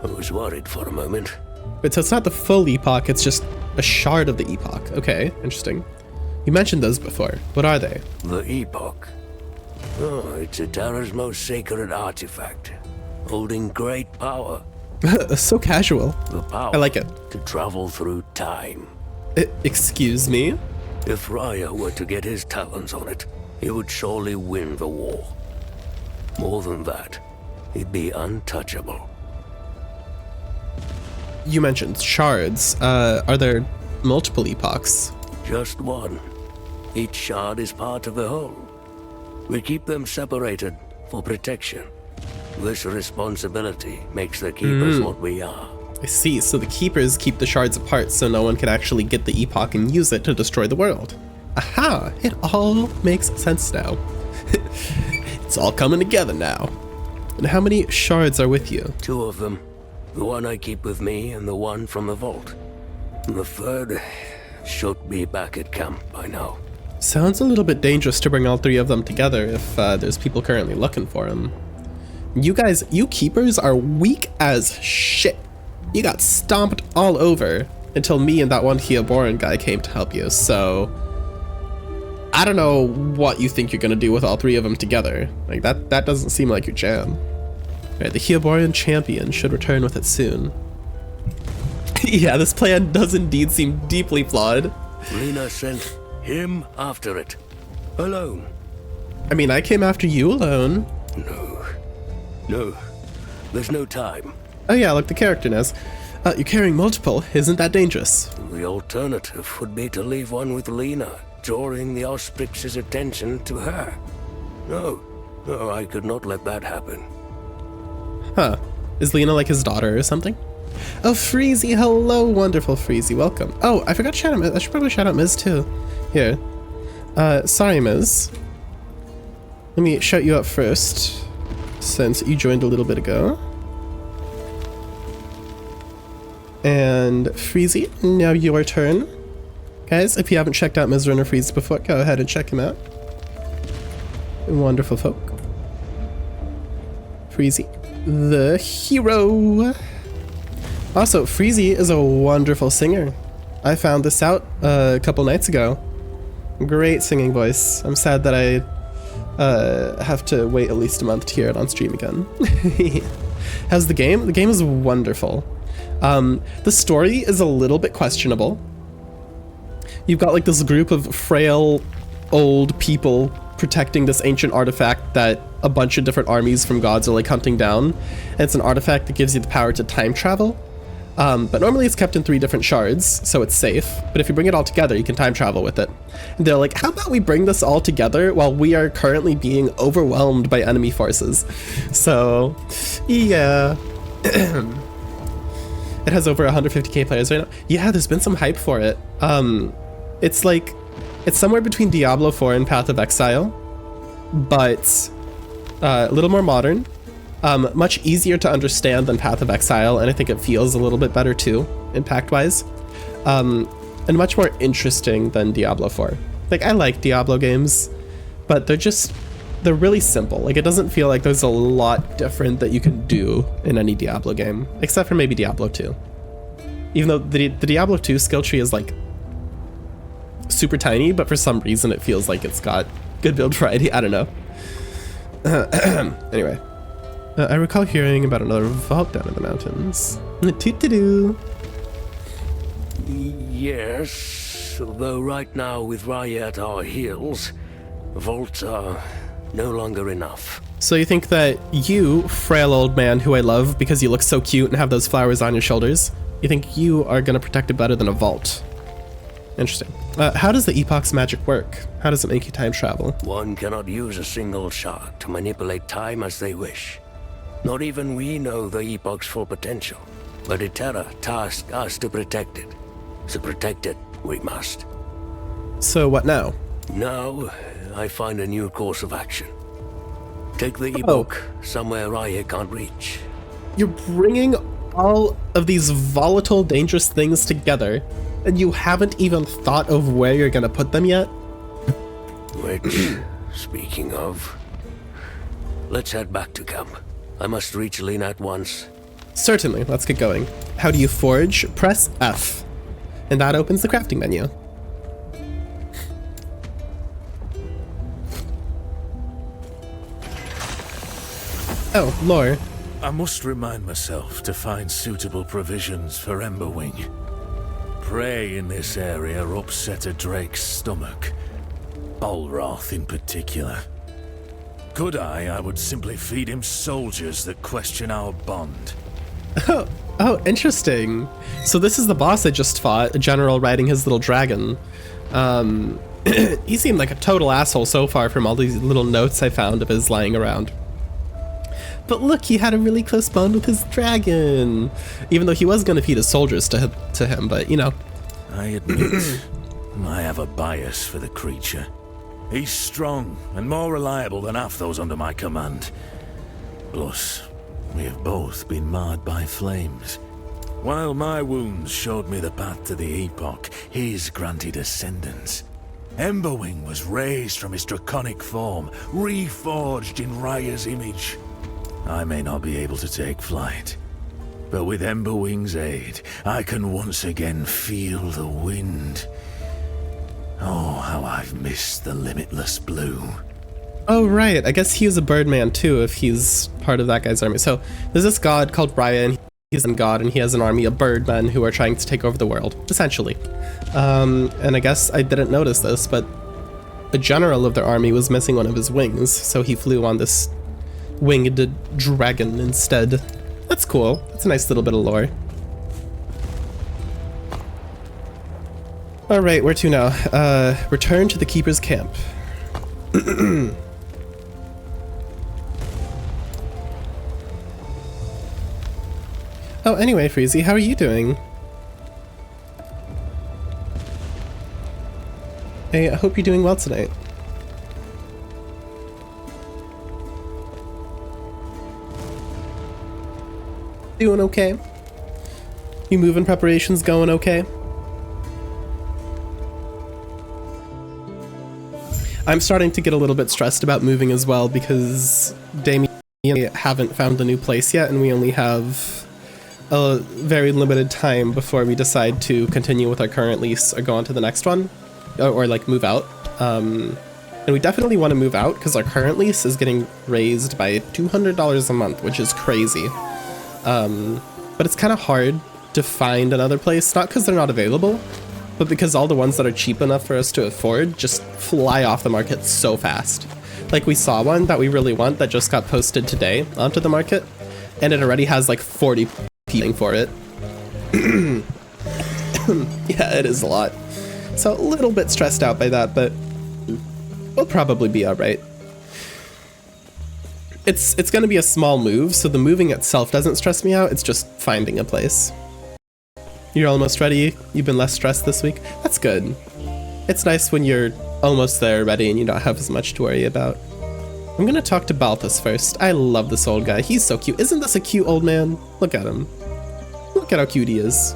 I was worried for a moment. But so it's not the full Epoch, it's just a shard of the Epoch. Okay, interesting. You mentioned those before. What are they? The Epoch. Oh, it's Terra's most sacred artifact, holding great power. So casual. The power I like it. to travel through time. Excuse me? If Raya were to get his talons on it, he would surely win the war. More than that, he'd be untouchable. You mentioned shards. Are there multiple epochs? Just one. Each shard is part of the whole. We keep them separated for protection. This responsibility makes the Keepers what we are. I see, so the Keepers keep the shards apart so no one can actually get the Epoch and use it to destroy the world. Aha! It all makes sense now. It's all coming together now. And how many shards are with you? 2 of them. The one I keep with me and the one from the vault. The third should be back at camp by now. Sounds a little bit dangerous to bring all 3 of them together if there's people currently looking for them. You Keepers are weak as shit. You got stomped all over until me and that one Hioboran guy came to help you, so I don't know what you think you're gonna do with all 3 of them together. Like that doesn't seem like your jam. Alright, the Hioboran champion should return with it soon. Yeah, this plan does indeed seem deeply flawed. Lena sent him after it. Alone. I mean, I came after you alone. No. There's no time. Oh yeah, look, the character knows. You're carrying multiple. Isn't that dangerous? The alternative would be to leave one with Lena, drawing the Osprix's attention to her. No, I could not let that happen. Huh. Is Lena like his daughter or something? Oh, Freezy, hello, wonderful Freezy, welcome. Oh, I forgot to shout out Miz. I should probably shout out Miz too. Here. Sorry, Miz. Let me shout you out first, since you joined a little bit ago. And Freezy, now your turn. Guys, if you haven't checked out Miz Runner Freezy before, go ahead and check him out. Wonderful folk. Freezy, the hero. Also, Freezy is a wonderful singer. I found this out a couple nights ago. Great singing voice. I'm sad that I have to wait at least a month to hear it on stream again. How's the game? The game is wonderful. The story is a little bit questionable. You've got like this group of frail old people protecting this ancient artifact that a bunch of different armies from gods are like hunting down. And it's an artifact that gives you the power to time travel. But normally it's kept in 3 different shards, so it's safe. But if you bring it all together, you can time travel with it. And they're like, how about we bring this all together while we are currently being overwhelmed by enemy forces? So, yeah. It has over 150k players right now. Yeah, there's been some hype for it. It's somewhere between Diablo 4 and Path of Exile, but a little more modern. Much easier to understand than Path of Exile, and I think it feels a little bit better too, impact-wise. And much more interesting than Diablo 4. Like, I like Diablo games, but they're really simple. Like, it doesn't feel like there's a lot different that you can do in any Diablo game, except for maybe Diablo 2. Even though the Diablo 2 skill tree is like super tiny, but for some reason it feels like it's got good build variety. I don't know. Anyway, I recall hearing about another vault down in the mountains. Toot-to-doo. Yes, though right now with Raya at our heels, vaults are no longer enough. So you think that you, frail old man who I love because you look so cute and have those flowers on your shoulders, you think you are gonna protect it better than a vault? Interesting. How does the Epoch's magic work? How does it make you time travel? One cannot use a single shard to manipulate time as they wish. Not even we know the Epoch's full potential, but Iterra tasked us to protect it. So protect it, we must. So what now? Now, I find a new course of action. Take the Epoch somewhere Raya can't reach. You're bringing all of these volatile, dangerous things together, and you haven't even thought of where you're gonna put them yet? Which, speaking of, let's head back to camp. I must reach Lena at once. Certainly, let's get going. How do you forge? Press F, and that opens the crafting menu. Oh, lore. I must remind myself to find suitable provisions for Emberwing. Prey in this area upset a drake's stomach. Olroth in particular. Could I would simply feed him soldiers that question our bond. Oh, interesting. So this is the boss I just fought, a general riding his little dragon. He seemed like a total asshole so far from all these little notes I found of his lying around. But look, he had a really close bond with his dragon. Even though he was going to feed his soldiers to him, but you know. I admit, I have a bias for the creature. He's strong and more reliable than half those under my command. Plus, we have both been marred by flames. While my wounds showed me the path to the Epoch, his granted ascendance. Emberwing was raised from his draconic form, reforged in Raya's image. I may not be able to take flight, but with Emberwing's aid, I can once again feel the wind. Oh, how I've missed the limitless blue. Oh, right. I guess he was a birdman too, if he's part of that guy's army. So there's this god called Raya, and he's a god, and he has an army of birdmen who are trying to take over the world, essentially. And I guess I didn't notice this, but the general of their army was missing one of his wings, so he flew on this winged dragon instead. That's cool. That's a nice little bit of lore. Alright, where to now? Return to the Keeper's camp. Oh, anyway, Freezy, how are you doing? Hey, I hope you're doing well tonight. Doing okay? You moving preparations going okay? I'm starting to get a little bit stressed about moving as well because Damien and I haven't found a new place yet, and we only have a very limited time before we decide to continue with our current lease or go on to the next one, or like move out. And we definitely want to move out because our current lease is getting raised by $200 a month, which is crazy. But it's kind of hard to find another place, not because they're not available, but because all the ones that are cheap enough for us to afford just fly off the market so fast. Like we saw one that we really want that just got posted today onto the market, and it already has like 40 people for it. Yeah, it is a lot. So a little bit stressed out by that, but we'll probably be alright. It's going to be a small move, so the moving itself doesn't stress me out, it's just finding a place. You're almost ready? You've been less stressed this week? That's good. It's nice when you're almost there ready and you don't have as much to worry about. I'm gonna talk to Balthus first. I love this old guy. He's so cute. Isn't this a cute old man? Look at him. Look at how cute he is.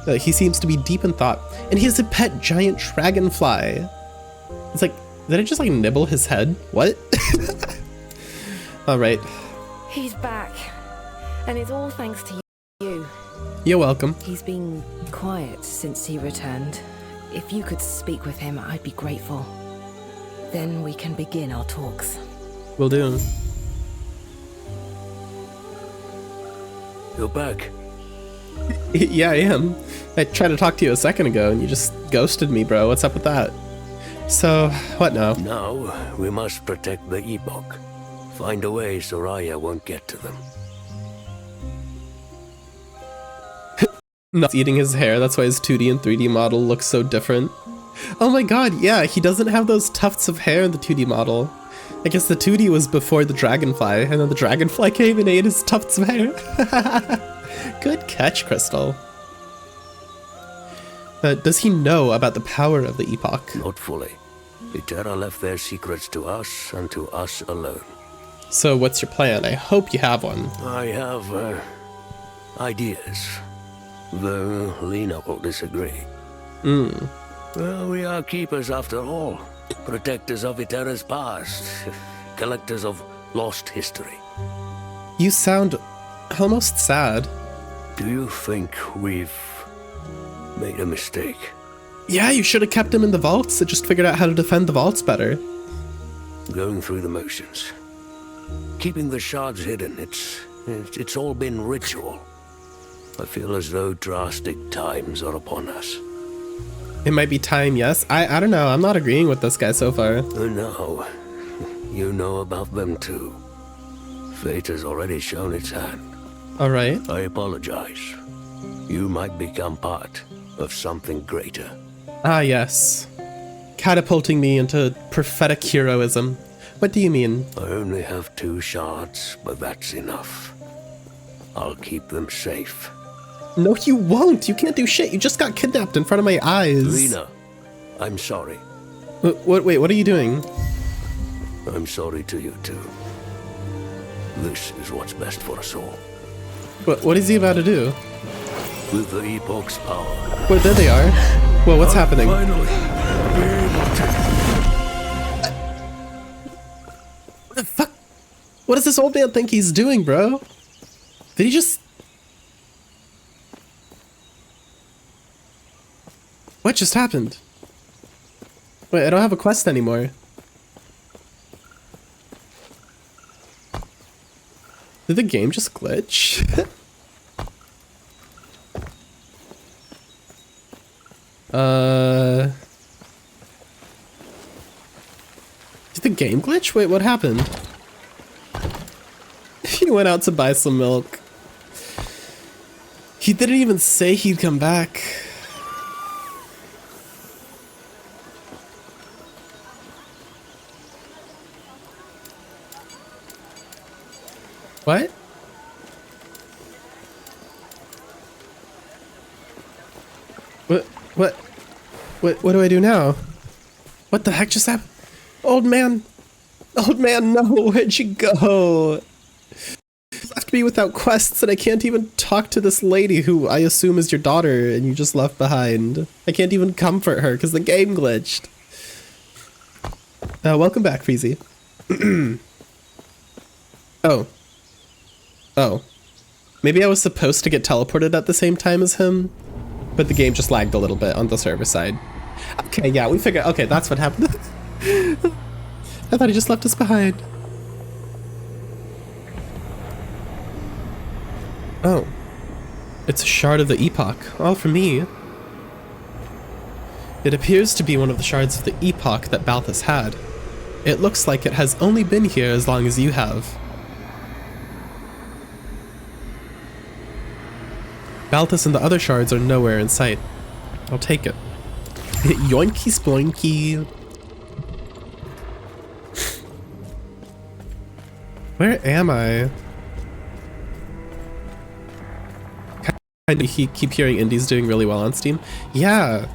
He seems to be deep in thought. And he has a pet giant dragonfly. It's like, did I just like nibble his head? What? All right. He's back. And it's all thanks to you. You're welcome. He's been quiet since he returned. If you could speak with him, I'd be grateful. Then we can begin our talks. Will do. You're back. Yeah, I am. I tried to talk to you a second ago and you just ghosted me, bro. What's up with that? So, what now? Now, we must protect the Epoch. Find a way so Raya won't get to them. Not eating his hair, that's why his 2D and 3D model looks so different. Oh my god, yeah, he doesn't have those tufts of hair in the 2D model. I guess the 2D was before the dragonfly, and then the dragonfly came and ate his tufts of hair. Good catch, Crystal. Does he know about the power of the Epoch? Not fully. Hetera left their secrets to us and to us alone. So what's your plan? I hope you have one. I have, ideas. Though Lena will disagree. Well, we are keepers after all. Protectors of Hetera's past. Collectors of lost history. You sound almost sad. Do you think we've made a mistake? Yeah, you should have kept him in the vaults and just figured out how to defend the vaults better. Going through the motions. Keeping the shards hidden, it's all been ritual. I feel as though drastic times are upon us. It might be time, yes? I don't know, I'm not agreeing with this guy so far. No, you know about them too. Fate has already shown its hand. Alright. I apologize. You might become part of something greater. Ah, yes. Catapulting me into prophetic heroism. What do you mean? I only have 2 shards, but that's enough. I'll keep them safe. No, you won't! You can't do shit! You just got kidnapped in front of my eyes! Lena, I'm sorry. Wait, what are you doing? I'm sorry to you too. This is what's best for us all. What is he about to do? With the Epoch's power. Well, there they are. Well, what's happening? Finally, we're able to... What the fuck? What does this old man think he's doing, bro? Did he just... What just happened? Wait, I don't have a quest anymore. Did the game just glitch? Did the game glitch? Wait, what happened? He went out to buy some milk. He didn't even say he'd come back. What? What do I do now? What the heck just happened? Old man! Old man, no! Where'd you go? You left me without quests and I can't even talk to this lady who I assume is your daughter and you just left behind. I can't even comfort her because the game glitched. Welcome back, Freezy. Oh. Maybe I was supposed to get teleported at the same time as him, but the game just lagged a little bit on the server side. Okay, yeah, we figured... Okay, that's what happened. I thought he just left us behind. Oh. It's a shard of the Epoch. All for me. It appears to be one of the shards of the Epoch that Balthus had. It looks like it has only been here as long as you have. Balthus and the other shards are nowhere in sight. I'll take it. Yoinky sploinky. Where am I? I keep hearing indies doing really well on Steam. Yeah.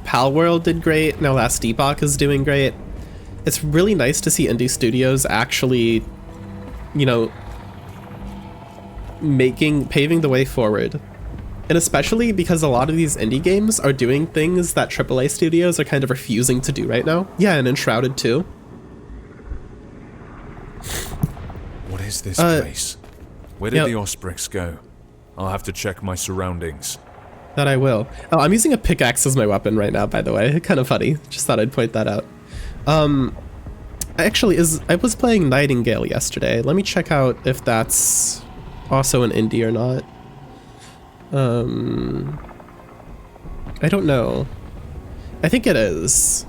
Pal World did great. Now Last Epoch is doing great. It's really nice to see indie studios actually, you know, paving the way forward. And especially because a lot of these indie games are doing things that AAA studios are kind of refusing to do right now. Yeah, and Enshrouded too. What is this place? Where did the Osprix go? I'll have to check my surroundings. That I will. Oh, I'm using a pickaxe as my weapon right now, by the way. Kind of funny. Just thought I'd point that out. Actually, I was playing Nightingale yesterday. Let me check out if that's also an indie or not. I don't know. I think it is.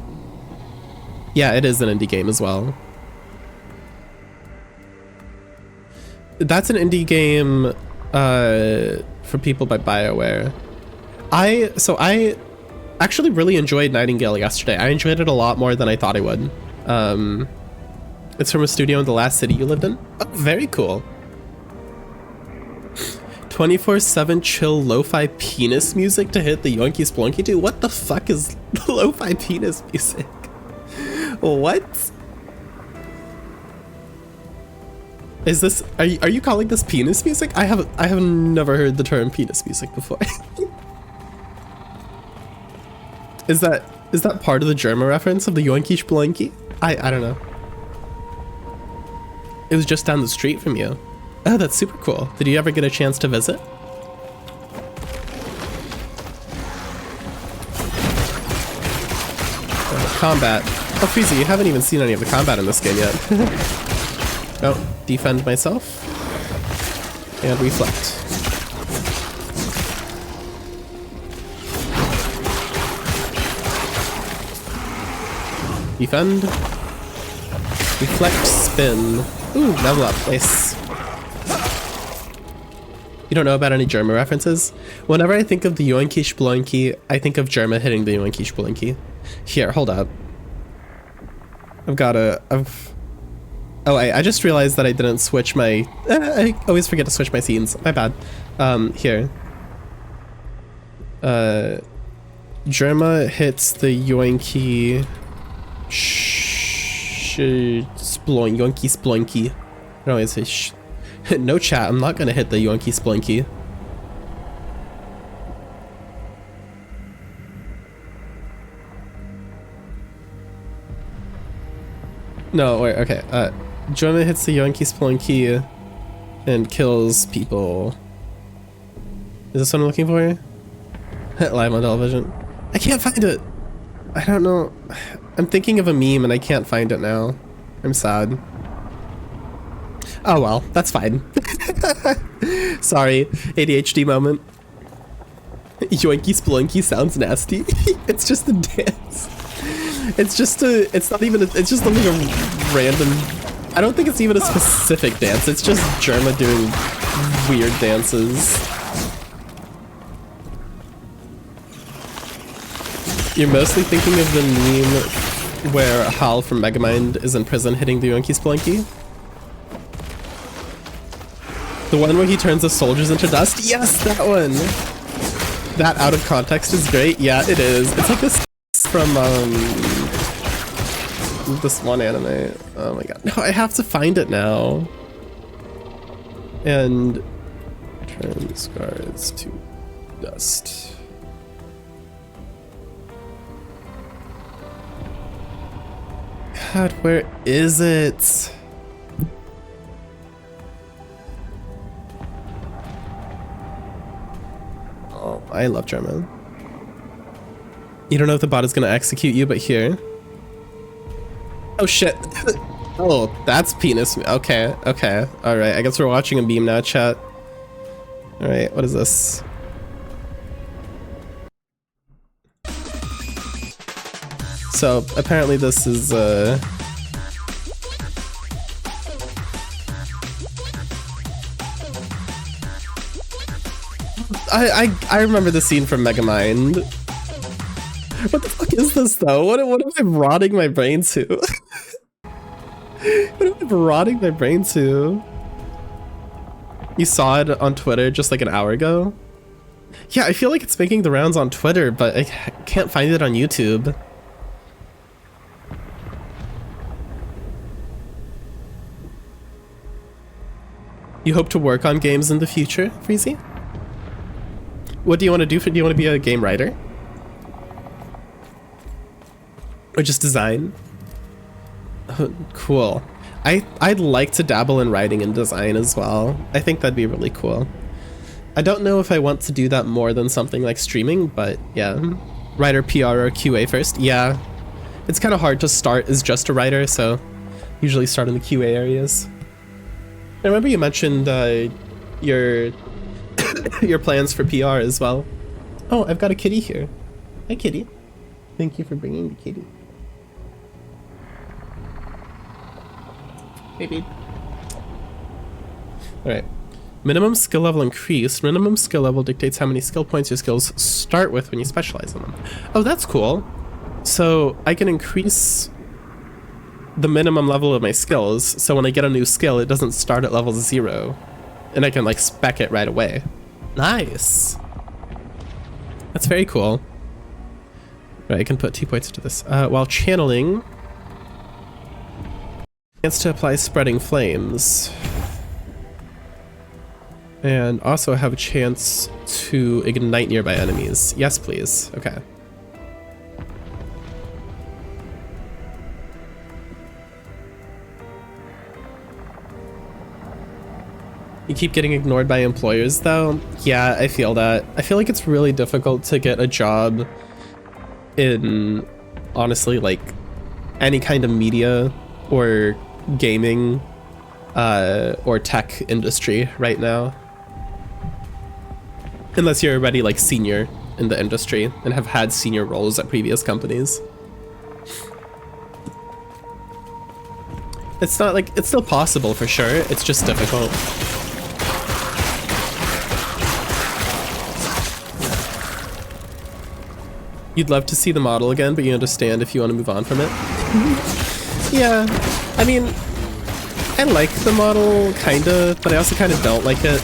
Yeah, it is an indie game as well. That's an indie game for people by BioWare. I actually really enjoyed Nightingale yesterday. I enjoyed it a lot more than I thought I would. It's from a studio in the last city you lived in. Oh, very cool. 24/7 chill lo-fi penis music to hit the yoinky splunky to? What the fuck is lo-fi penis music? What? Is this, are you calling this penis music? I have never heard the term penis music before. Is that part of the German reference of the yoinky spelunky? I don't know. It was just down the street from you. Oh, that's super cool. Did you ever get a chance to visit? Combat. Oh, Freezy, you haven't even seen any of the combat in this game yet. Oh, defend myself. And reflect. Defend. Reflect, spin. Ooh, level up. Nice. You don't know about any Germa references? Whenever I think of the yoinky spelunky, I think of Germa hitting the yoinky spelunky. Here, hold up. Oh, I just realized that I didn't switch my... I always forget to switch my scenes. My bad. Here. Germa hits the yoinky... yoinky splunky. No, it's a no chat, I'm not gonna hit the yoinky splunky. No, wait, okay. Germa hits the yoinky splunky and kills people. Is this what I'm looking for? Live on television. I can't find it. I don't know. I'm thinking of a meme and I can't find it now. I'm sad. Oh well, that's fine. Sorry, ADHD moment. Yoinky splunky sounds nasty. It's just a dance. It's just a little random. I don't think it's even a specific dance. It's just Germa doing weird dances. You're mostly thinking of the meme where Hal from Megamind is in prison hitting the yoinky splunky? The one where he turns the soldiers into dust? Yes, that one! That out of context is great. Yeah, it is. It's like this from, this one anime. Oh my god. No, I have to find it now. And turn scars to dust. God, where is it? Oh, I love German. You don't know if the bot is gonna execute you, but here. Oh shit. Oh, that's penis. Okay, okay. Alright, I guess we're watching a meme now, chat. Alright, what is this? So, apparently this is, I remember the scene from Megamind. What the fuck is this though? What am I rotting my brain to? What am I rotting my brain to? You saw it on Twitter just like an hour ago? Yeah, I feel like it's making the rounds on Twitter, but I can't find it on YouTube. You hope to work on games in the future, Freezy? What do you want to do? Do you want to be a game writer? Or just design? Oh, cool. I'd like to dabble in writing and design as well. I think that'd be really cool. I don't know if I want to do that more than something like streaming, but yeah. Writer, PR, or QA first. Yeah. It's kind of hard to start as just a writer, so usually start in the QA areas. I remember you mentioned your your plans for PR as well. Oh, I've got a kitty here. Hi, kitty. Thank you for bringing the kitty. Hey, babe. Alright. Minimum skill level increased. Minimum skill level dictates how many skill points your skills start with when you specialize in them. Oh, that's cool. So I can increase the minimum level of my skills, so when I get a new skill, it doesn't start at level 0. And I can, like, spec it right away. Nice! That's very cool. Right, I can put 2 points into this. While channeling, chance to apply spreading flames. And also have a chance to ignite nearby enemies. Yes, please. Okay. You keep getting ignored by employers, though? Yeah, I feel that. I feel like it's really difficult to get a job in, honestly, like, any kind of media or gaming or tech industry right now. Unless you're already, like, senior in the industry and have had senior roles at previous companies. It's not, like, it's still possible for sure, it's just difficult. You'd love to see the model again, but you understand if you want to move on from it. Yeah, I mean, I like the model, kinda, but I also kind of don't like it.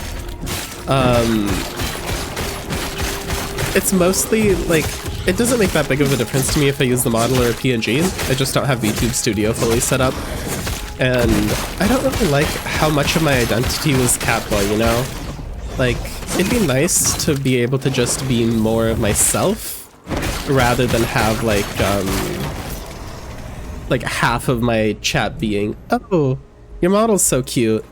It's mostly, like, it doesn't make that big of a difference to me if I use the model or a PNG. I just don't have VTube Studio fully set up. And I don't really like how much of my identity was Catboy, you know? Like, it'd be nice to be able to just be more of myself, rather than have, like half of my chat being, oh, your model's so cute.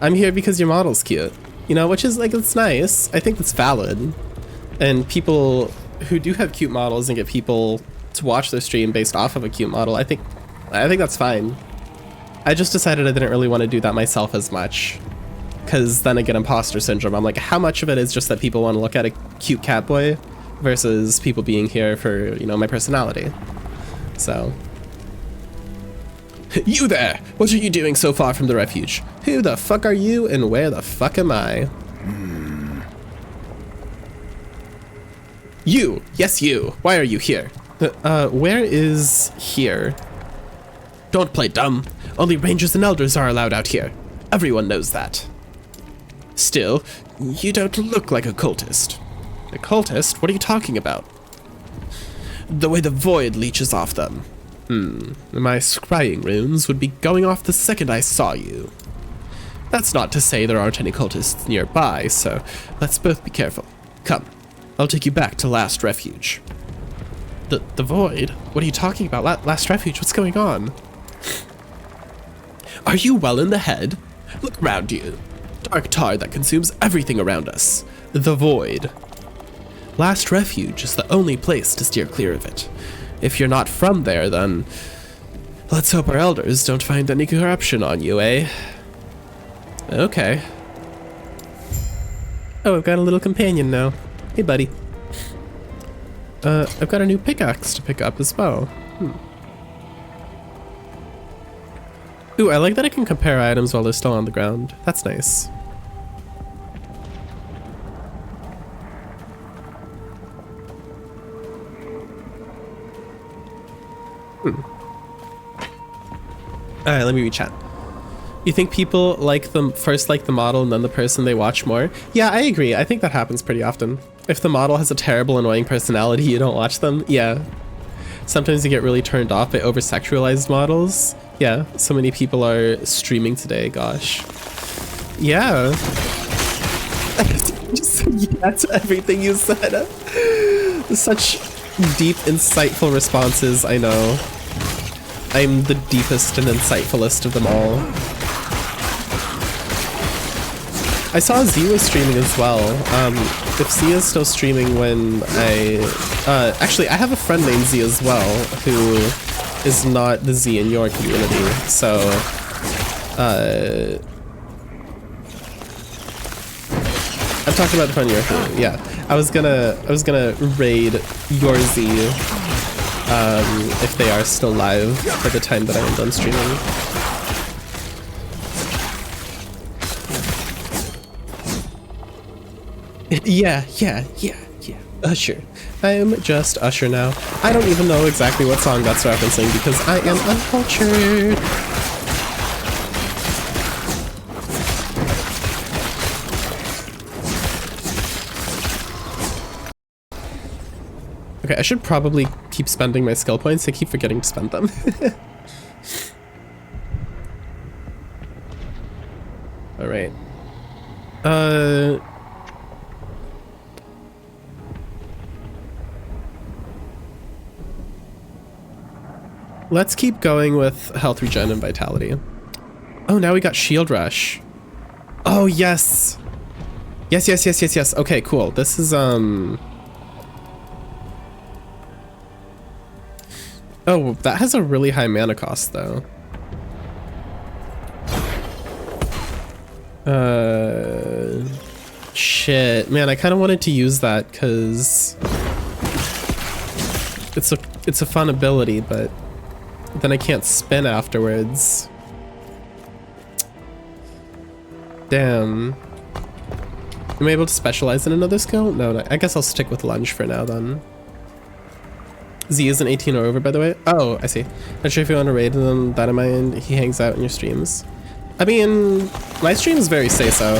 I'm here because your model's cute. You know, which is, like, it's nice. I think it's valid. And people who do have cute models and get people to watch their stream based off of a cute model, I think that's fine. I just decided I didn't really want to do that myself as much, because then I get imposter syndrome. I'm like, how much of it is just that people want to look at a cute Catboy versus people being here for, you know, my personality. So. You there! What are you doing so far from the refuge? Who the fuck are you and where the fuck am I? You! Yes, you! Why are you here? Where is here? Don't play dumb. Only rangers and elders are allowed out here. Everyone knows that. Still, you don't look like a cultist. A cultist? What are you talking about? The way the void leeches off them. My scrying runes would be going off the second I saw you. That's not to say there aren't any cultists nearby, so let's both be careful. Come, I'll take you back to Last Refuge. The void? What are you talking about? Last Refuge? What's going on? Are you well in the head? Look around you. Dark tar that consumes everything around us. The void. Last Refuge is the only place to steer clear of it. If you're not from there, then let's hope our elders don't find any corruption on you, eh? Okay. Oh, I've got a little companion now. Hey, buddy. I've got a new pickaxe to pick up as well. Ooh, I like that I can compare items while they're still on the ground. That's nice. Alright, let me read chat. You think people like the model and then the person they watch more? Yeah, I agree. I think that happens pretty often. If the model has a terrible, annoying personality, you don't watch them. Yeah. Sometimes you get really turned off by over-sexualized models. Yeah, so many people are streaming today, gosh. Yeah. Just said yeah to everything you said. Such deep, insightful responses, I know. I'm the deepest and insightfulest of them all. I saw Z was streaming as well. If Z is still streaming when actually, I have a friend named Z as well, who is not the Z in your community, so, I'm talking about the friend in your community, yeah. I was gonna raid your Z, if they are still live by the time that I am done streaming. Yeah. Usher. I am just Usher now. I don't even know exactly what song that's referencing because I am uncultured. Okay, I should probably keep spending my skill points. I keep forgetting to spend them. All right. Let's keep going with health regen and vitality. Oh, now we got shield rush. Oh, yes. Yes. Okay, cool. This is, oh, that has a really high mana cost, though. Shit. Man, I kind of wanted to use that because it's a fun ability, but then I can't spin afterwards. Damn. Am I able to specialize in another skill? No, I guess I'll stick with lunge for now then. Z isn't 18 or over, by the way. Oh, I see. Not sure if you want to raid him. That in mind, he hangs out in your streams. I mean, my stream is very say-so.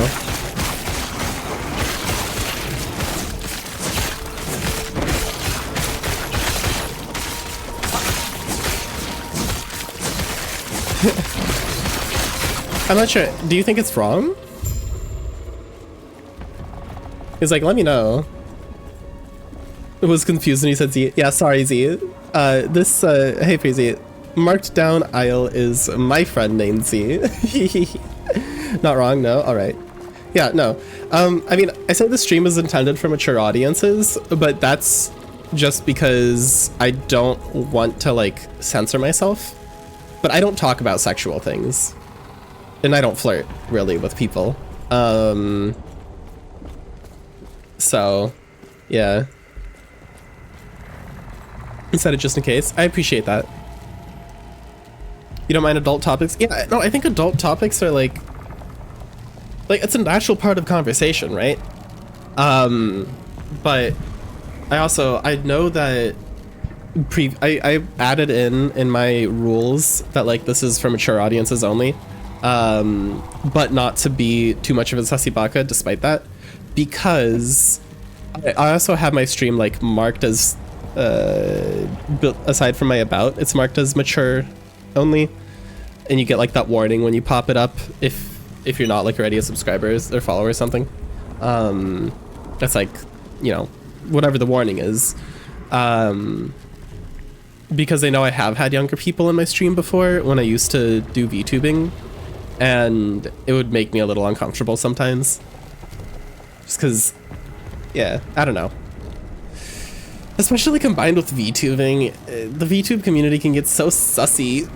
I'm not sure. Do you think it's wrong? He's like, let me know. It was confused when he said Z. Yeah, sorry, Z. Hey, Freezy. Marked down Isle is my friend named Z. Not wrong, no? Alright. Yeah, no. I mean, I said the stream is intended for mature audiences, but that's just because I don't want to, like, censor myself. But I don't talk about sexual things. And I don't flirt, really, with people. So, yeah. Instead of just in case. I appreciate that. You don't mind adult topics? Yeah, no, I think adult topics are like it's a natural part of conversation, right? But I know that I added in my rules that like this is for mature audiences only. But not to be too much of a sussy baka despite that, because I also have my stream like marked as aside from my about, it's marked as mature only, and you get like that warning when you pop it up if you're not like already a subscriber or follower or something. That's like, you know, whatever the warning is, because they know I have had younger people in my stream before when I used to do VTubing, and it would make me a little uncomfortable sometimes. Just because, yeah, I don't know. Especially combined with VTubing, the VTube community can get so sussy.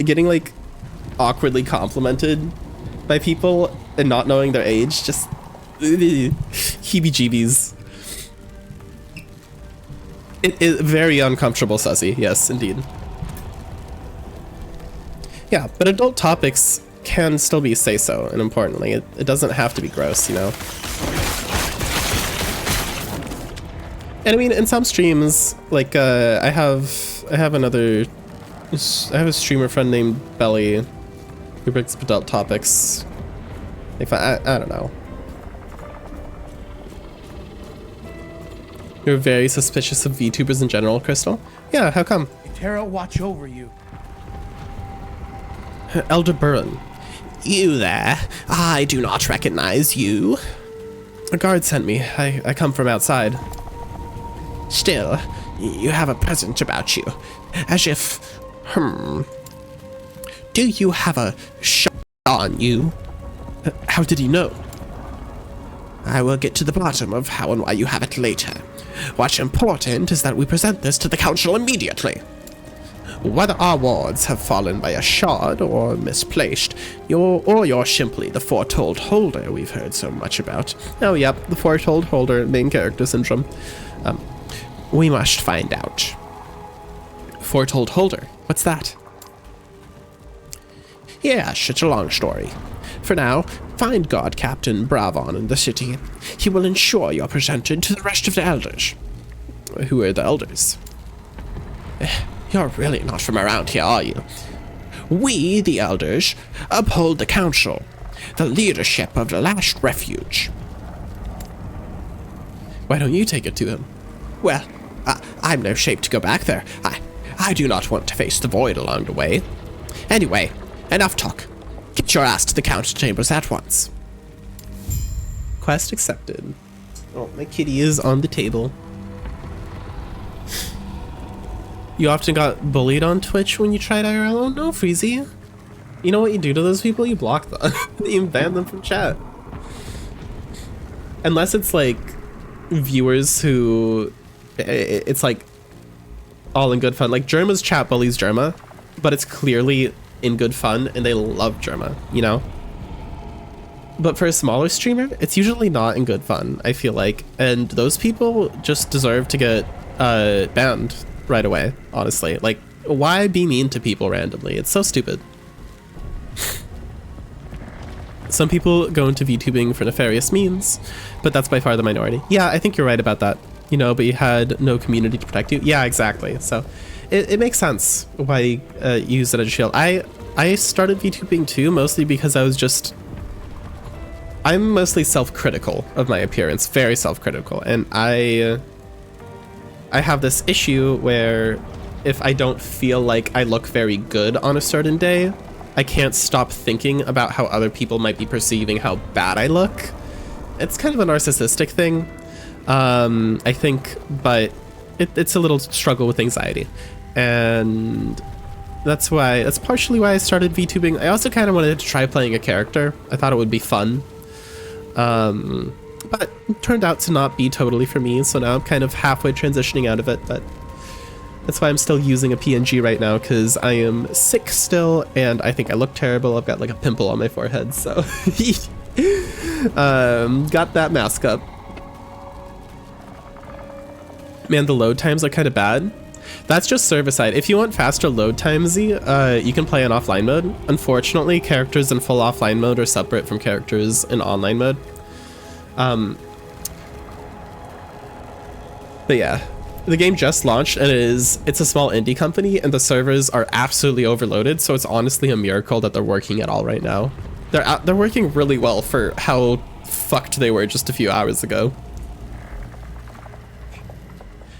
Getting like awkwardly complimented by people and not knowing their age, just heebie-jeebies. It is very uncomfortable sussy, yes, indeed. Yeah, but adult topics can still be say-so, and importantly, it doesn't have to be gross, you know? And I mean, in some streams, like, I have a streamer friend named Belly who brings up adult topics. Like, I don't know. You're very suspicious of VTubers in general, Crystal? Yeah, how come? Terra watch over you. Elder Burren. You there? I do not recognize you. A guard sent me. I come from outside. Still, you have a presence about you. As if... Do you have a shot on you? How did he know? I will get to the bottom of how and why you have it later. What's important is that we present this to the council immediately. Whether our wards have fallen by a shard or misplaced, you're simply the foretold holder we've heard so much about. Oh yep, the foretold holder, main character syndrome. We must find out. Foretold holder? What's that? Yes, it's a long story. For now, find God Captain Bravon in the city. He will ensure you're presented to the rest of the elders. Who are the elders? You're really not from around here, are you? We, the elders, uphold the council, the leadership of the last refuge. Why don't you take it to him? Well, I'm no shape to go back there. I do not want to face the void along the way. Anyway, enough talk. Get your ass to the council chambers at once. Quest accepted. Oh, my kitty is on the table. You often got bullied on Twitch when you tried IRL? Oh no, Freezy. You know what you do to those people? You block them. You ban them from chat. Unless it's like viewers who... It's like all in good fun. Like Germa's chat bullies Germa, but it's clearly in good fun and they love Germa, you know? But for a smaller streamer, it's usually not in good fun, I feel like. And those people just deserve to get banned right away, honestly. Like, why be mean to people randomly? It's so stupid. Some people go into VTubing for nefarious means, but that's by far the minority. Yeah, I think you're right about that. You know, but you had no community to protect you. Yeah, exactly. So it makes sense why you use it as a shield. I started VTubing too, mostly because I'm mostly self-critical of my appearance, very self-critical, and I have this issue where if I don't feel like I look very good on a certain day, I can't stop thinking about how other people might be perceiving how bad I look. It's kind of a narcissistic thing, I think, but it's a little struggle with anxiety. And that's partially why I started VTubing. I also kind of wanted to try playing a character. I thought it would be fun. But it turned out to not be totally for me, so now I'm kind of halfway transitioning out of it, but that's why I'm still using a PNG right now, because I am sick still, and I think I look terrible. I've got like a pimple on my forehead, so got that mask up. Man, the load times are kind of bad. That's just server-side. If you want faster load times, you can play in offline mode. Unfortunately, characters in full offline mode are separate from characters in online mode. But yeah, the game just launched, and it's a small indie company, and the servers are absolutely overloaded, so it's honestly a miracle that they're working at all right now. They're working really well for how fucked they were just a few hours ago.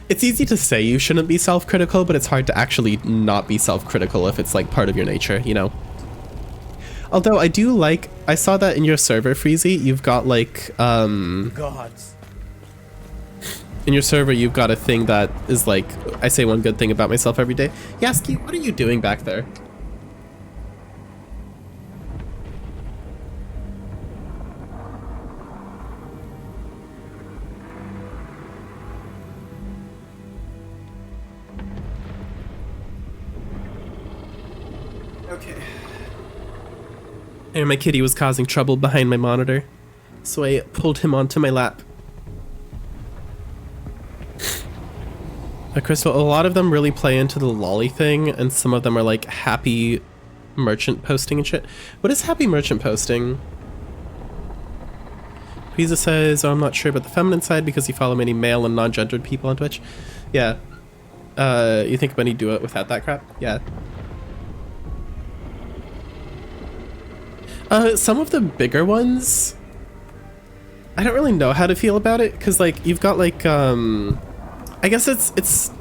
It's easy to say you shouldn't be self-critical, but it's hard to actually not be self-critical if it's like part of your nature, you know? Although I do like, I saw that in your server, Freezy, you've got like, Gods. in your server you've got a thing that is like, I say one good thing about myself every day. Yasky, what are you doing back there? Okay. And my kitty was causing trouble behind my monitor, so I pulled him onto my lap. Crystal, a lot of them really play into the lolly thing, and some of them are like happy merchant posting and shit. What is happy merchant posting? Pisa says, oh, I'm not sure about the feminine side because you follow many male and non-gendered people on Twitch. Yeah. You think many do it without that crap? Yeah. Some of the bigger ones, I don't really know how to feel about it, because like you've got like I guess it's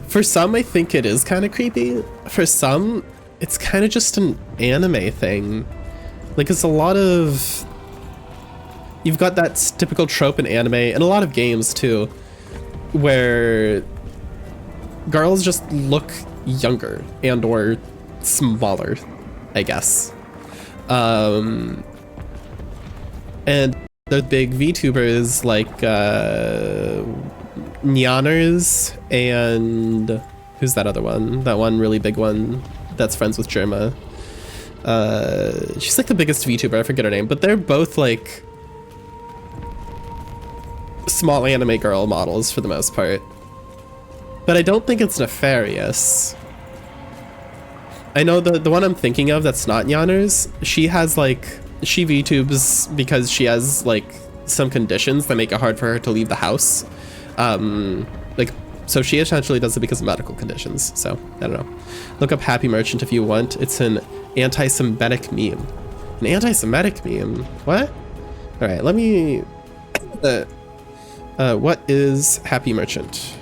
for some I think it is kind of creepy. For some it's kind of just an anime thing. Like it's a lot of, you've got that typical trope in anime and a lot of games too, where girls just look younger and or smaller, I guess. And the big VTubers like Nyaners and who's that other one? That one really big one that's friends with Germa. She's like the biggest VTuber, I forget her name, but they're both like small anime girl models for the most part. But I don't think it's nefarious. I know the one I'm thinking of that's not Nyaners, she has like, she VTubes because she has like some conditions that make it hard for her to leave the house. Like, so she essentially does it because of medical conditions. So I don't know. Look up Happy Merchant if you want. It's an anti-Semitic meme. An anti-Semitic meme? What? All right, let me. What is Happy Merchant?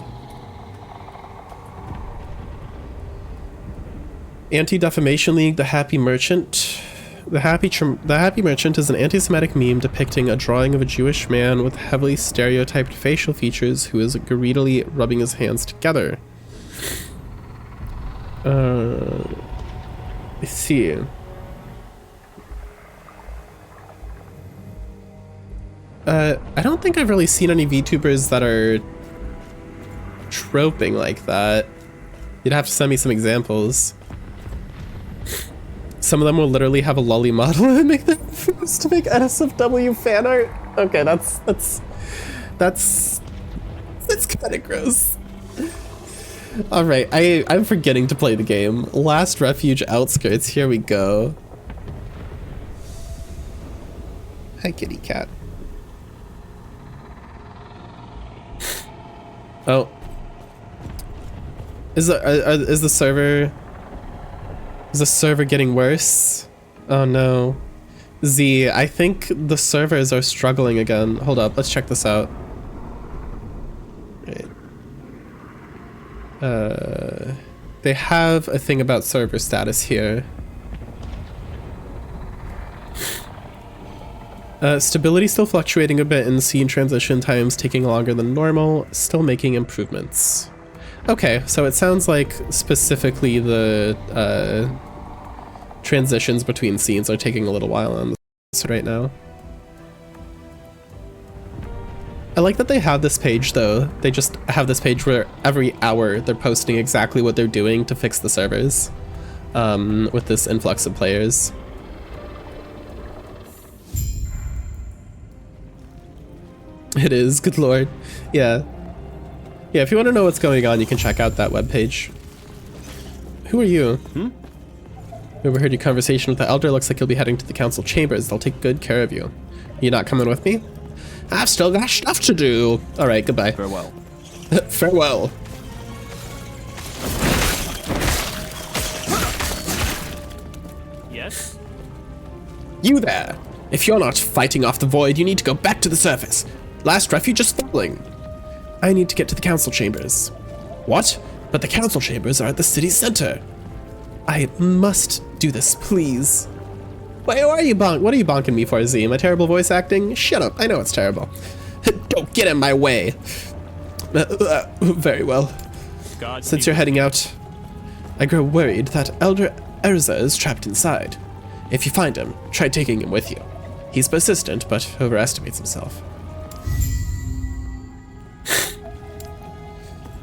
Anti-Defamation League, the Happy Merchant. The Happy Merchant is an anti-Semitic meme depicting a drawing of a Jewish man with heavily stereotyped facial features who is greedily rubbing his hands together. Let's see. I don't think I've really seen any VTubers that are troping like that. You'd have to send me some examples. Some of them will literally have a lolly model and make them to make NSFW fan art. Okay, that's kind of gross. All right, I'm forgetting to play the game. Last Refuge Outskirts. Here we go. Hi, kitty cat. Oh, is the server? Is the server getting worse? Oh no. Z, I think the servers are struggling again. Hold up, let's check this out. Right. They have a thing about server status here. Stability still fluctuating a bit and scene transition times taking longer than normal, still making improvements. Okay, so it sounds like specifically the transitions between scenes are taking a little while on this right now. I like that they have this page though. They just have this page where every hour they're posting exactly what they're doing to fix the servers with this influx of players. It is, good lord. Yeah. Yeah, if you want to know what's going on, you can check out that webpage. Who are you? We overheard your conversation with the elder. Looks like you'll be heading to the council chambers. They'll take good care of you. You not coming with me? I've still got stuff to do. All right, goodbye. Farewell. Farewell. Yes? You there. If you're not fighting off the void, you need to go back to the surface. Last refuge is falling. I need to get to the council chambers. What? But the council chambers are at the city center. I must do this, please. Wait, what are you bonking me for, Z? Am I terrible voice acting? Shut up, I know it's terrible. Don't get in my way. Very well. Since you're heading out, I grow worried that Elder Erza is trapped inside. If you find him, try taking him with you. He's persistent, but overestimates himself.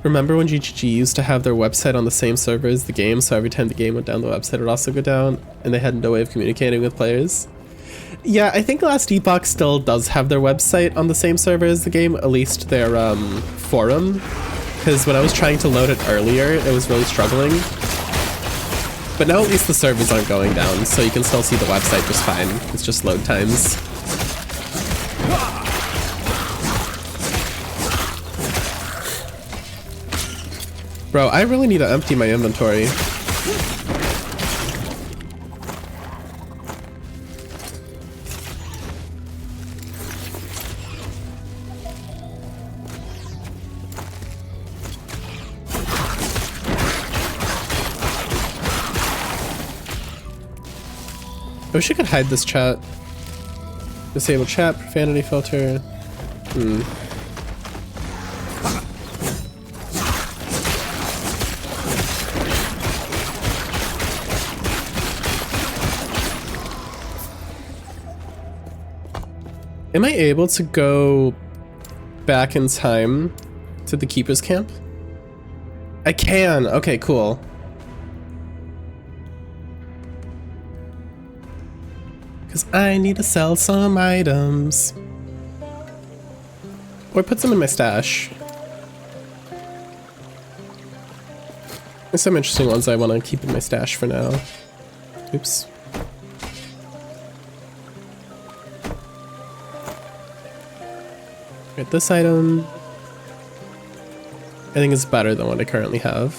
Remember when GGG used to have their website on the same server as the game, so every time the game went down, the website would also go down, and they had no way of communicating with players? Yeah, I think Last Epoch still does have their website on the same server as the game, at least their forum, because when I was trying to load it earlier, it was really struggling. But now at least the servers aren't going down, so you can still see the website just fine. It's just load times. Bro, I really need to empty my inventory. I wish I could hide this chat. Disable chat, profanity filter. Am I able to go back in time to the Keeper's Camp? I can. Okay, cool. Because I need to sell some items. Or put some in my stash. There's some interesting ones I want to keep in my stash for now. Oops. Right, this item I think is better than what I currently have.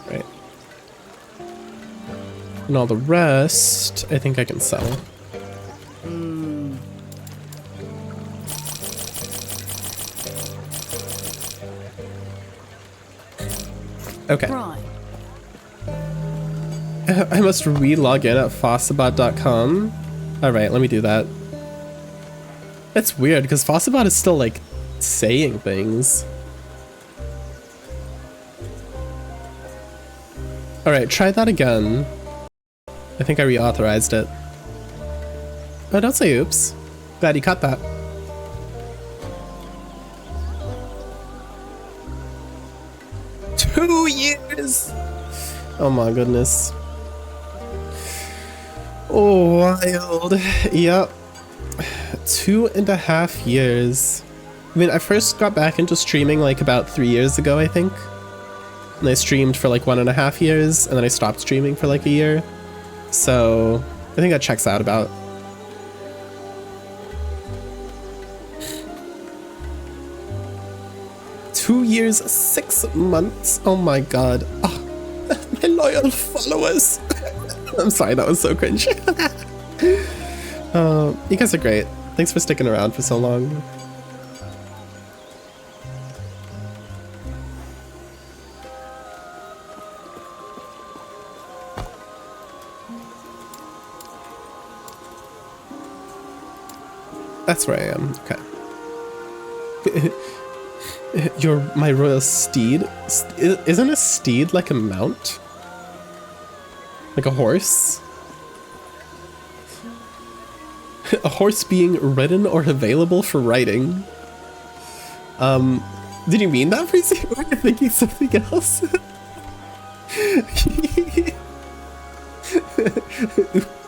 Right. And all the rest, I think I can sell. Okay. Right. I must re-log in at fossabot.com. Alright, let me do that. That's weird, because Fossabot is still, like, saying things. Alright, try that again. I think I reauthorized it. Oh, don't say oops. Glad you caught that. Two years! Oh my goodness. Oh, wild. Yep. 2.5 years. I mean, I first got back into streaming like about 3 years ago, I think. And I streamed for like 1.5 years, and then I stopped streaming for like a year. So, I think that checks out about. Two years, 6 months. Oh my god. Oh, my loyal followers. I'm sorry, that was so cringe. You guys are great. Thanks for sticking around for so long. That's where I am. Okay. You're my royal steed? Isn't a steed like a mount? Like a horse? A horse being ridden or available for riding. Did you mean that, Freezy? Or are you thinking something else?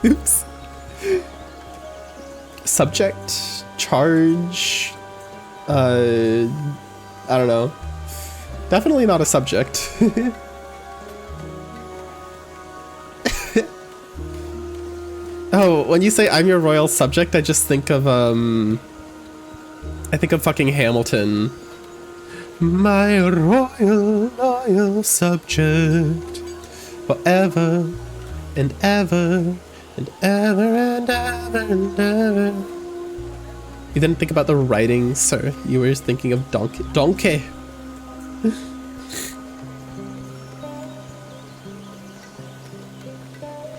Oops. Subject, charge, I don't know. Definitely not a subject. Oh, when you say I'm your royal subject, I just think of, I think of fucking Hamilton. My royal, loyal subject, forever and ever and ever and ever and ever. You didn't think about the writing, sir. You were thinking of donkey. Donkey!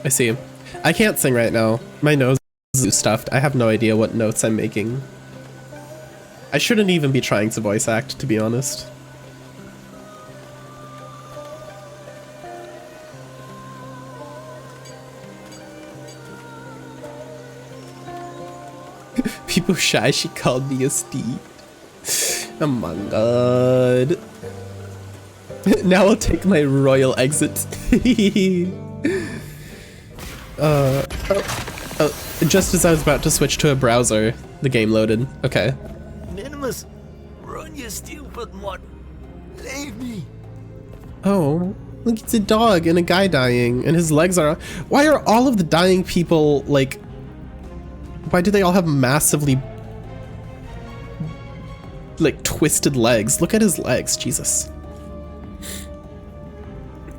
I see. I can't sing right now. My nose is stuffed. I have no idea what notes I'm making. I shouldn't even be trying to voice act, to be honest. People shy she called me a steed. Oh my god. Now I'll take my royal exit. Just as I was about to switch to a browser, the game loaded. Okay. Minimus, run, you stupid one. Leave me. Oh, look, it's a dog and a guy dying, and his legs are... Why are all of the dying people, like... Why do they all have massively... like, twisted legs? Look at his legs, Jesus.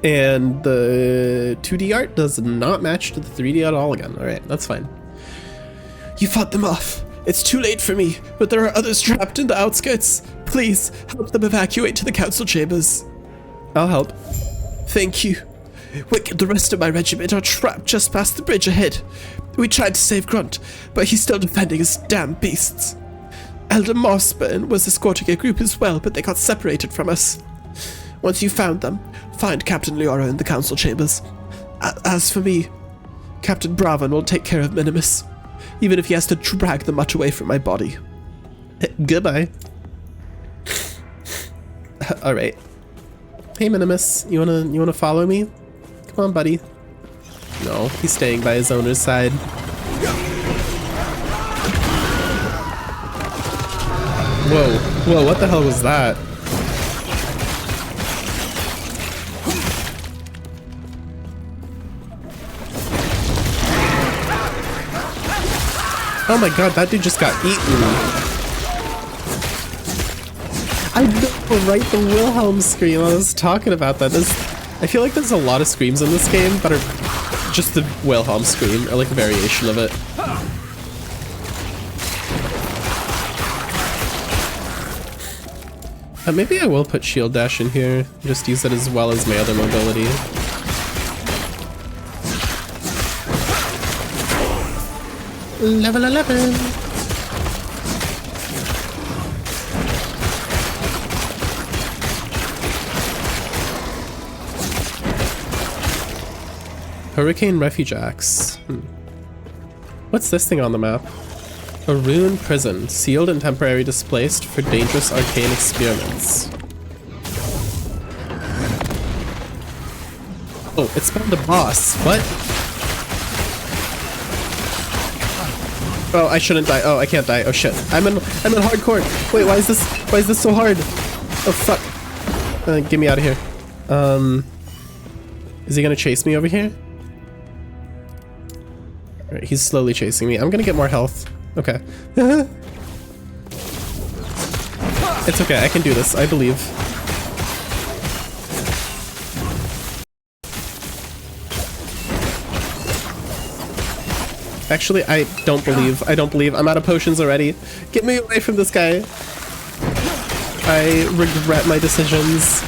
And the 2D art does not match to the 3D at all again. Alright, that's fine. You fought them off. It's too late for me, but there are others trapped in the outskirts. Please, help them evacuate to the council chambers. I'll help. Thank you. Wick and the rest of my regiment are trapped just past the bridge ahead. We tried to save Grunt, but he's still defending his damn beasts. Elder Mossburn was escorting a group as well, but they got separated from us. Once you found them, find Captain Leora in the council chambers. As for me, Captain Braven will take care of Minimus. even if he has to drag them much away from my body. Goodbye. All right. Hey, Minimus, you wanna follow me? Come on, buddy. No, he's staying by his owner's side. Whoa, what the hell was that? Oh my god, that dude just got eaten. I know, right? The Wilhelm scream. I was talking about that. I feel like there's a lot of screams in this game that are just the Wilhelm scream, or like a variation of it. Maybe I will put shield dash in here, just use it as well as my other mobility. Level 11! Hurricane Refuge Axe. What's this thing on the map? A ruined prison, sealed and temporarily displaced for dangerous arcane experiments. Oh, it spawned a boss. What? Oh, I shouldn't die. Oh, I can't die. Oh shit. I'm in hardcore. Wait, why is this so hard? Oh fuck. Get me out of here. Is he gonna chase me over here? Alright, he's slowly chasing me. I'm gonna get more health. Okay. It's okay, I can do this, I believe. Actually, I don't believe. I'm out of potions already. Get me away from this guy. I regret my decisions.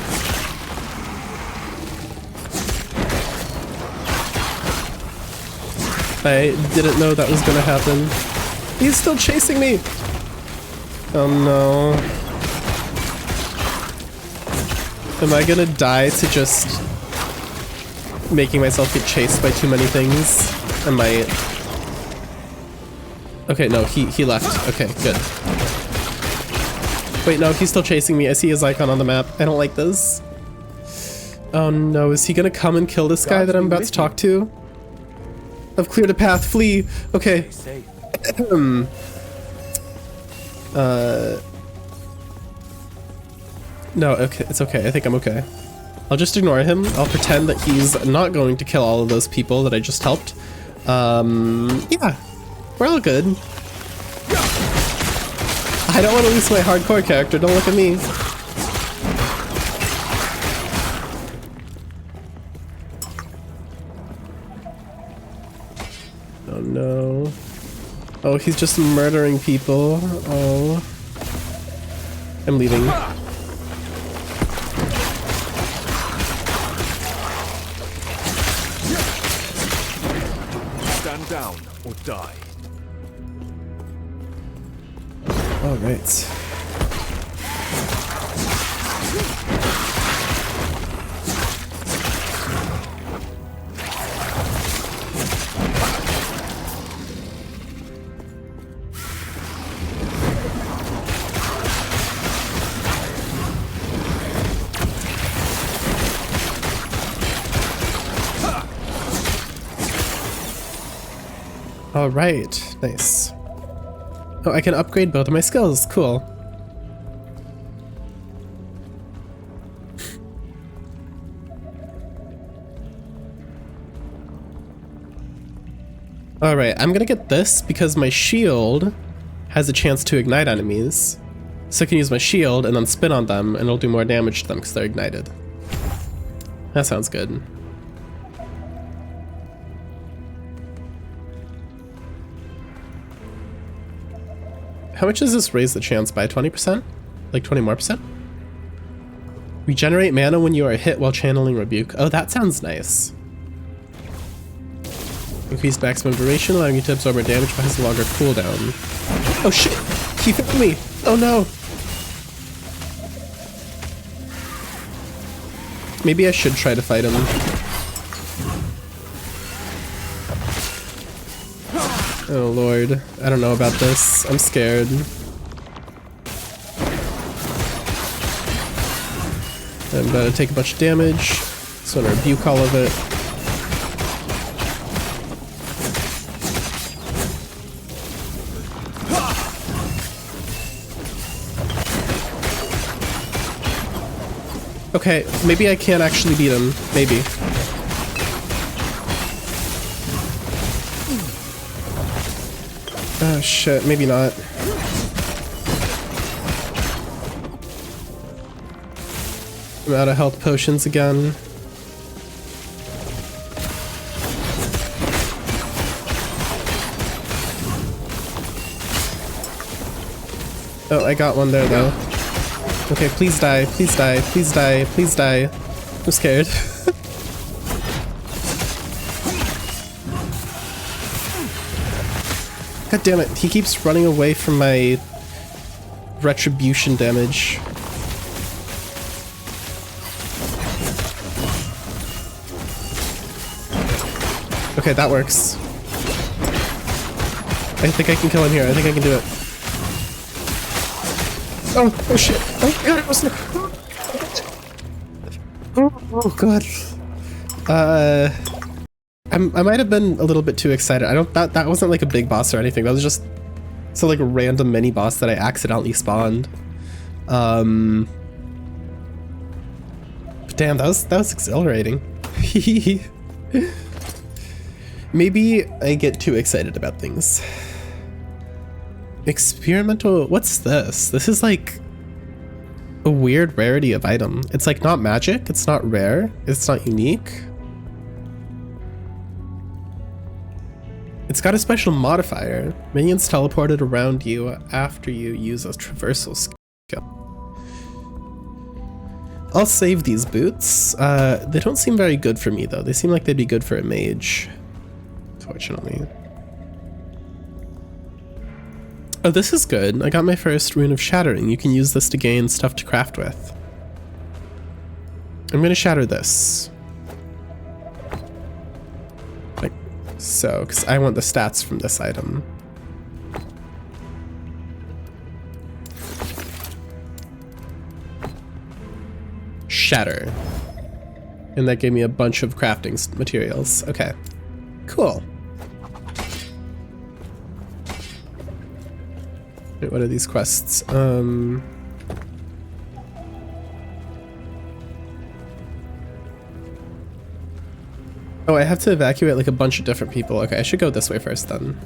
I didn't know that was gonna happen. He's still chasing me! Oh no. Am I gonna die to just making myself get chased by too many things? I might. Okay, no, he left. Okay, good. Wait, no, he's still chasing me. I see his icon on the map. I don't like this. Oh no, is he gonna come and kill this guy that I'm about to talk to? I've cleared a path, flee! Okay. No, okay, it's okay. I think I'm okay. I'll just ignore him. I'll pretend that he's not going to kill all of those people that I just helped. Yeah. We're all good. I don't want to lose my hardcore character. Don't look at me. Oh no. Oh, he's just murdering people. Oh. I'm leaving. Stand down or die. All right. All right, nice. Oh, I can upgrade both of my skills. Cool. All right, I'm gonna get this because my shield has a chance to ignite enemies. So I can use my shield and then spin on them and it'll do more damage to them because they're ignited. That sounds good. How much does this raise the chance by? 20%? Like 20 more percent? Regenerate mana when you are hit while channeling Rebuke. Oh, that sounds nice. Increased maximum duration, allowing you to absorb more damage but has a longer cooldown. Oh shit! He found me! Oh no! Maybe I should try to fight him. Oh lord, I don't know about this. I'm scared. I'm about to take a bunch of damage, so I'm gonna rebuke all of it. Okay, maybe I can't actually beat him. Maybe. Oh shit, maybe not. I'm out of health potions again. Oh, I got one there though. Okay, please die, please die, please die, please die. I'm scared. God damn it, he keeps running away from my retribution damage. Okay, that works. I think I can kill him here. I think I can do it. Oh shit. Oh god, it wasn't. Oh god. I might have been a little bit too excited. That wasn't like a big boss or anything. That was just some like a random mini boss that I accidentally spawned. But damn, that was exhilarating. Maybe I get too excited about things. Experimental, what's this? This is like a weird rarity of item. It's like not magic, it's not rare, it's not unique. It's got a special modifier. Minions teleported around you after you use a traversal skill. I'll save these boots. They don't seem very good for me though. They seem like they'd be good for a mage. Fortunately. Oh, this is good. I got my first Rune of Shattering. You can use this to gain stuff to craft with. I'm gonna shatter this. Like so, because I want the stats from this item. Shatter. And that gave me a bunch of crafting materials. Okay, cool. Wait, what are these quests? Oh, I have to evacuate like a bunch of different people. Okay, I should go this way first then.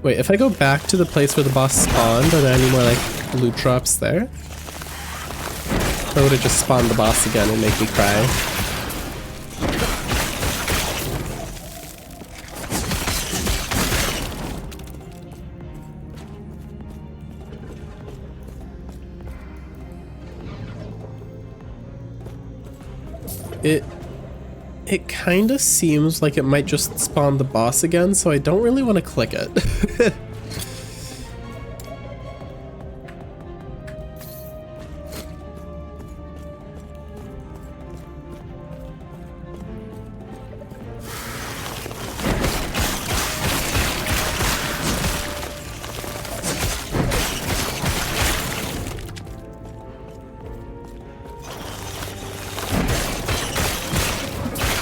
Wait, if I go back to the place where the boss spawned, are there any more like loot drops there? Or would it just spawn the boss again and make me cry? It kind of seems like it might just spawn the boss again, so I don't really want to click it.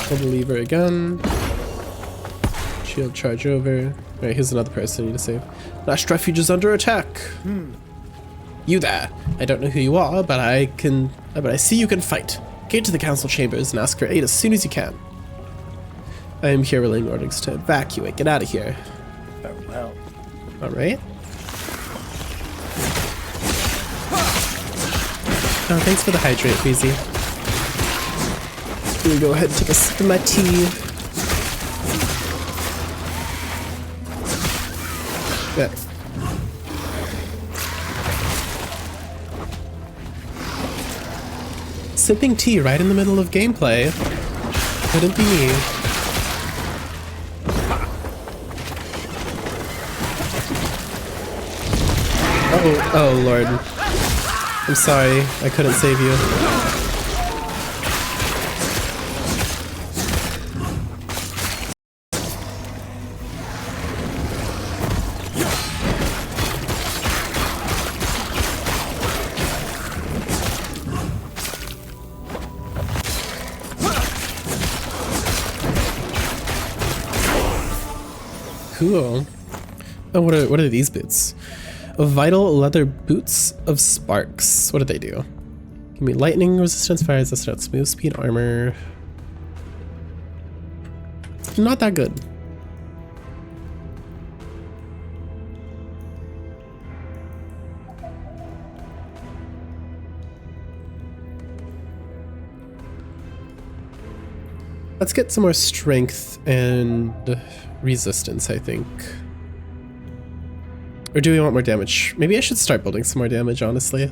Pull the lever again. Shield charge over. Alright, here's another person I need to save. Last refuge is under attack. You there. I don't know who you are, but I see you can fight. Get to the council chambers and ask for aid as soon as you can. I am here relaying orders to evacuate. Get out of here. Farewell. Alright. Oh, thanks for the hydrate, Breezy. Let me go ahead and take a sip of my tea. Yeah. Sipping tea right in the middle of gameplay. Couldn't be me. Oh lord. I'm sorry, I couldn't save you. Cool. Oh, what are these boots? Vital leather boots of sparks. What do they do? Give me lightning resistance, fire resistance, smooth speed armor. Not that good. Let's get some more strength and resistance, I think. Or do we want more damage? Maybe I should start building some more damage, honestly.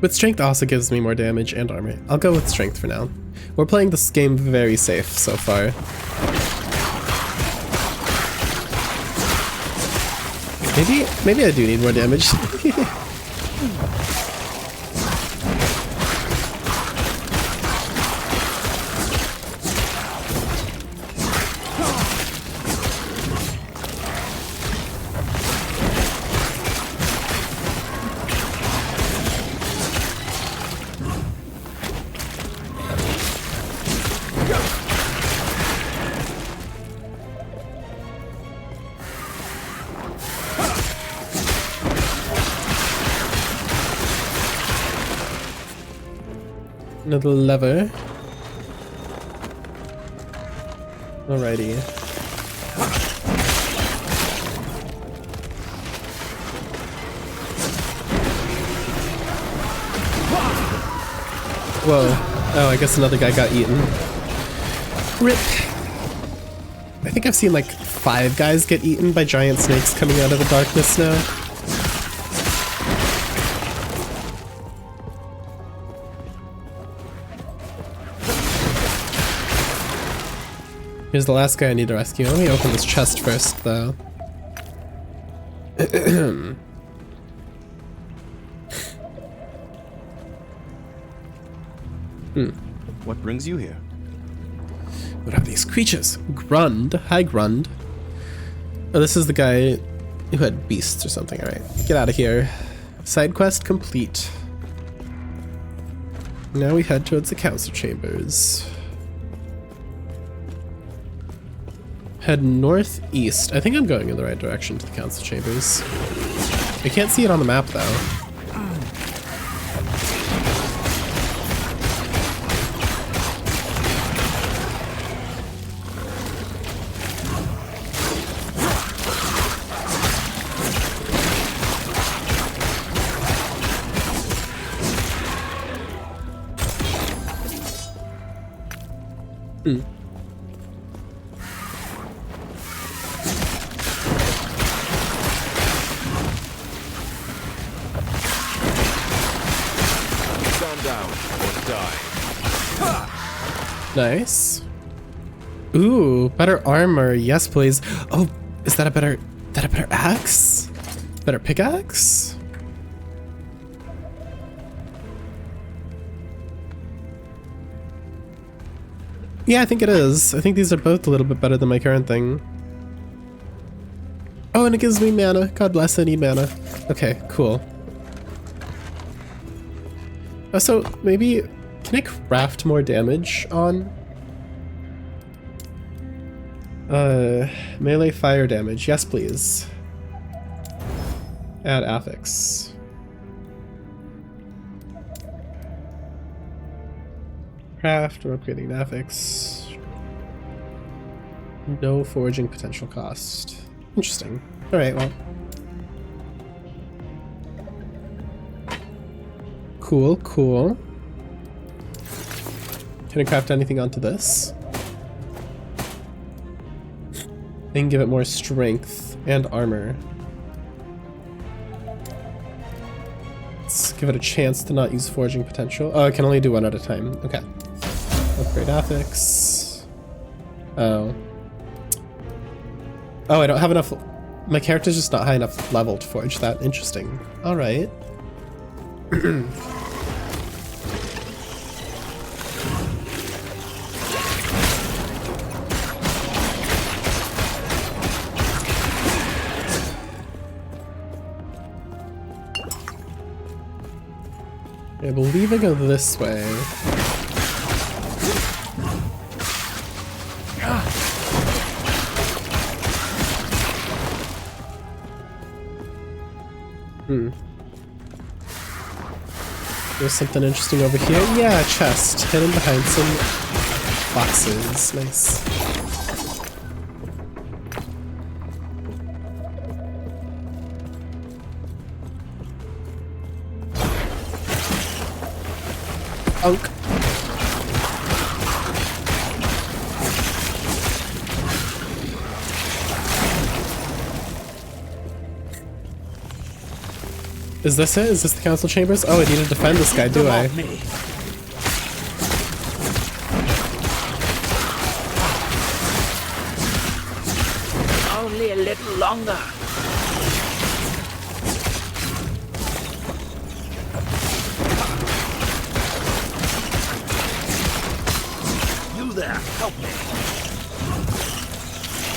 But strength also gives me more damage and armor. I'll go with strength for now. We're playing this game very safe so far. Maybe I do need more damage. Another lever. Alrighty. Whoa. Oh, I guess another guy got eaten. RIP. I think I've seen like 5 guys get eaten by giant snakes coming out of the darkness now. Here's the last guy I need to rescue. Let me open this chest first, though. What brings you here? What are these creatures? Grund. Hi, Grund. Oh, this is the guy who had beasts or something. Alright, get out of here. Side quest complete. Now we head towards the council chambers. Head northeast. I think I'm going in the right direction to the council chambers. I can't see it on the map though. Nice. Ooh, better armor. Yes, please. Oh, is that a better axe? Better pickaxe? Yeah, I think it is. I think these are both a little bit better than my current thing. Oh, and it gives me mana. God bless, I need mana. Okay, cool. Oh, so maybe... Can I craft more damage on? Melee fire damage. Yes, please. Add affix. Craft or upgrading affix. No foraging potential cost. Interesting. Alright, well. Cool, cool. Can I craft anything onto this? I can give it more strength and armor. Let's give it a chance to not use foraging potential. Oh, I can only do one at a time. Okay. Upgrade affix. Oh. Oh, I don't have enough... My character's just not high enough level to forge that. Interesting. Alright. I believe I go this way. There's something interesting over here. Yeah, a chest hidden behind some boxes. Nice. Unk. Is this it? Is this the council chambers? Oh, I need to defend this guy, do I? Only a little longer. You there, help me.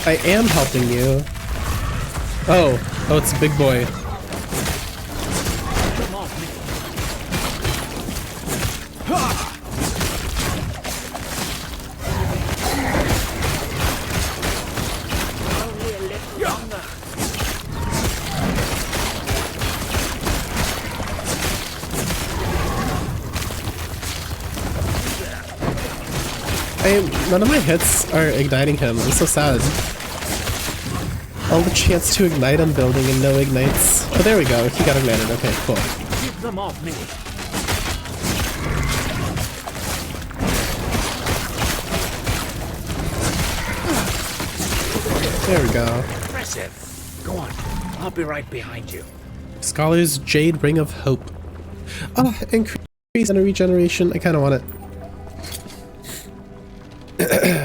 I am helping you. Oh, it's a big boy. None of my hits are igniting him. I'm so sad. All the chance to ignite on building and no ignites. Oh, there we go. He got ignited. Okay, cool. Keep them off me. There we go. Impressive. Go on. I'll be right behind you. Scholar's Jade Ring of Hope. Oh, increase and regeneration. I kind of want it.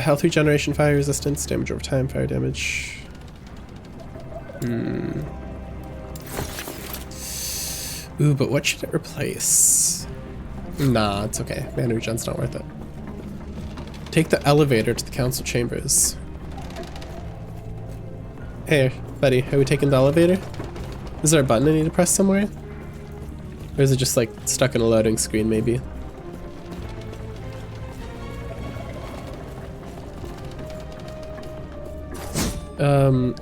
Health regeneration, fire resistance, damage over time, fire damage. Ooh, but what should it replace? Nah, it's okay. Mana regen's not worth it. Take the elevator to the council chambers. Hey, buddy, are we taking the elevator? Is there a button I need to press somewhere? Or is it just like stuck in a loading screen maybe?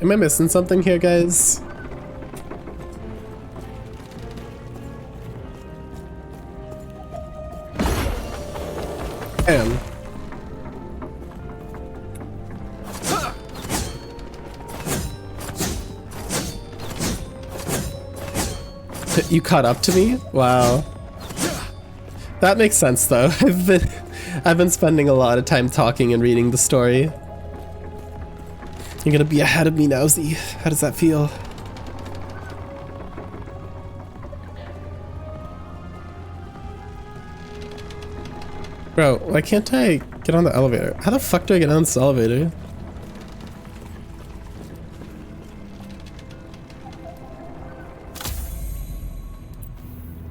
Am I missing something here, guys? Damn. You caught up to me? Wow. That makes sense though. I've been spending a lot of time talking and reading the story. You're gonna be ahead of me now, Z. How does that feel? Bro, why can't I get on the elevator? How the fuck do I get on this elevator?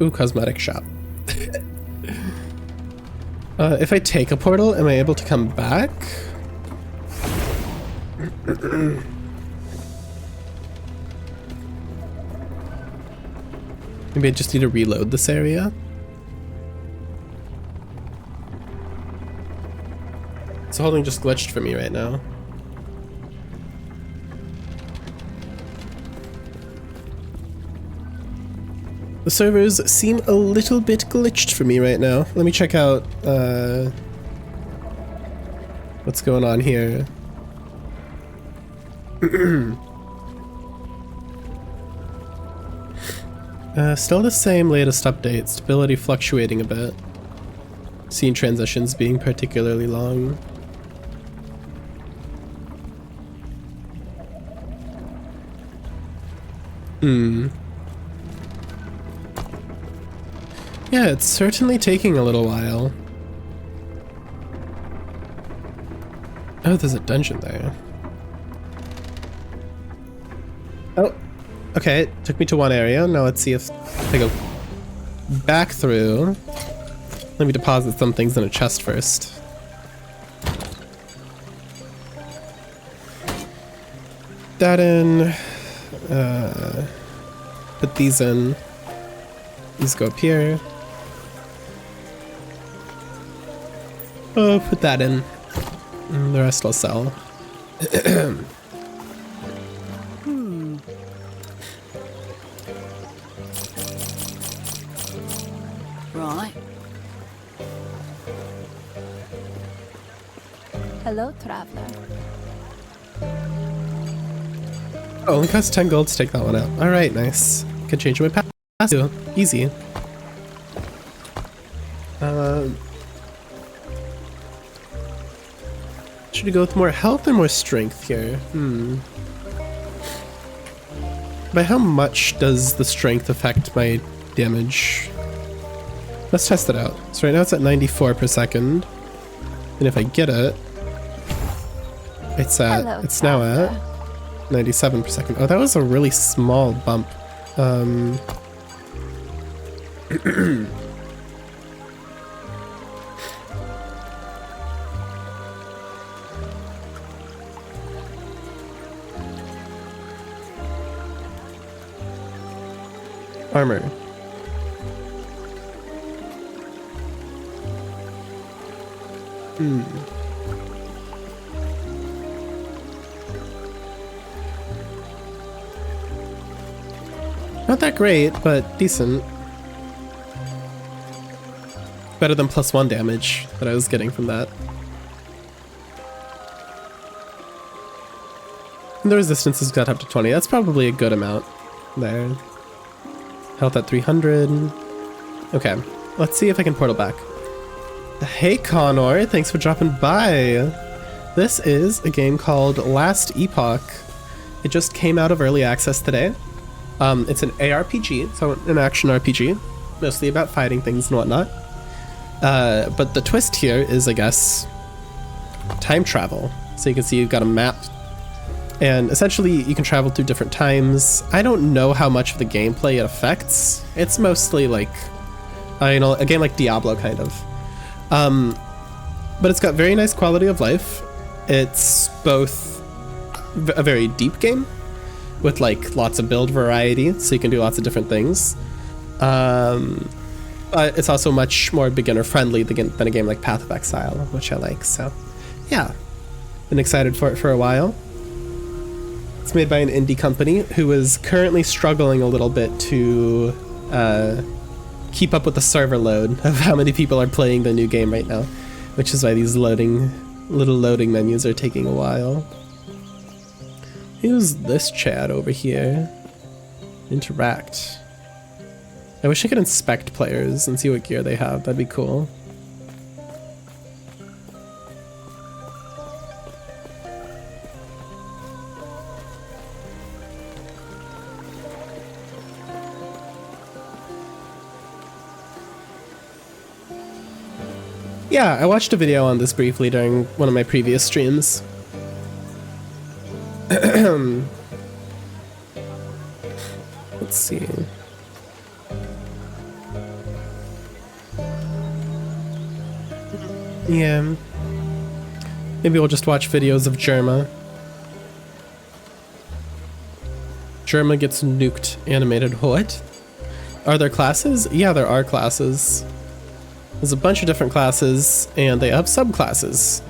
Ooh, cosmetic shop. If I take a portal, am I able to come back? Maybe I just need to reload this area. So holding just glitched for me right now. The servers seem a little bit glitched for me right now. Let me check out what's going on here. Still the same latest update. Stability fluctuating a bit. Scene transitions being particularly long. Yeah, it's certainly taking a little while. Oh, there's a dungeon there. Oh, okay, it took me to one area. Now let's see if I go back through. Let me deposit some things in a chest first. That in. Put these in. These go up here. Oh, put that in. The rest I'll sell. Right. Hello, traveler. Oh, only costs 10 gold to take that one out. Alright, nice. Can change my pass too. Easy. Should we go with more health or more strength here? By how much does the strength affect my damage? Let's test it out. So right now it's at 94 per second. And if I get it, it's now at 97 per second. Oh, that was a really small bump. Armor. Not that great, but decent. Better than +1 damage that I was getting from that. And the resistance has got up to 20. That's probably a good amount there. Health at 300. Okay, let's see if I can portal back. Hey Connor, thanks for dropping by. This is a game called Last Epoch. It just came out of early access today. It's an ARPG, so an action RPG, mostly about fighting things and whatnot. But the twist here is, I guess, time travel. So you can see you've got a map, and essentially you can travel through different times. I don't know how much of the gameplay it affects. It's mostly like, a game like Diablo kind of. But it's got very nice quality of life. It's both a very deep game with like lots of build variety, so you can do lots of different things. But it's also much more beginner friendly than a game like Path of Exile, which I like. So yeah, been excited for it for a while. It's made by an indie company who is currently struggling a little bit to keep up with the server load of how many people are playing the new game right now, which is why these little loading menus are taking a while. Who's this chat over here? Interact. I wish I could inspect players and see what gear they have. That'd be cool. Yeah, I watched a video on this briefly during one of my previous streams. Let's see. Yeah. Maybe we'll just watch videos of Germa. Germa gets nuked animated. What? Are there classes? Yeah, there are classes. There's a bunch of different classes, and they have subclasses.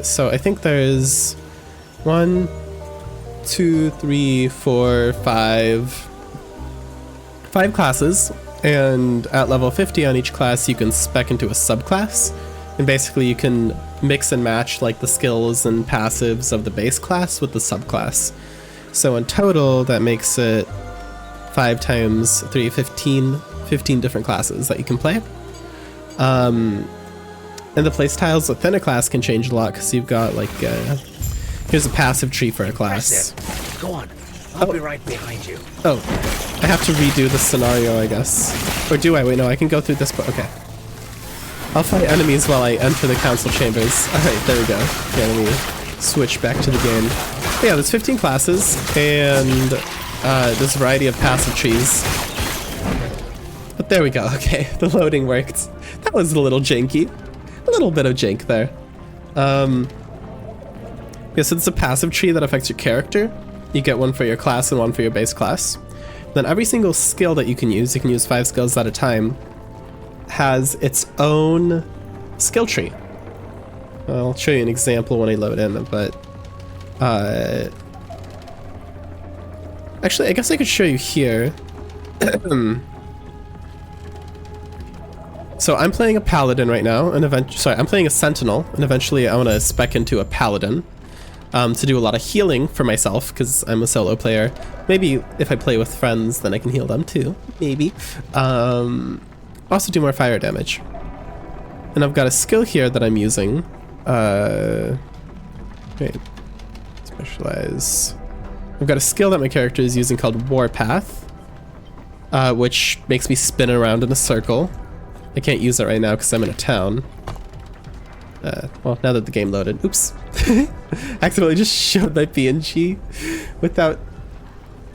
So I think there's 1, 2, 3, 4, 5 classes, and at level 50 on each class you can spec into a subclass, and basically you can mix and match like the skills and passives of the base class with the subclass. So in total that makes it 5 times 3, 15 different classes that you can play. And the playstyles within a class can change a lot, because you've got like here's a passive tree for a class. Go on, I'll be right behind you. Oh, I have to redo the scenario, I guess. Or do I? Wait, no, I can go through this, but okay. I'll fight enemies while I enter the council chambers. Alright, there we go. Yeah, let me switch back to the game. But yeah, there's 15 classes, and there's a variety of passive trees. But there we go, okay, the loading worked. That was a little janky. A little bit of jank there. Yeah, so it's a passive tree that affects your character. You get one for your class and one for your base class. Then every single skill that you can use 5 skills at a time, has its own skill tree. I'll show you an example when I load in, but actually, I guess I could show you here. So I'm playing a paladin right now, and I'm playing a sentinel, and eventually I want to spec into a paladin to do a lot of healing for myself because I'm a solo player. Maybe if I play with friends, then I can heal them too. Maybe. Also do more fire damage. And I've got a skill here that I'm using. Wait, specialize. I've got a skill that my character is using called Warpath, which makes me spin around in a circle. I can't use it right now because I'm in a town. Well, now that the game loaded. Oops. Accidentally just showed my PNG without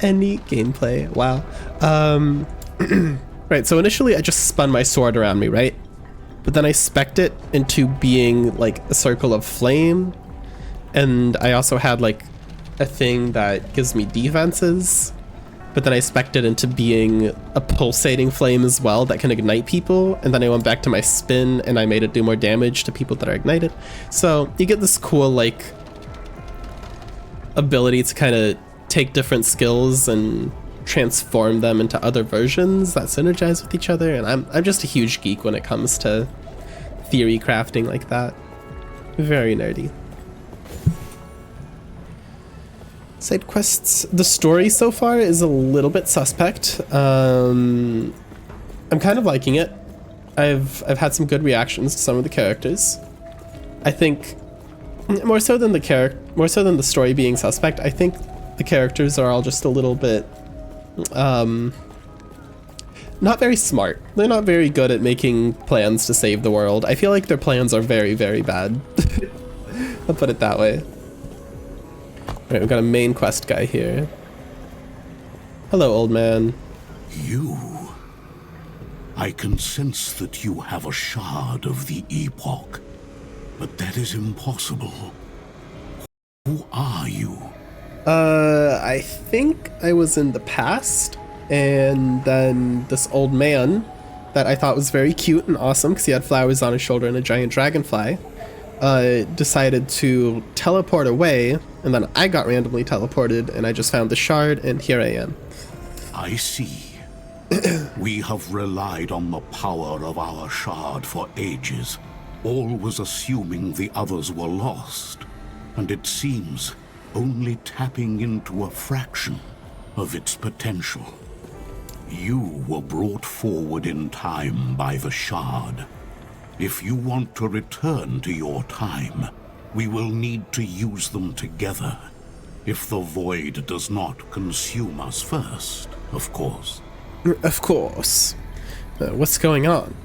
any gameplay. Wow. Right, so initially I just spun my sword around me, right? But then I spec'd it into being like a circle of flame. And I also had like a thing that gives me defenses. But then I spec'd it into being a pulsating flame as well that can ignite people. And then I went back to my spin and I made it do more damage to people that are ignited. So you get this cool like ability to kind of take different skills and transform them into other versions that synergize with each other. And I'm just a huge geek when it comes to theory crafting like that. Very nerdy. Side quests. The story so far is a little bit suspect. I'm kind of liking it. I've had some good reactions to some of the characters. I think more so than the story being suspect, I think the characters are all just a little bit not very smart. They're not very good at making plans to save the world. I feel like their plans are very, very bad. I'll put it that way. Alright, we've got a main quest guy here. Hello, old man. You. I can sense that you have a shard of the Epoch, but that is impossible. Who are you? I think I was in the past, and then this old man that I thought was very cute and awesome because he had flowers on his shoulder and a giant dragonfly, decided to teleport away, and then I got randomly teleported and I just found the shard and here I am. I see. We have relied on the power of our shard for ages, always assuming the others were lost, and it seems only tapping into a fraction of its potential. You were brought forward in time by the shard. If you want to return to your time, we will need to use them together. If the void does not consume us first, of course. Of course. What's going on?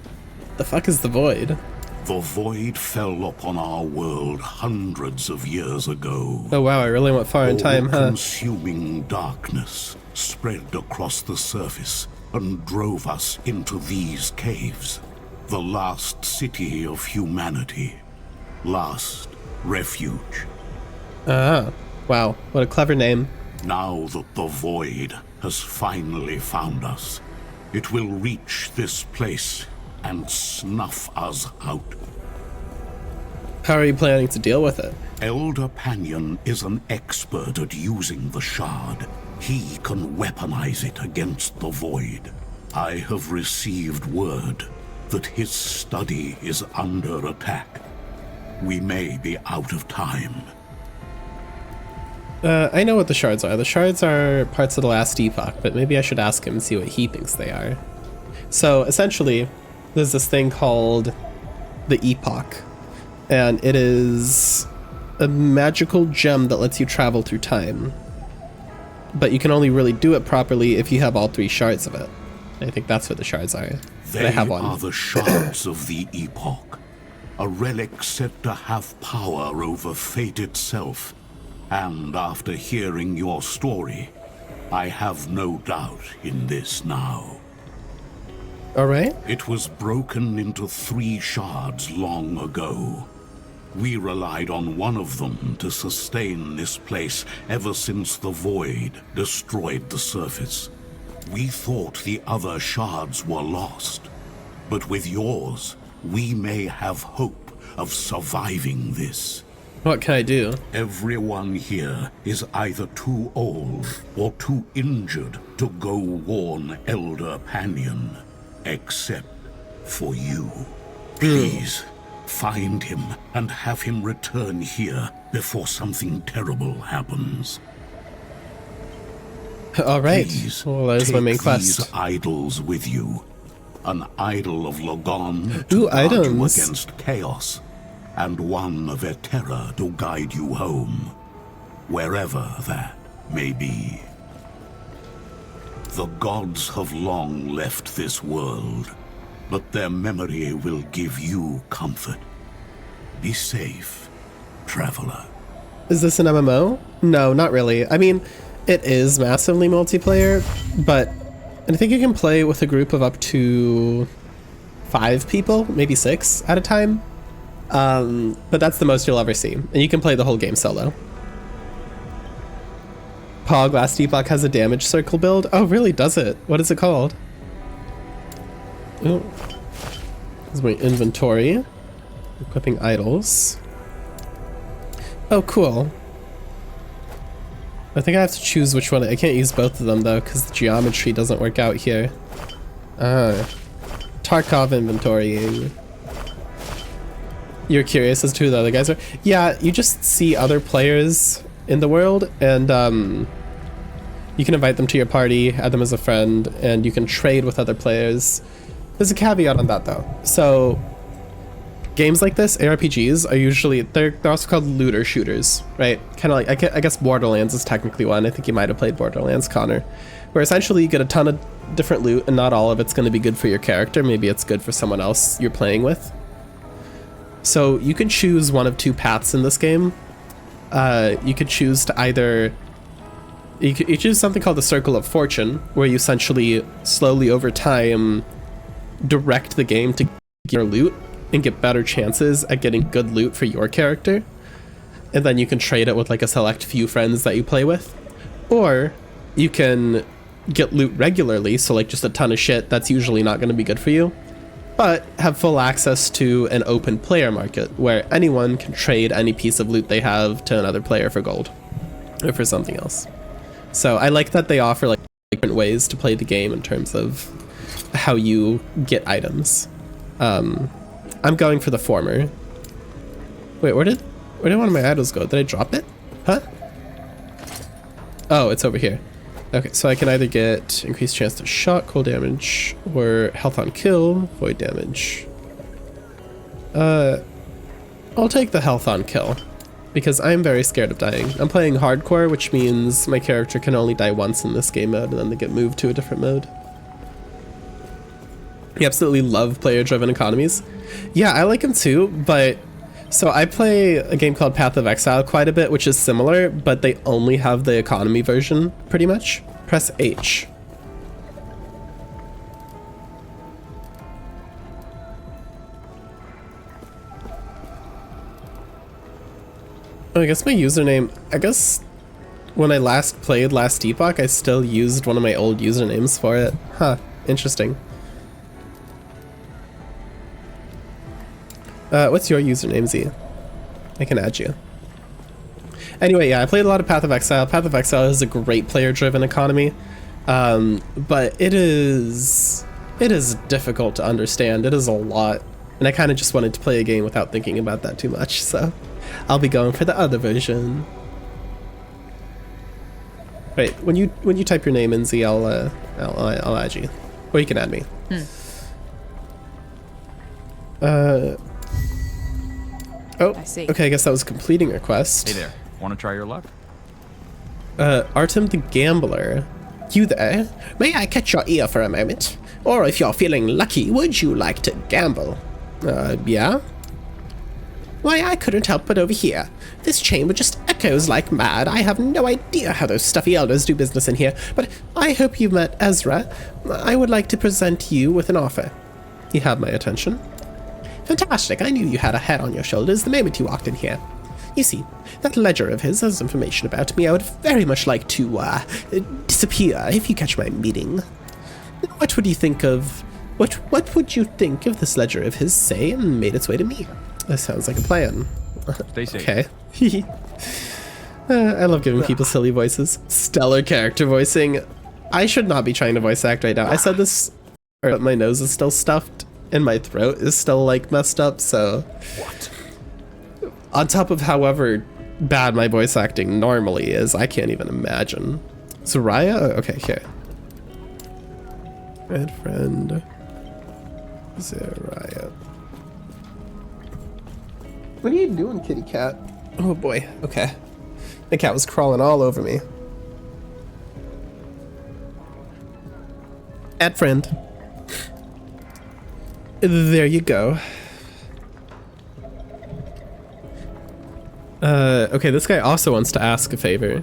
The fuck is the void? The void fell upon our world hundreds of years ago. Oh wow, I really went far in time, huh? Consuming darkness spread across the surface and drove us into these caves. The last city of humanity. Last refuge. Ah, wow, what a clever name. Now that the void has finally found us, it will reach this place and snuff us out. How are you planning to deal with it? Elder Panion is an expert at using the shard. He can weaponize it against the void. I have received word that his study is under attack. We may be out of time. I know what the shards are. The shards are parts of the Last Epoch, but maybe I should ask him and see what he thinks they are. So essentially, there's this thing called the Epoch, and it is a magical gem that lets you travel through time. But you can only really do it properly if you have all three shards of it. I think that's what the shards are. They I have one. are the shards of the Epoch, a relic said to have power over fate itself. And after hearing your story, I have no doubt in this now. All right. It was broken into 3 shards long ago. We relied on one of them to sustain this place ever since the void destroyed the surface. We thought the other shards were lost, but with yours, we may have hope of surviving this. What can I do? Everyone here is either too old or too injured to go warn Elder Panion, except for you. Please, find him and have him return here before something terrible happens. All right. Please, well, that is my main quest. These idols with you. An idol of Logon Ooh, to guard you items. against chaos, and one of Eterra to guide you home, wherever that may be. The gods have long left this world, but their memory will give you comfort. Be safe, traveler. Is this an MMO? No, not really. I mean, it is massively multiplayer, but I think you can play with a group of up to 5 people, maybe 6 at a time. But that's the most you'll ever see. And you can play the whole game solo. Pog Last Epoch has a damage circle build. Oh, really? Does it? What is it called? Oh. This is my inventory. Equipping idols. Oh, cool. I think I have to choose which one. I can't use both of them though, because the geometry doesn't work out here. Tarkov inventorying. You're curious as to who the other guys are? Yeah, you just see other players in the world, and you can invite them to your party, add them as a friend, and you can trade with other players. There's a caveat on that though. So games like this, ARPGs, are usually, they're also called looter shooters, right? Kind of like, I guess Borderlands is technically one. I think you might have played Borderlands, Connor, where essentially you get a ton of different loot and not all of it's going to be good for your character. Maybe it's good for someone else you're playing with. So you can choose one of 2 paths in this game. You could choose to either, you choose something called the Circle of Fortune, where you essentially slowly over time direct the game to get your loot and get better chances at getting good loot for your character, and then you can trade it with like a select few friends that you play with. Or you can get loot regularly, so like just a ton of shit that's usually not going to be good for you, but have full access to an open player market where anyone can trade any piece of loot they have to another player for gold or for something else. So I like that they offer like different ways to play the game in terms of how you get items. I'm going for the former. Wait, where did one of my idols go? Did I drop it? Huh? Oh, it's over here. Okay, so I can either get increased chance to shot, cold damage, or health on kill, void damage. I'll take the health on kill, because I'm very scared of dying. I'm playing hardcore, which means my character can only die once in this game mode, and then they get moved to a different mode. I absolutely love player-driven economies. Yeah, I like them too, but so I play a game called Path of Exile quite a bit, which is similar, but they only have the economy version, pretty much. Press H. Oh, I guess my username, I guess when I last played Last Epoch, I still used one of my old usernames for it. Huh, interesting. What's your username, Z? I can add you. Anyway, yeah, I played a lot of Path of Exile. Path of Exile is a great player-driven economy, but it is difficult to understand. It is a lot, and I kind of just wanted to play a game without thinking about that too much, so I'll be going for the other version. Right, when you type your name in, Z, I'll add you, or you can add me. Oh, I see. Okay, I guess that was completing a quest. Hey there, want to try your luck? Artem the Gambler. You there? May I catch your ear for a moment? Or if you're feeling lucky, would you like to gamble? Yeah? Why, I couldn't help but overhear. This chamber just echoes like mad. I have no idea how those stuffy elders do business in here, but I hope you've met Ezra. I would like to present you with an offer. You have my attention. Fantastic, I knew you had a head on your shoulders the moment you walked in here. You see, that ledger of his has information about me I would very much like to, disappear, if you catch my meaning. What would you think of... What would you think if this ledger of his, say, made its way to me? That sounds like a plan. Stay safe. Okay. I love giving people silly voices. Stellar character voicing. I should not be trying to voice act right now. I said this, but my nose is still stuffed and my throat is still like messed up, so. What? On top of however bad my voice acting normally is, I can't even imagine. Soraya? Okay, here. Red friend. Soraya. What are you doing, kitty cat? Oh boy, okay. The cat was crawling all over me. Add friend. There you go. Okay, this guy also wants to ask a favor.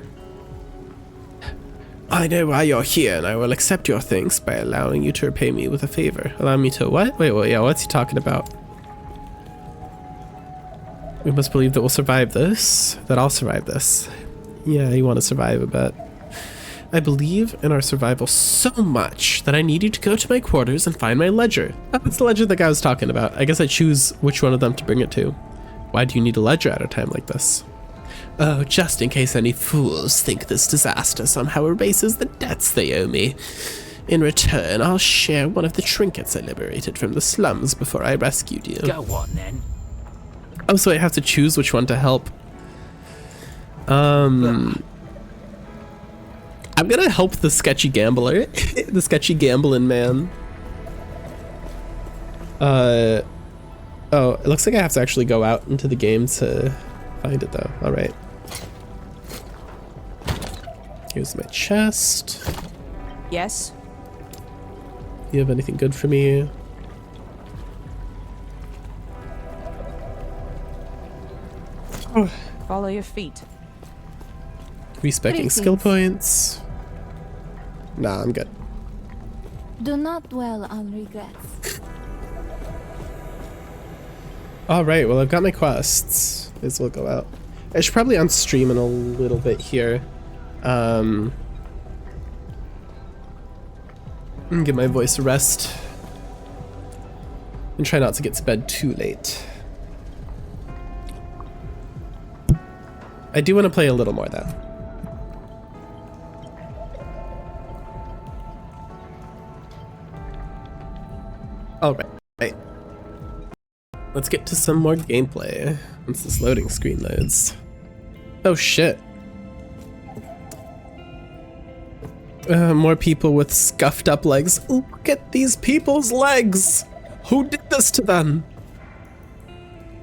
I know why you're here, and I will accept your thanks by allowing you to repay me with a favor. Allow me to what? Wait, yeah, what's he talking about? We must believe that we'll survive this. That I'll survive this. Yeah, you want to survive a bit. I believe in our survival so much that I need you to go to my quarters and find my ledger. Oh, that's the ledger the guy was talking about. I guess I choose which one of them to bring it to. Why do you need a ledger at a time like this? Oh, just in case any fools think this disaster somehow erases the debts they owe me. In return, I'll share one of the trinkets I liberated from the slums before I rescued you. Go on, then. Oh, so I have to choose which one to help. I'm gonna help the sketchy gambler. The sketchy gambling man. Oh, it looks like I have to actually go out into the game to find it though. Alright. Here's my chest. Yes? You have anything good for me? Oh. Follow your feet. Respecting skill points. Nah, I'm good. Do not dwell on regrets. Alright, well I've got my quests. This will go out. I should probably unstream in a little bit here. And give my voice a rest. And try not to get to bed too late. I do want to play a little more though. Alright. Let's get to some more gameplay once this loading screen loads. Oh shit. More people with scuffed up legs. Look at these people's legs! Who did this to them?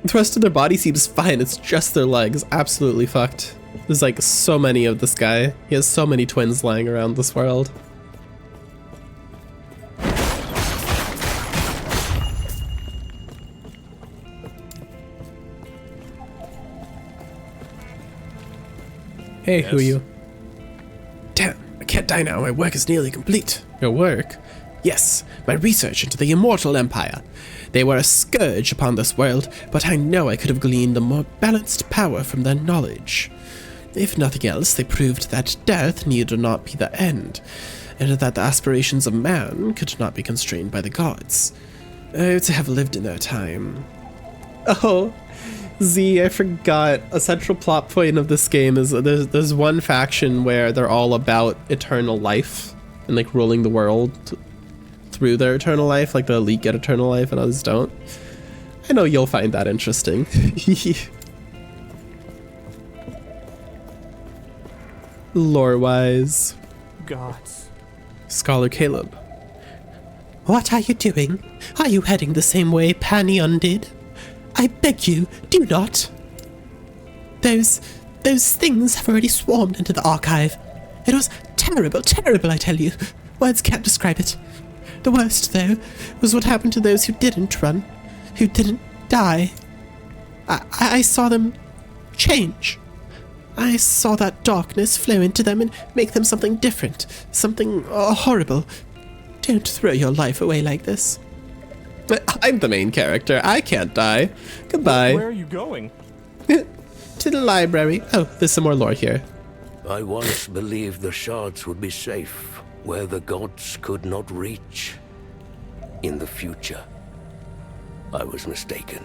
The rest of their body seems fine, it's just their legs. Absolutely fucked. There's like so many of this guy. He has so many twins lying around this world. Hey, yes. Who are you? Damn, I can't die now. My work is nearly complete. Your work? Yes, my research into the Immortal Empire. They were a scourge upon this world, but I know I could have gleaned a more balanced power from their knowledge. If nothing else, they proved that death need not be the end, and that the aspirations of man could not be constrained by the gods. Oh, to have lived in their time. Oh, Z, I forgot. A central plot point of this game is there's one faction where they're all about eternal life and like ruling the world through their eternal life, like the elite get eternal life and others don't. I know you'll find that interesting. Lore-wise. Gods. Scholar Caleb. What are you doing? Are you heading the same way Panion did? I beg you, do not. Those things have already swarmed into the archive. It was terrible, terrible, I tell you. Words can't describe it. The worst, though, was what happened to those who didn't run, who didn't die. I saw them change. I saw that darkness flow into them and make them something different, something horrible. Don't throw your life away like this. I'm the main character. I can't die. Goodbye. Where are you going? To the library. Oh, there's some more lore here. I once believed the shards would be safe, where the gods could not reach. In the future, I was mistaken.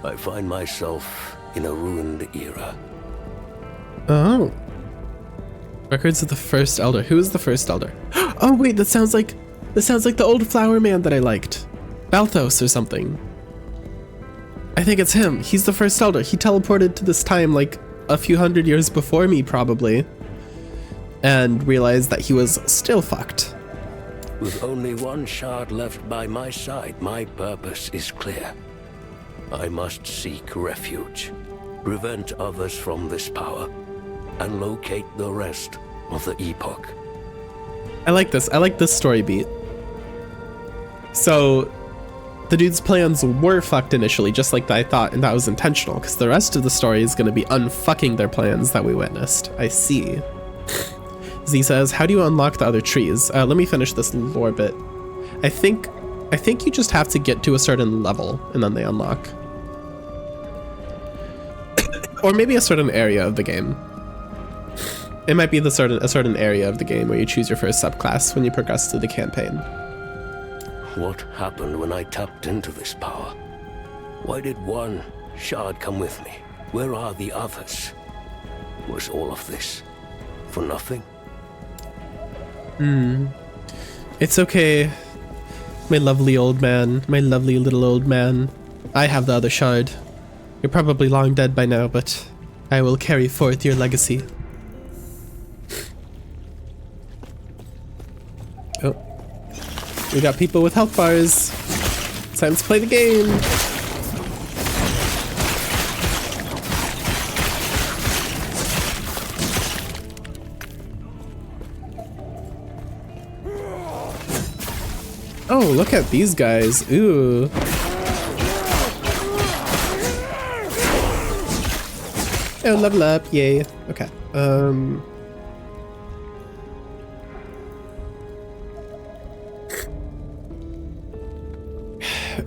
I find myself in a ruined era. Oh. Records of the First Elder. Who is the First Elder? Oh wait, that sounds like the old flower man that I liked. Balthos or something. I think it's him. He's the First Elder. He teleported to this time like a few hundred years before me, probably. And realized that he was still fucked. With only one shard left by my side, my purpose is clear. I must seek refuge, prevent others from this power, and locate the rest of the Epoch. I like this. I like this story beat. So, the dude's plans were fucked initially, just like I thought, and that was intentional, because the rest of the story is going to be unfucking their plans that we witnessed. I see. Z says, how do you unlock the other trees? Let me finish this lore bit. I think you just have to get to a certain level, and then they unlock. Or maybe a certain area of the game. It might be a certain area of the game where you choose your first subclass when you progress through the campaign. What happened when I tapped into this power? Why did one shard come with me? Where are the others? Was all of this for nothing? It's okay, my lovely old man, my lovely little old man. I have the other shard. You're probably long dead by now, but I will carry forth your legacy. Oh. We got people with health bars. It's time to play the game. Oh, look at these guys. Ooh. Oh, level up. Yay. Okay.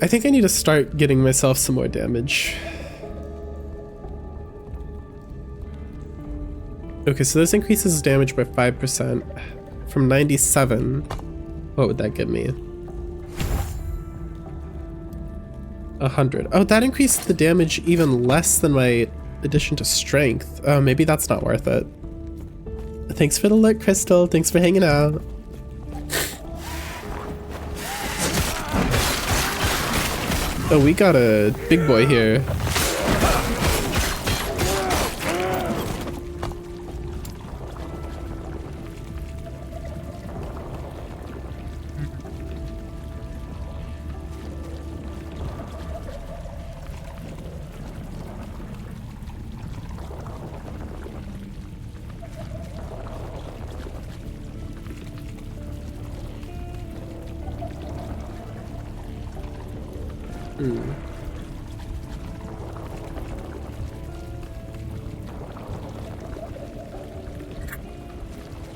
I think I need to start getting myself some more damage. Okay, so this increases damage by 5% from 97. What would that give me? 100. Oh, that increased the damage even less than my addition to strength. Oh, maybe that's not worth it. Thanks for the look, Crystal. Thanks for hanging out. Oh, we got a big boy here.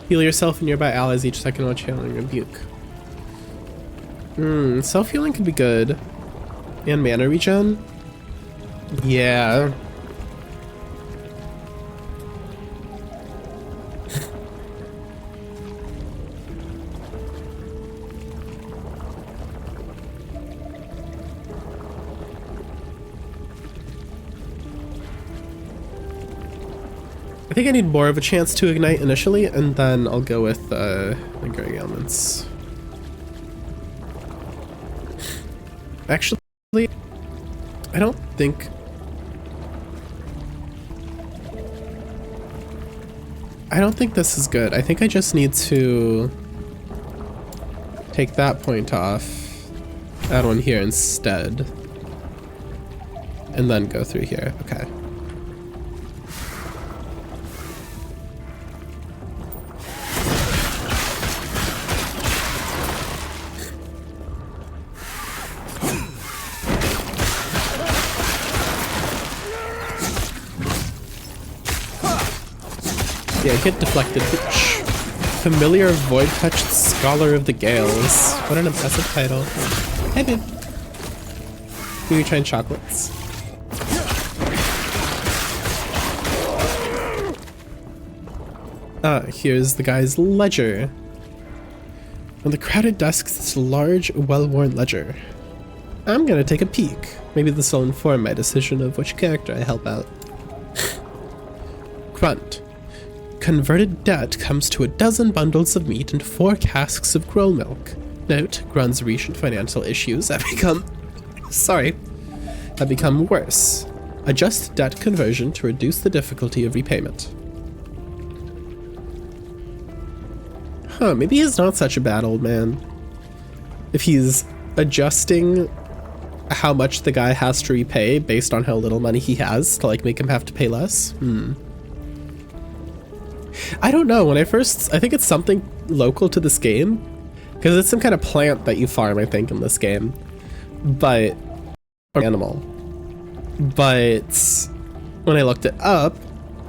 Heal yourself and nearby allies each second while channeling Rebuke. Self-healing could be good. And mana regen? Yeah. I think I need more of a chance to ignite initially, and then I'll go with lingering elements. Actually, I don't think... this is good. I think I just need to take that point off, add one here instead, and then go through here. Okay. Yeah, get deflected, bitch. Familiar void-touched Scholar of the Gales. What an impressive title. Hey, babe. Are you trying chocolates? Ah, here's the guy's ledger. On the crowded desk, this large, well-worn ledger. I'm gonna take a peek. Maybe this will inform my decision of which character I help out. Grunt. Converted debt comes to 12 bundles of meat and 4 casks of grow milk. Note, Grunt's recent financial issues have become worse. Adjust debt conversion to reduce the difficulty of repayment. Huh, maybe he's not such a bad old man. If he's adjusting how much the guy has to repay based on how little money he has to like make him have to pay less. I don't know. I think it's something local to this game, because it's some kind of plant that you farm, I think, in this game, but or animal. But when I looked it up,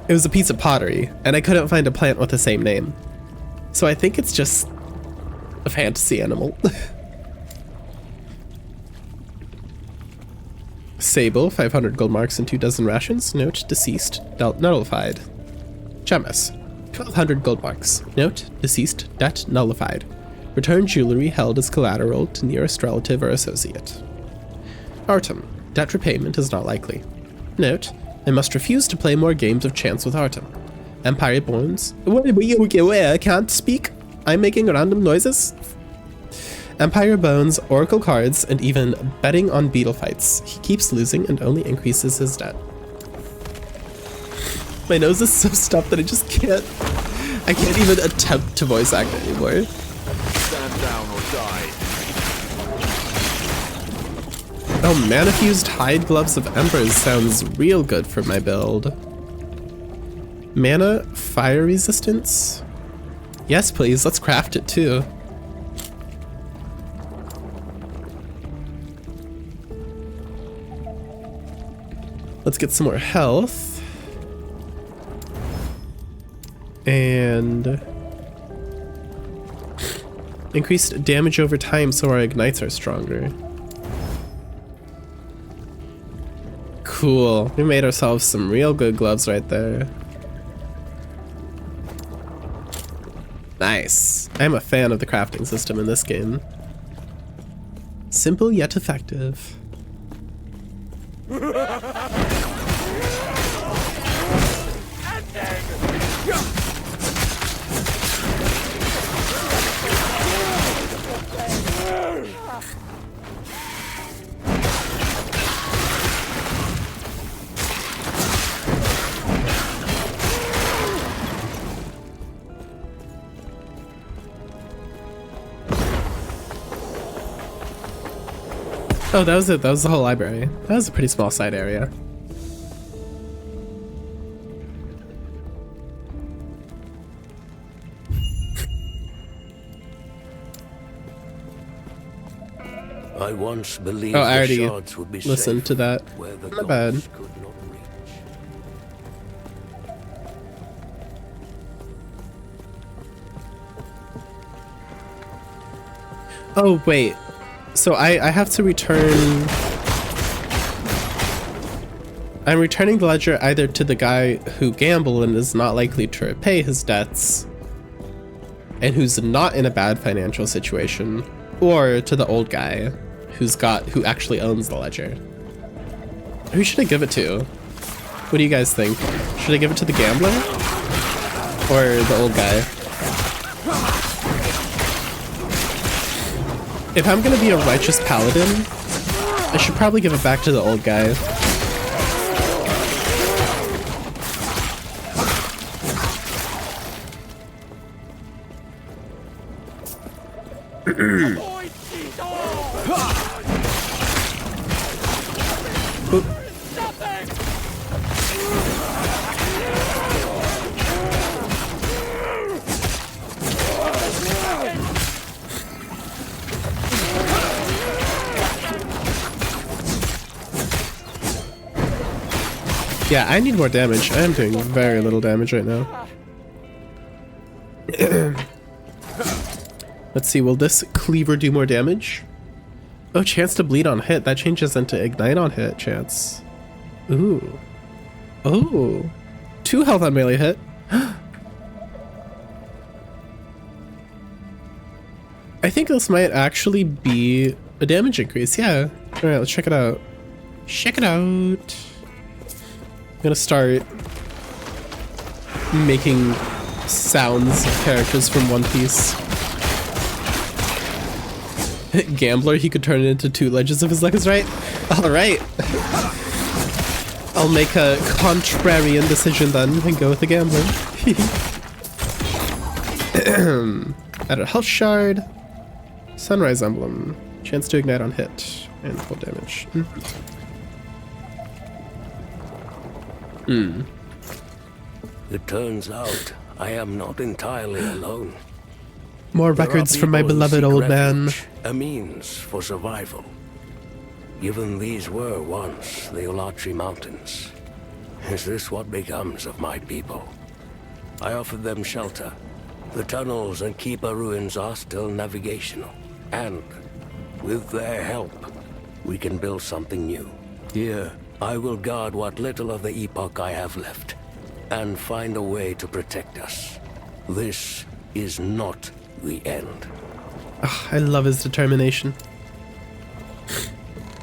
it was a piece of pottery, and I couldn't find a plant with the same name. So I think it's just a fantasy animal. Sable, 500 gold marks and 2 dozen rations. Note, deceased, nullified. Chemis, 1200 gold marks. Note, deceased, debt nullified. Return jewelry held as collateral to nearest relative or associate. Artem, debt repayment is not likely. Note, I must refuse to play more games of chance with Artem. Empire Bones. I can't speak. I'm making random noises. Empire Bones, Oracle cards, and even betting on beetle fights. He keeps losing and only increases his debt. My nose is so stuffed that I just can't. I can't even attempt to voice act anymore. Stand down or die. Oh, mana-fused hide gloves of embers sounds real good for my build. Mana fire resistance? Yes, please. Let's craft it too. Let's get some more health. And increased damage over time so our ignites are stronger. Cool. We made ourselves some real good gloves right there. Nice. I'm a fan of the crafting system in this game. Simple yet effective. Oh, that was it. That was the whole library. That was a pretty small side area. I once believed I already the shards would be listened safe to that. where the Not bad. gods could not reach. Oh, wait. So I have to return... I'm returning the ledger either to the guy who gambled and is not likely to repay his debts, and who's not in a bad financial situation, or to the old guy who actually owns the ledger. Who should I give it to? What do you guys think? Should I give it to the gambler? Or the old guy? If I'm gonna be a righteous paladin, I should probably give it back to the old guy. Yeah, I need more damage. I am doing very little damage right now. Let's see, will this cleaver do more damage? Oh, chance to bleed on hit. That changes into ignite on hit chance. Ooh. Oh. 2 health on melee hit. I think this might actually be a damage increase, yeah. Alright, let's check it out. Check it out. I'm gonna start making sounds of characters from One Piece. Gambler, he could turn it into 2 ledges if his luck is right. Alright. I'll make a contrarian decision then and go with the gambler. Add a health shard. Sunrise emblem. Chance to ignite on hit. And full damage. It turns out I am not entirely alone. More records from my beloved old man. A means for survival. Given these were once the Olatri Mountains, is this what becomes of my people? I offered them shelter. The tunnels and Keeper ruins are still navigational. And with their help, we can build something new. Here, I will guard what little of the epoch I have left, and find a way to protect us. This is not the end. Oh, I love his determination.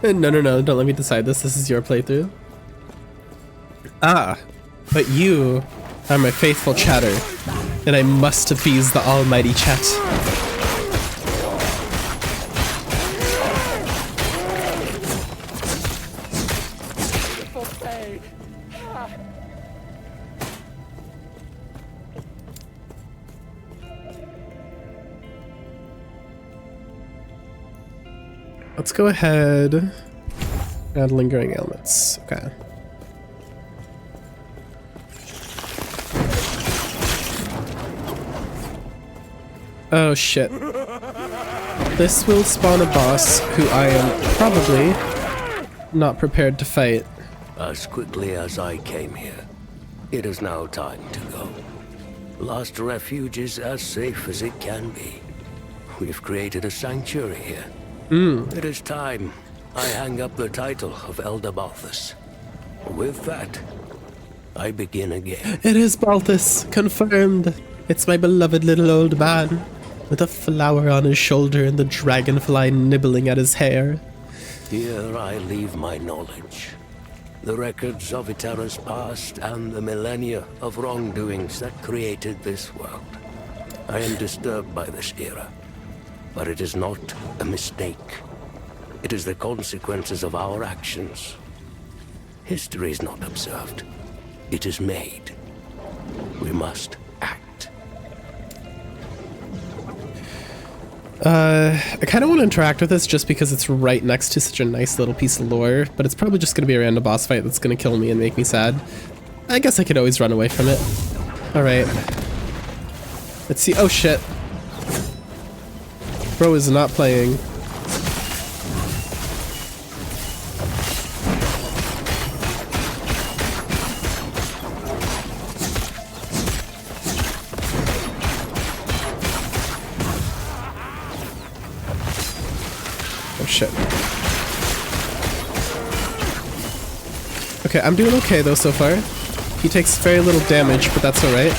No, don't let me decide this. This is your playthrough. Ah, but you are my faithful chatter, and I must appease the almighty chat. Let's go ahead. Add lingering ailments. Okay. Oh shit. This will spawn a boss who I am probably not prepared to fight. As quickly as I came here, it is now time to go. Last refuge is as safe as it can be. We've created a sanctuary here. It is time I hang up the title of Elder Balthus. With that, I begin again. It is Balthus, confirmed. It's my beloved little old man, with a flower on his shoulder and the dragonfly nibbling at his hair. Here I leave my knowledge. The records of Eterra's past and the millennia of wrongdoings that created this world. I am disturbed by this era. But it is not a mistake. It is the consequences of our actions. History is not observed. It is made. We must act. I kind of want to interact with this just because it's right next to such a nice little piece of lore, but it's probably just going to be a random boss fight that's going to kill me and make me sad. I guess I could always run away from it. Alright. Let's see. Oh shit. Bro is not playing. Oh shit. Okay, I'm doing okay though so far. He takes very little damage, but that's alright.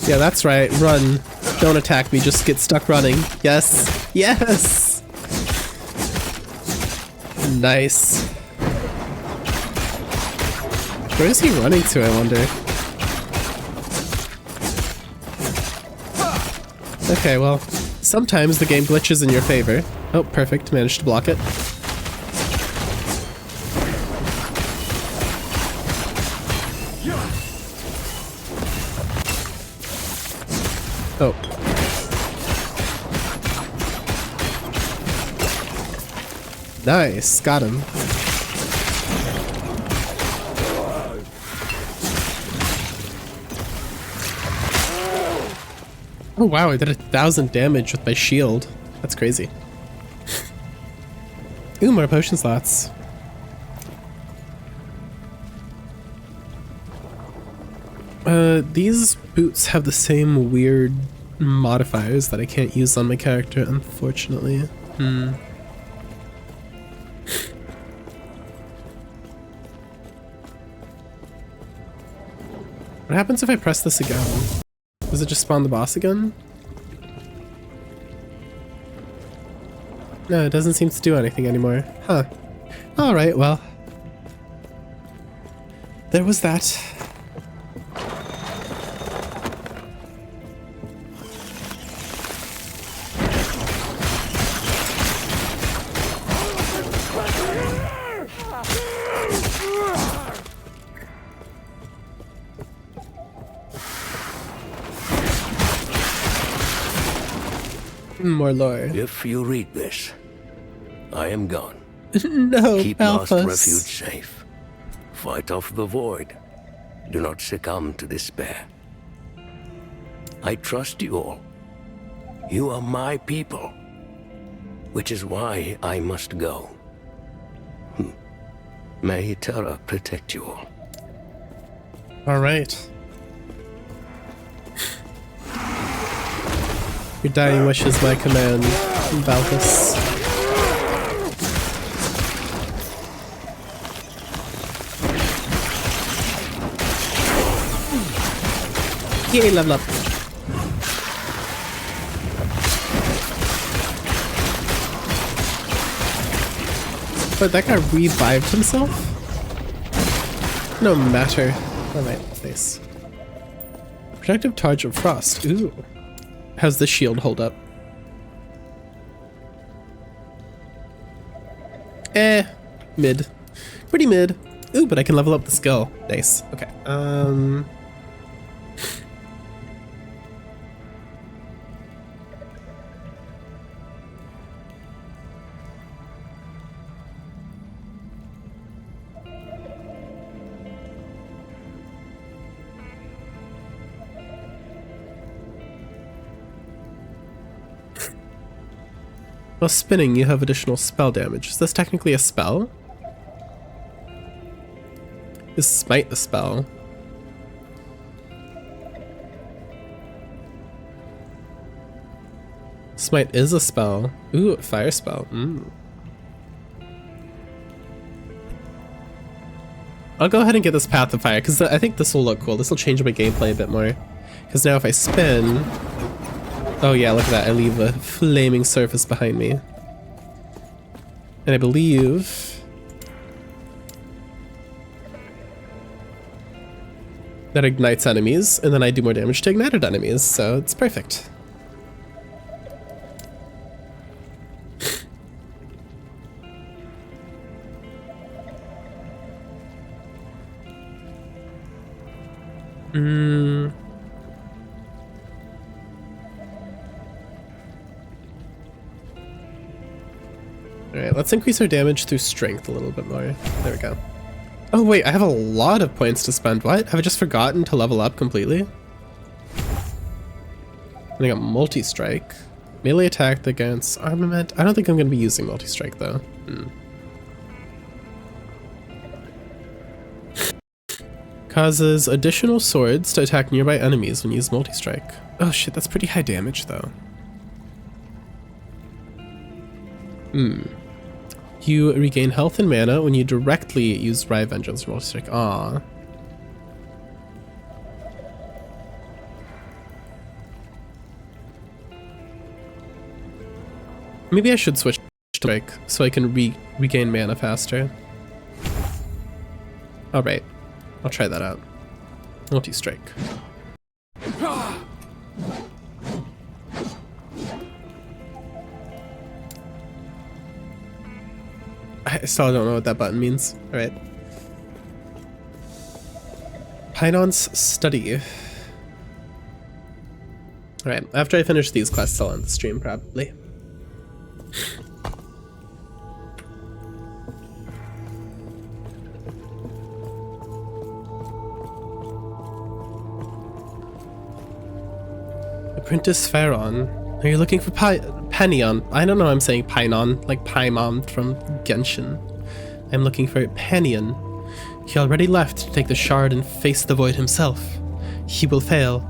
Yeah, that's right. Run. Don't attack me. Just get stuck running. Yes. Yes. Nice. Where is he running to, I wonder? Okay, well, sometimes the game glitches in your favor. Oh, perfect. Managed to block it. Oh. Nice, got him. Oh wow, I did 1,000 damage with my shield. That's crazy. Ooh, more potion slots. These boots have the same weird modifiers that I can't use on my character, unfortunately. What happens if I press this again? Does it just spawn the boss again? No, it doesn't seem to do anything anymore. Huh. Alright, well. There was that. More lore. If you read this, I am gone. No, Keep help Lost us. Refuge safe. Fight off the void. Do not succumb to despair. I trust you all. You are my people, which is why I must go. May Terra protect you all. All right. Your dying wish is my command, Valkus. Yay, level up. But that guy revived himself? No matter. Alright, nice. Protective Charge of Frost. Ooh. How's the shield hold up? Mid. Pretty mid. Ooh, but I can level up the skill. Nice. Okay. While spinning, you have additional spell damage. Is this technically a spell? Is Smite a spell? Smite is a spell. Ooh, fire spell. I'll go ahead and get this Path of Fire, because I think this will look cool. This will change my gameplay a bit more. Because now if I spin... Oh yeah, look at that. I leave a flaming surface behind me. And I believe... that ignites enemies, and then I do more damage to ignited enemies, so it's perfect. Alright, let's increase our damage through strength a little bit more. There we go. Oh wait, I have a lot of points to spend. What? Have I just forgotten to level up completely? And I got multi-strike. Melee attack against armament. I don't think I'm going to be using multi-strike though. Causes additional swords to attack nearby enemies when you use multi-strike. Oh shit, that's pretty high damage though. You regain health and mana when you directly use Riot Vengeance or multi-strike. Aww. Maybe I should switch to strike so I can regain mana faster. Alright, I'll try that out. Multi-strike. I still don't know what that button means. Alright. Pinon's Study. Alright, after I finish these quests, I'll end the stream probably. Apprentice Pharaon. Are you looking for Pennion? I don't know, I'm saying Pinon, like Paimon from Genshin. I'm looking for Pennion. He already left to take the shard and face the void himself. He will fail.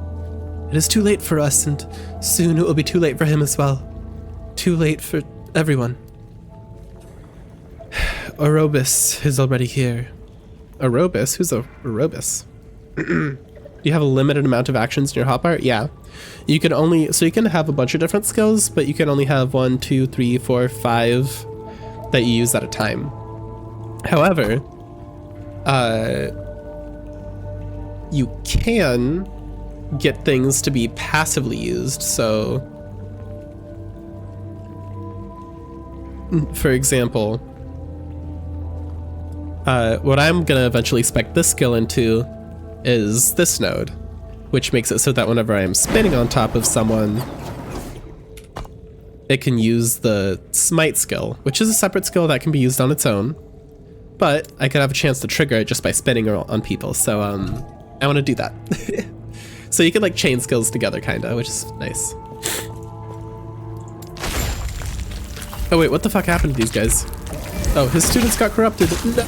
It is too late for us, and soon it will be too late for him as well. Too late for everyone. Orobus is already here. Orobus? Who's Orobus? You have a limited amount of actions in your hotbar? Yeah. You can only, so you can have a bunch of different skills, but you can only have 1, 2, 3, 4, 5 that you use at a time. However, you can get things to be passively used. So, for example, what I'm gonna eventually spec this skill into is this node, which makes it so that whenever I am spinning on top of someone, it can use the smite skill, which is a separate skill that can be used on its own, but I could have a chance to trigger it just by spinning on people. So I want to do that. So you can like chain skills together kinda, which is nice. Oh wait, what the fuck happened to these guys? Oh, his students got corrupted. No.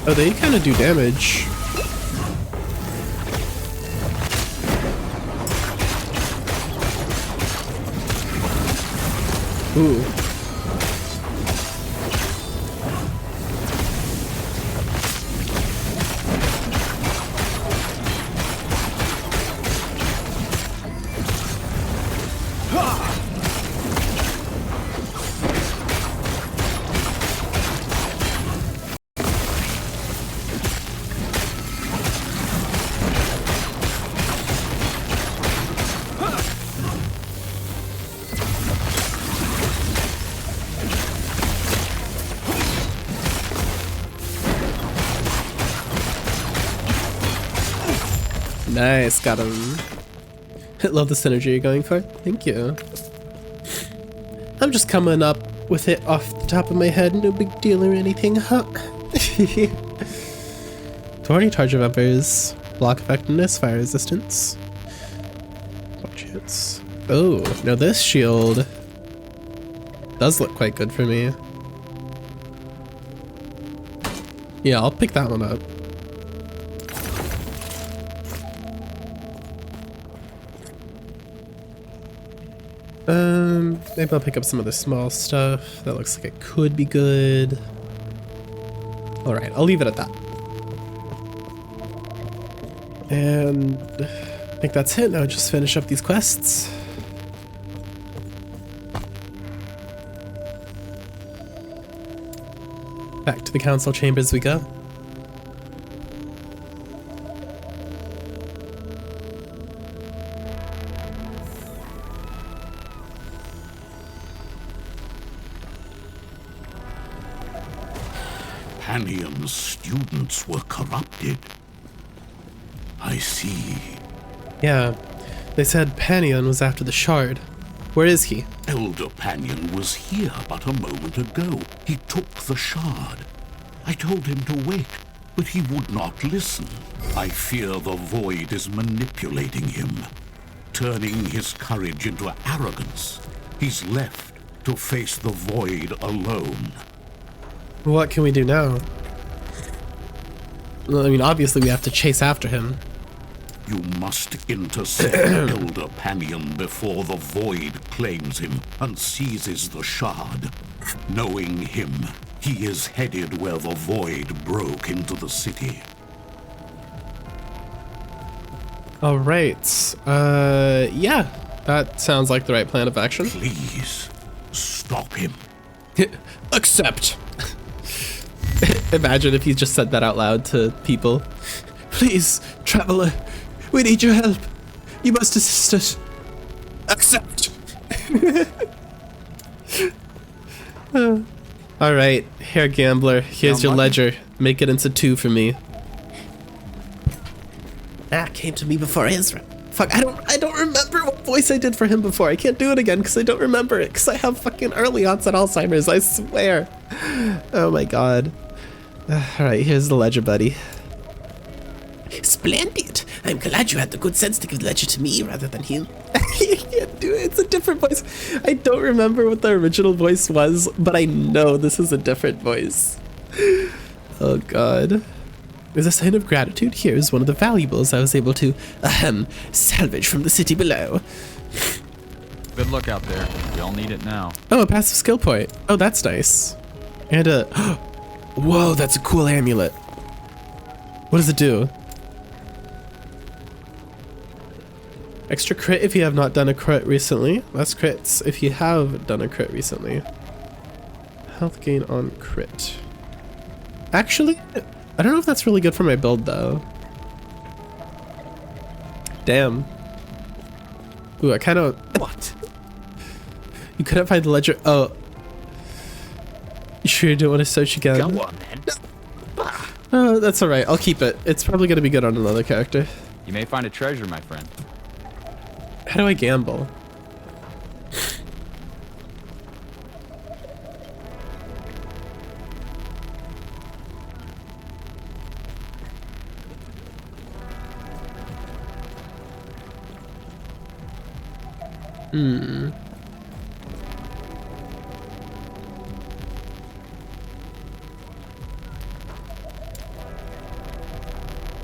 Oh, they kind of do damage. Ooh. Nice, got him. Love the synergy you're going for. Thank you. I'm just coming up with it off the top of my head, no big deal or anything, huh? Thorny charge of embers, block effectiveness, fire resistance. What chance? Oh, now this shield does look quite good for me. Yeah, I'll pick that one up. Maybe I'll pick up some of the small stuff. That looks like it could be good. Alright, I'll leave it at that. And I think that's it. Now just finish up these quests. Back to the council chambers we go. Panion's students were corrupted. I see. Yeah, they said Panion was after the shard. Where is he? Elder Panion was here but a moment ago. He took the shard. I told him to wait, but he would not listen. I fear the void is manipulating him, turning his courage into arrogance. He's left to face the void alone. What can we do now? Well, I mean, obviously we have to chase after him. You must intercept Elder Panion before the void claims him and seizes the shard. Knowing him, he is headed where the void broke into the city. All right. Yeah, that sounds like the right plan of action. Please, stop him. Accept. Imagine if he just said that out loud to people. Please, traveler, we need your help. You must assist us. Accept. All right, here, gambler. Here's your ledger. Make it into 2 for me. That came to me before Ezra. Fuck, I don't remember what voice I did for him before. I can't do it again because I don't remember it because I have fucking early onset Alzheimer's, I swear. Oh my god. Alright, here's the ledger, buddy. Splendid. I'm glad you had the good sense to give the ledger to me rather than him. You can't do it. It's a different voice. I don't remember what the original voice was, but I know this is a different voice. Oh god. As a sign of gratitude, here is one of the valuables I was able to, salvage from the city below. The Good luck out there. We all need it now. Oh, a passive skill point. Oh, that's nice. And a... Whoa, that's a cool amulet. What does it do? Extra crit if you have not done a crit recently. Less crits if you have done a crit recently. Health gain on crit. Actually, I don't know if that's really good for my build though. Damn. Ooh, I kind of... What? You couldn't find the ledger... Oh. You sure you don't want to search again? Go on then. Oh, that's alright. I'll keep it. It's probably going to be good on another character. You may find a treasure, my friend. How do I gamble?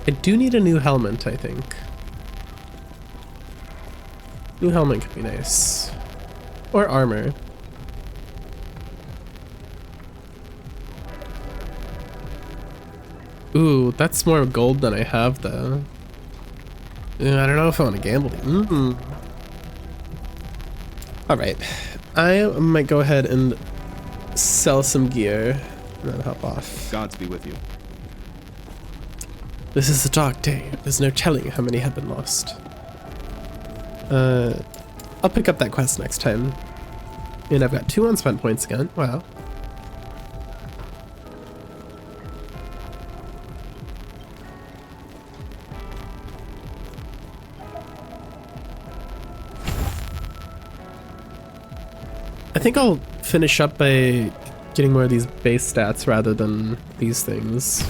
I do need a new helmet, I think. New helmet could be nice. Or armor. Ooh, that's more gold than I have though. I don't know if I want to gamble. Alright. I might go ahead and sell some gear and then hop off. Gods be with you. This is a dark day. There's no telling how many have been lost. I'll pick up that quest next time. And I've got 2 unspent points again. Wow. I think I'll finish up by getting more of these base stats rather than these things.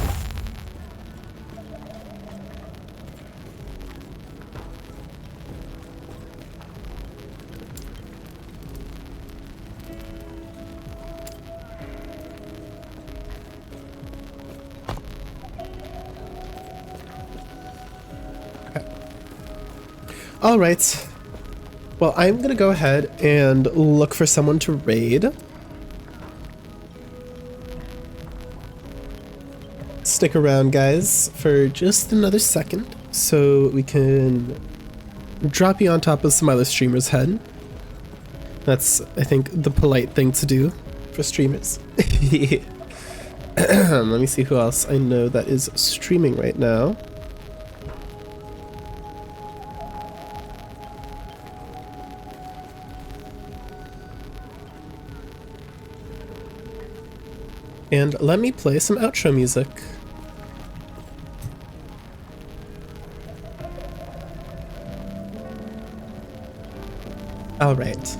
All right. Well, I'm gonna go ahead and look for someone to raid. Stick around, guys, for just another second so we can drop you on top of some other streamers' head. That's, I think, the polite thing to do for streamers. Let me see who else I know that is streaming right now. And let me play some outro music. All right.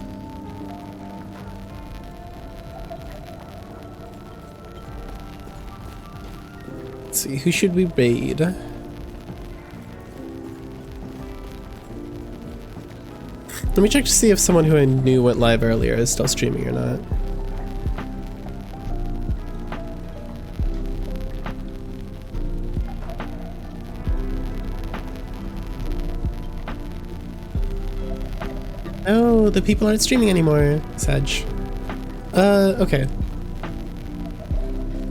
Let's see, who should we raid? Let me check to see if someone who I knew went live earlier is still streaming or not. Oh, the people aren't streaming anymore. Sag. Okay.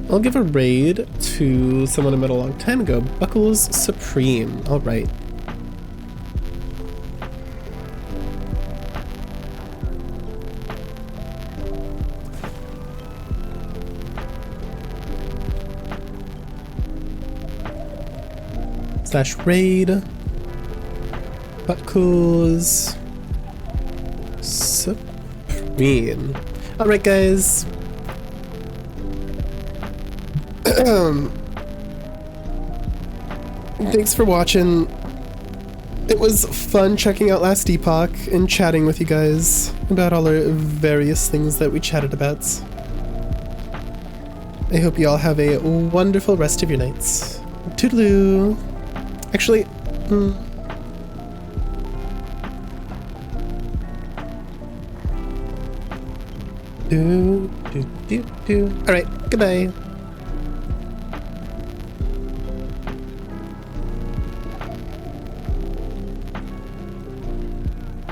I'll give a raid to someone I met a long time ago. Buckles Supreme. Alright. / raid. Buckles Supreme. Alright, guys. Thanks for watching. It was fun checking out Last Epoch and chatting with you guys about all the various things that we chatted about. I hope you all have a wonderful rest of your nights. Toodaloo. Actually, Alright, goodbye.